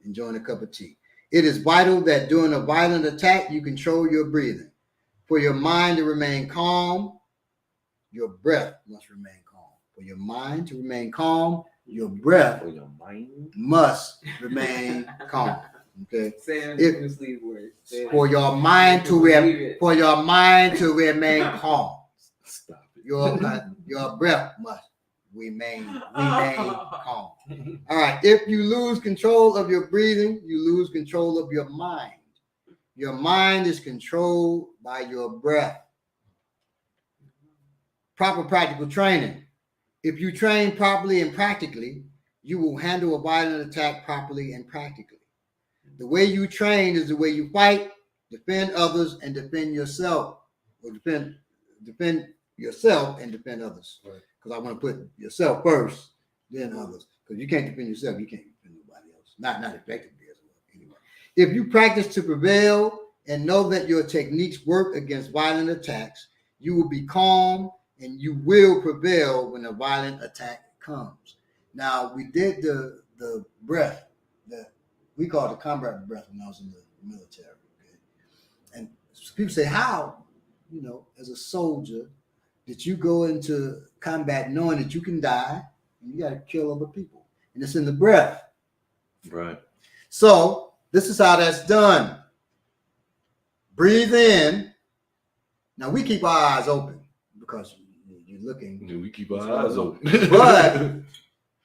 enjoying a cup of tea. It is vital that during a violent attack, you control your breathing. For your mind to remain calm, your breath must remain calm. For your mind to remain calm, your breath must remain calm. Okay. For your mind to remain calm. Stop it. Your breath must remain calm. All right. If you lose control of your breathing, you lose control of your mind. Your mind is controlled by your breath. Proper practical training. If you train properly and practically, you will handle a violent attack properly and practically. The way you train is the way you fight, defend others, and defend yourself. Or defend yourself and defend others. Because I want to put yourself first, then others. Because you can't defend yourself, you can't defend nobody else. Not effectively as well. Anyway, if you practice to prevail and know that your techniques work against violent attacks, you will be calm and you will prevail when a violent attack comes. Now, we did the breath that we called the combat breath when I was in the military. Okay? And people say, how, as a soldier, did you go into combat knowing that you can die and you got to kill other people? And it's in the breath. Right. So this is how that's done. Breathe in Now we keep our eyes open because you're looking. Yeah, we keep our eyes open. But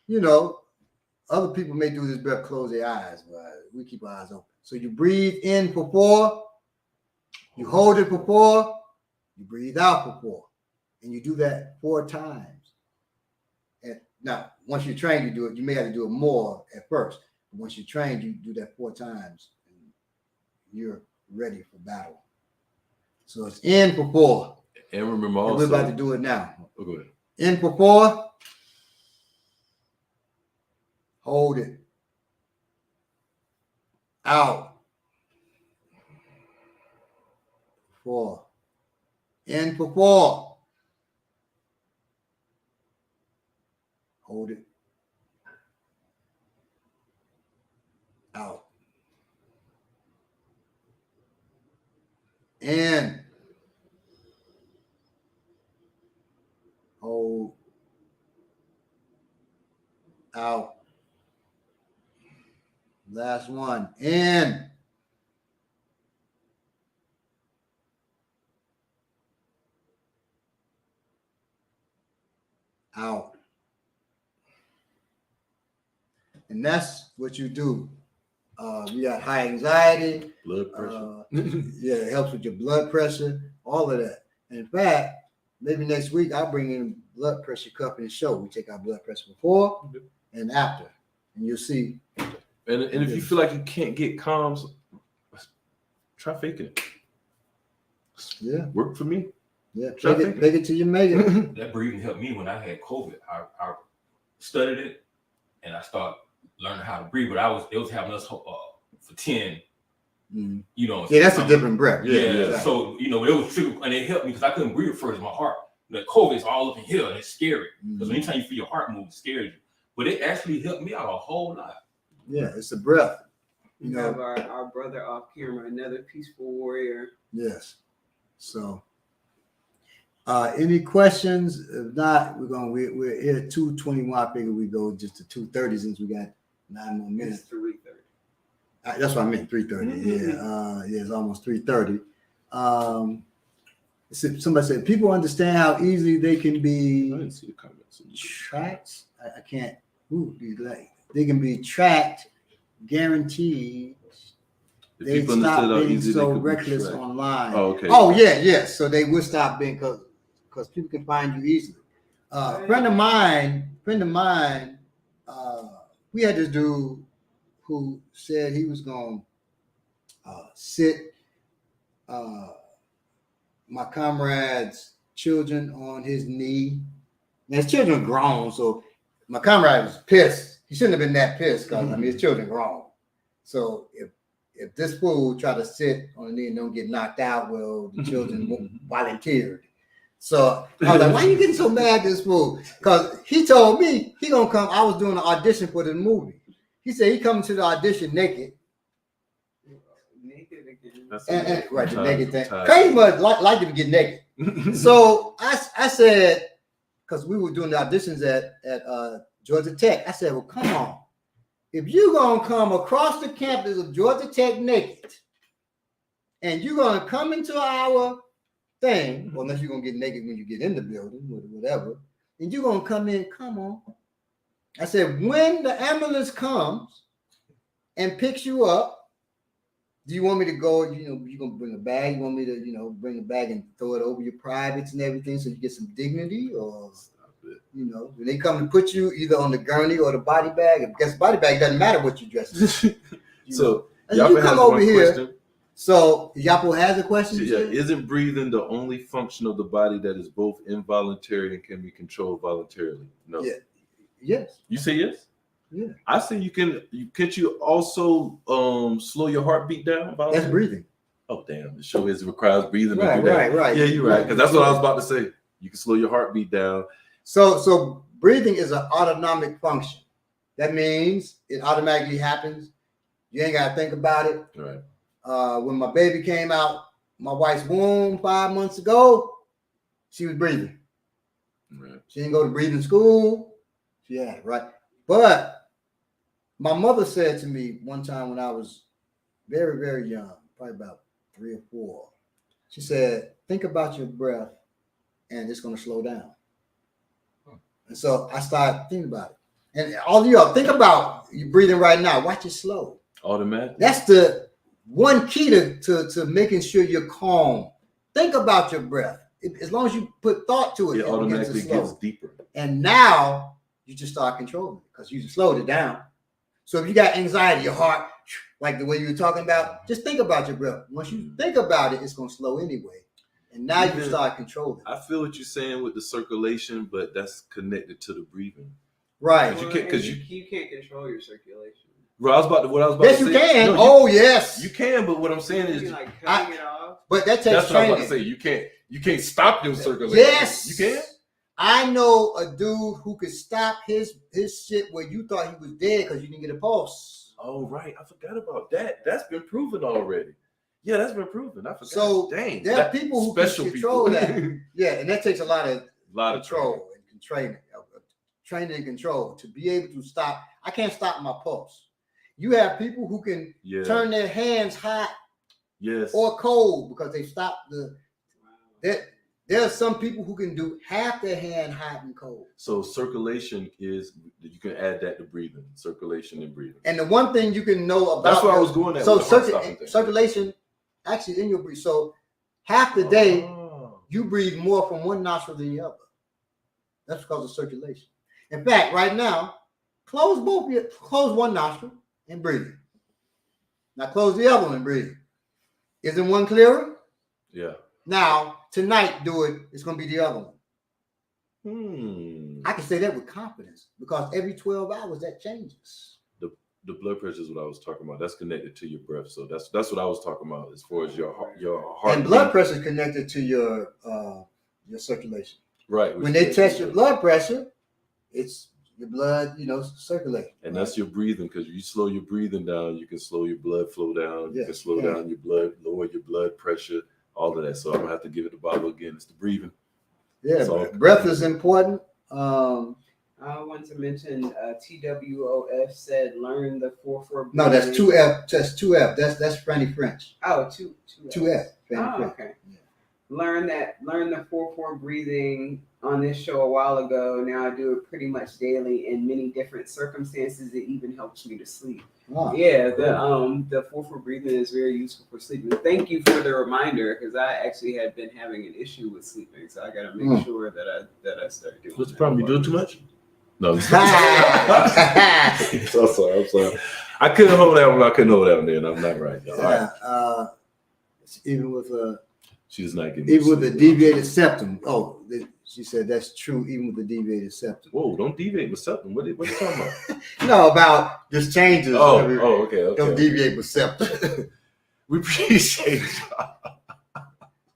you know, other people may do this breath, close their eyes, but we keep our eyes open. So you breathe in for 4, you hold it for 4, you breathe out for 4, and you do that 4 times. And now, once you're trained to do it, you may have to do it more at first. But once you're trained, you do that 4 times, and you're ready for battle. So it's in for 4. And remember And also, we're about to do it now. Oh, go ahead. In for 4. Hold it. Out. 4. In for 4. Hold it. Out. In. Hold. Out. Last one. In. Out. And that's what you do. You got high anxiety. Blood pressure. Yeah, it helps with your blood pressure, all of that. And in fact, maybe next week I'll bring in a blood pressure cup in the show. We take our blood pressure before and after. And you'll see. And if you feel like you can't get calms, try faking it. Yeah. Work for me. Yeah. Try Make it till you make it. That breathing helped me when I had COVID. I studied it and I started learning how to breathe. But it was having us for 10. Mm. You know. Yeah, that's a different breath. Yeah. So it was tricky, and it helped me because I couldn't breathe at first. My heart, the COVID is all up in here, and it's scary. Because anytime you feel your heart move, it scares you. But it actually helped me out a whole lot. Yeah, it's a breath. You We know. have our brother off camera, another peaceful warrior. Yes. So, any questions? If not, we're here at 2:21. I figure we go just to 2:30 since we got 9 more minutes. It's 3:30. That's what I meant. 3:30. Yeah, it's almost 3:30. Somebody said people understand how easily they can I be didn't see the comments. tracked. I can't. They can be tracked, guaranteed. If They people stop understood how being easy they so could be reckless tracked. online. Oh, okay. Oh yeah. So they would stop being because people can find you easily. A friend of mine. We had this dude who said he was going to sit my comrade's children on his knee. Now his children grown, so my comrade was pissed. He shouldn't have been that pissed because his children grown. So if this fool tried to sit on the knee and don't get knocked out, well, the children volunteered. So I was like, why are you getting so mad at this fool? Because he told me he gonna come. I was doing an audition for the movie. He said he coming to the audition naked. Naked again. And right, the naked thing. Crazy much like to get naked. So I said, because we were doing the auditions at Georgia Tech, I said, well, come on. If you're going to come across the campus of Georgia Tech naked, and you're going to come into our thing, well, unless you're going to get naked when you get in the building, or whatever, and you're going to come in, come on. I said, when the ambulance comes and picks you up, do you want me to go, you're going to bring a bag? You want me to, bring a bag and throw it over your privates and everything so you get some dignity? Or, when they come to put you either on the gurney or the body bag, because body bag doesn't matter what you dress in. So, you come over here. Question. So, Yapo has a question? Yeah, isn't breathing the only function of the body that is both involuntary and can be controlled voluntarily? No. Yeah. Yes. You say yes? Yeah. I say you can. Can't you also slow your heartbeat down? That's breathing. Oh damn! The show requires breathing. Right. Yeah, you're right. Because that's what I was about to say. You can slow your heartbeat down. So breathing is an autonomic function. That means it automatically happens. You ain't got to think about it. Right. When my baby came out, my wife's womb 5 months ago, she was breathing. Right. She didn't go to breathing school. Yeah, right. But my mother said to me one time when I was very, very young, probably about 3 or 4, She said, think about your breath and it's going to slow down. And so I started thinking about it. And all of y'all, think about you breathing right now. Watch it slow. Automatic. That's the one key to making sure you're calm. Think about your breath. As long as you put thought to it, It automatically slow. gets deeper. And now you just start controlling it because you slowed it down. So if you got anxiety, your heart, like the way you were talking about, just think about your breath. Once you think about it, it's going to slow anyway. And now you start controlling. I feel what you're saying with the circulation, but that's connected to the breathing. Right. Well, you can't control your circulation. What I was about to Yes, say. you can. No, yes. You can, but what I'm saying is, You like cutting it off. But that takes that's what I training. was about to say. You can't stop your circulation. Yes. You can. I know a dude who could stop his shit where you thought he was dead because you didn't get a pulse. Oh, right. I forgot about that. That's been proven already. Yeah, that's been proven. I forgot. So dang, there are people who can control that. Yeah, and that takes a lot of control and training, training and control to be able to stop. I can't stop my pulse. You have people who can turn their hands hot or cold because they stop the. There are some people who can do half their hand hot and cold. So circulation is, you can add that to breathing, circulation and breathing. And the one thing you can know about that's where I was going at. So circulation actually in your breath. So half the day you breathe more from one nostril than the other. That's because of circulation. In fact, right now, close one nostril and breathe. Now close the other one and breathe. Isn't one clearer? Yeah. Now, tonight, do it. It's going to be the other one. I can say that with confidence because every 12 hours that changes. The blood pressure is what I was talking about. That's connected to your breath. So that's what I was talking about as far as your heart. And blood pressure is connected to your circulation. Right. When they test your blood pressure, it's your blood, circulating. And that's your breathing, because you slow your breathing down, you can slow your blood flow down. You can slow down your blood, lower your blood pressure. All of that. So I'm gonna have to give it the bottle again. It's the breathing. Yeah, breath is important. I want to mention TWOF said learn the 4-4. No, that's 2F. That's 2F. That's Franny French. Oh, 2F. Okay. Yeah. Learn the 4-4 breathing on this show a while ago. Now I do it pretty much daily in many different circumstances. It even helps me to sleep. Wow. Yeah, the 4-4 breathing is very useful for sleeping. Thank you for the reminder, because I actually had been having an issue with sleeping, so I got to make sure that I start doing. What's the problem? You doing too much? No. I'm sorry. I couldn't hold that one. Then I'm not right. All right. Even with she's not getting. Even with the deviated septum. Oh, she said that's true. Even with the deviated septum. Whoa! Don't deviate with septum. What are you talking about? No, about just changes. Okay. Don't deviate with septum. We appreciate y'all.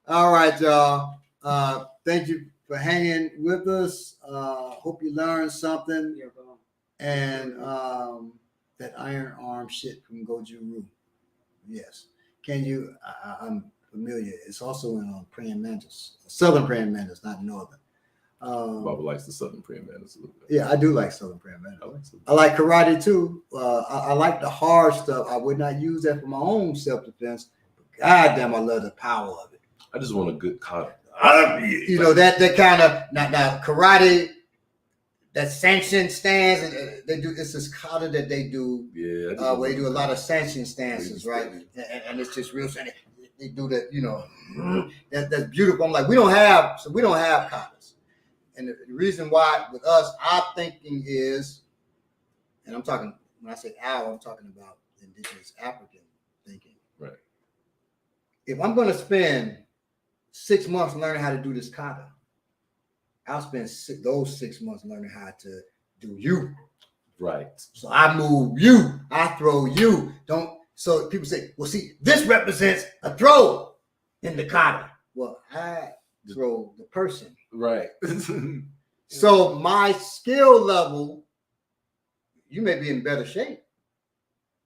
All right, y'all. Thank you for hanging with us. Hope you learned something. And that iron arm shit from Goju-Roo. Yes. Can you? I'm familiar. It's also in praying mantis, southern praying mantis, not northern. Baba likes the southern praying mantis a little bit. Yeah, I do like southern praying mantis. I like karate too. I like the hard stuff. I would not use that for my own self-defense. But goddamn, I love the power of it. I just want a good kata. That kind of now karate. That sanction stance, and they do. It's this kata that they do. Yeah, where they do a lot of sanction stances, right? And it's just real. They do that, that's beautiful. I'm like, we don't have katas, and the reason why with us, our thinking is, and I'm talking when I say our, I'm talking about indigenous African thinking. Right. If I'm going to spend 6 months learning how to do this kata, I'll spend those 6 months learning how to do you. Right. So I move you, I throw you. So people say, well, see, this represents a throw in the kata. Well, I throw the person. Right. So my skill level, you may be in better shape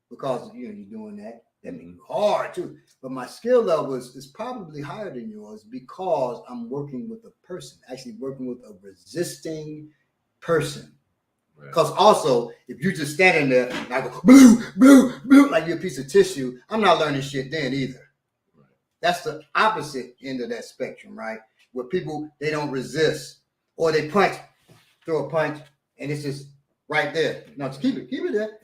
because you're doing that. That may be hard too. But my skill level is probably higher than yours because I'm working with a person, actually working with a resisting person. Because also, if you're just standing there and I go blue, blue, blue, like you're a piece of tissue, I'm not learning shit then either. That's the opposite end of that spectrum, right? Where people, they don't resist, or they throw a punch, and it's just right there. No, just keep it there.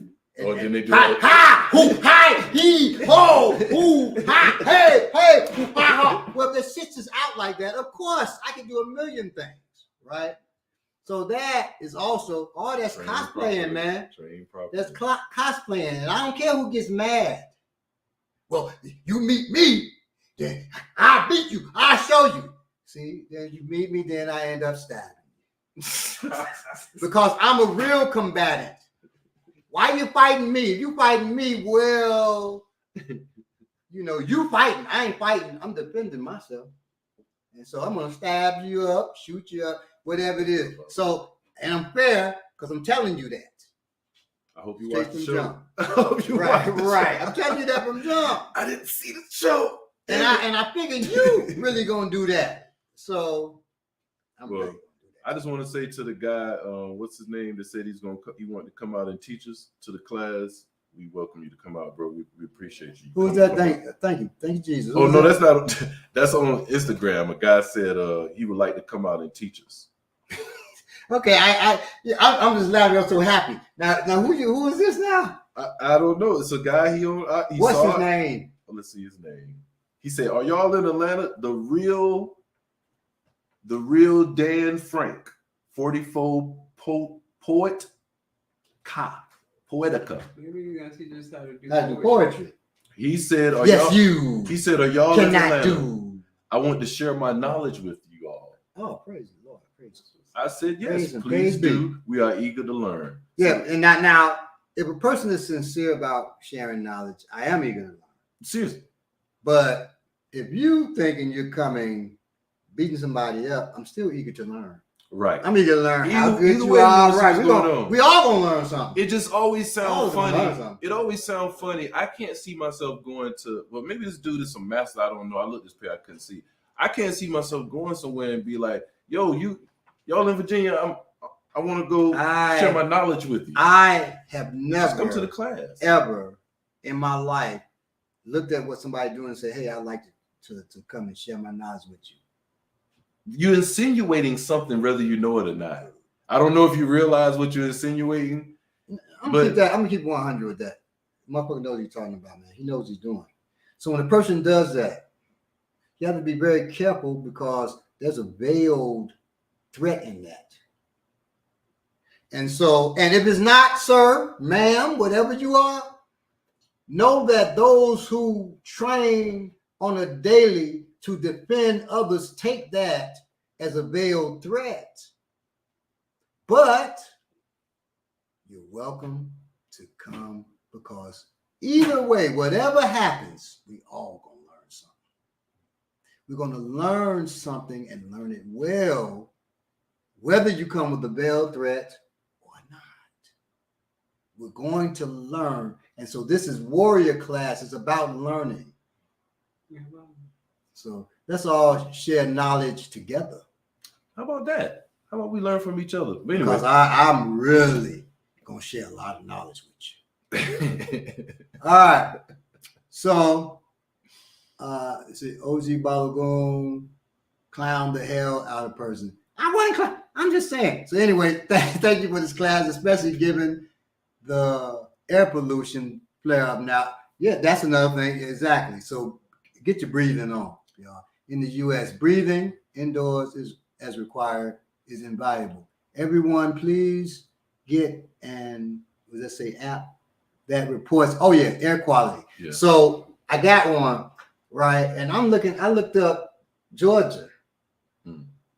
Or then they do ha, it. ha, hoo, hi, he, ho, hoo, ha, hey, hoo, ha, ha. Well, if the shit's just out like that, of course, I can do a million things, right? So that is also, all that's Train cosplaying, properly. man. Train properly. That's cosplaying, and I don't care who gets mad. Well, you meet me, then I'll beat you. I'll show you. See, then you meet me, then I end up stabbing you. Because I'm a real combatant. Why you fighting me? If you fighting me, well, you fighting. I ain't fighting. I'm defending myself. And so I'm going to stab you up, shoot you up, whatever it is. So, and I'm fair because I'm telling you that. I hope you Straight watch the from show. jump. I hope you watch the Right. show. I'm telling you that from jump. I didn't see the show. And I figured you really going to do that. So, I'm Well, really going to do that. I just want to say to the guy, what's his name, that said he wanted to come out and teach us to the class. We welcome you to come out, bro. We appreciate you. Who's that? Thank you, Jesus. Oh Who's no, that? that's not. That's on Instagram. A guy said he would like to come out and teach us. Okay, I'm just laughing. I'm so happy. Now, who is this now? I don't know. It's a guy. He What's saw his name? Let's see his name. He said, "Are y'all in Atlanta? The real Dan Frank, 44 poet, poetica." Maybe you're gonna teach us how to do That's the poetry. He said, "Are Yes, y'all?" you He said, "Are y'all in cannot Atlanta? do. I want to share my knowledge with you all." Oh, praise the Lord. Praise the Lord. I said, "Yes, Praise him, please praise do. We are eager to learn." Yeah, and now, if a person is sincere about sharing knowledge, I am eager to learn. Seriously. But if you thinking you're coming beating somebody up, I'm still eager to learn. Right. I'm eager to learn how Either good you way, are. what's Right, going on. we all gonna learn something. It just always sounds gonna learn funny. something. It always sounds funny. I can't see myself going to, well, maybe this dude is some master. I don't know. I looked this pair, I couldn't see. I can't see myself going somewhere and be like, yo, y'all in Virginia, I want to go share my knowledge with you. I have Just never come to the class. ever in my life looked at what somebody doing and said, hey, I'd like to come and share my knowledge with you. You're insinuating something whether you know it or not. I don't know if you realize what you're insinuating. I'm gonna keep 100 with that. Motherfucker knows what he's talking about, man. He knows what he's doing. So when a person does that, you have to be very careful because there's a veiled threat in that. And if it's not, sir, ma'am, whatever you are, know that those who train on a daily to defend others take that as a veiled threat. But you're welcome to come because either way, whatever happens, we all gonna learn something. We're gonna learn something and learn it well, whether you come with a veiled threat or not. We're going to learn. And so this is warrior class. It's about learning. So let's all share knowledge together. How about that? How about we learn from each other? But Because anyway. I'm really going to share a lot of knowledge with you. All right. So, see, OG Balagoon clown the hell out of person. I wasn't clown. I'm just saying. So anyway, thank you for this class, especially given the air pollution flare up now. Yeah, that's another thing. Exactly. So get your breathing on. Y'all. In the U.S., breathing indoors is as required is invaluable. Everyone, please get an app that reports. Oh yeah, air quality. Yeah. So I got one right, and I looked up Georgia.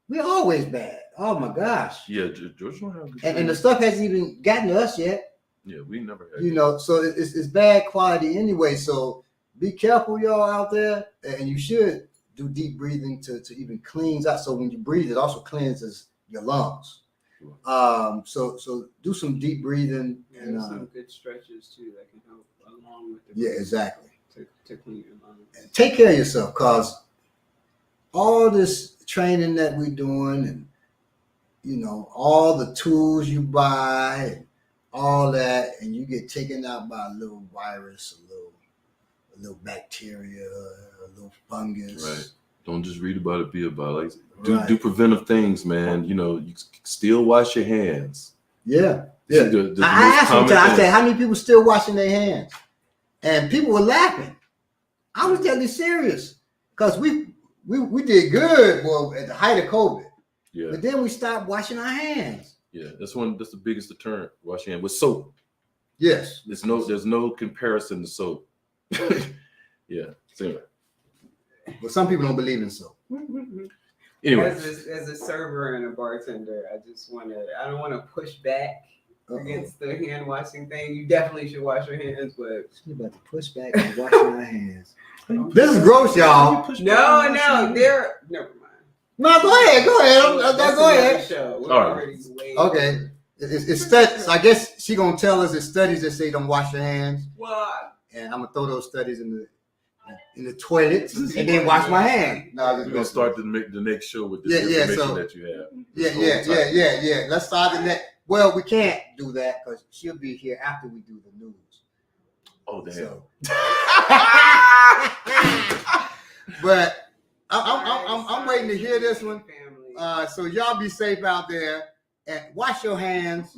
We're always bad. Oh my gosh. Yeah, Georgia don't have good and the stuff hasn't even gotten to us yet. Yeah, we never had. You know, so it's bad quality anyway. So be careful, y'all out there, and you should do deep breathing to even cleans out. So when you breathe, it also cleanses your lungs. So do some deep breathing. Yeah, and some good stretches too that can help along with it. Yeah, exactly. To clean your lungs. And take care of yourself, cause all this training that we're doing, and you know, all the tools you buy, and all that, and you get taken out by a little virus, a little bacteria, a little fungus. Right. Don't just read about it, be about it. Like, Right. do preventive things, man. You know, you still wash your hands. Yeah. Yeah. I asked them, I said, how many people still washing their hands? And people were laughing. I was deadly serious because we did good, well, at the height of COVID. Yeah. But then we stopped washing our hands. Yeah. That's the biggest deterrent. Wash your hands with soap. Yes. There's no comparison to soap. Yeah. So anyway. But some people don't believe in soap. Anyway. As a server and a bartender, I don't want to push back against the hand washing thing. You definitely should wash your hands, but She's about to push back and washing our hands. This is gross, y'all. no, never mind. No, go ahead. Go That's ahead. Show. We're All right. already way Okay. over. It's studies. So I guess she gonna tell us it's studies that say don't wash your hands, Well, and I'm gonna throw those studies in the toilet and then wash my hands. No, We're gonna start the next show with this Yeah, information so- that you have. Yeah. Let's start the next. Well, we can't do that because she'll be here after we do the news. Oh damn. So. But I'm waiting to hear this one. Family. So y'all be safe out there and wash your hands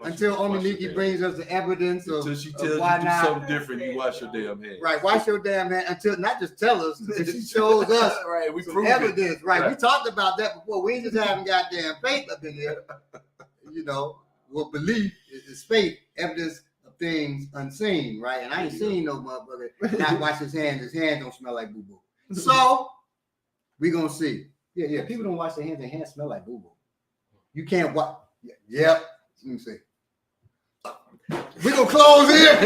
until Ominiki brings us the evidence of, Until she of tells you why to do not. something different, you wash your damn hands. Right, wash your damn hand until not just tell us, until she shows us Right, we some proved it. evidence. Right. We Right. talked about that before. We ain't just having goddamn faith up in here. You know, what belief is faith, evidence of things unseen, right? And I ain't seen no motherfucker not wash his hands. His hands don't smell like boo-boo. So we gonna see. Yeah. People don't wash their hands. Their hands smell like boo-boo. You can't wash. Yep. Let me see. We gonna close here.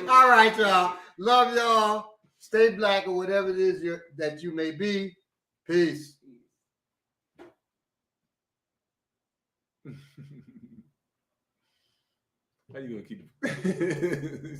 All right, y'all. Love y'all. Stay black or whatever it is that you may be. Peace. How you gonna keep it?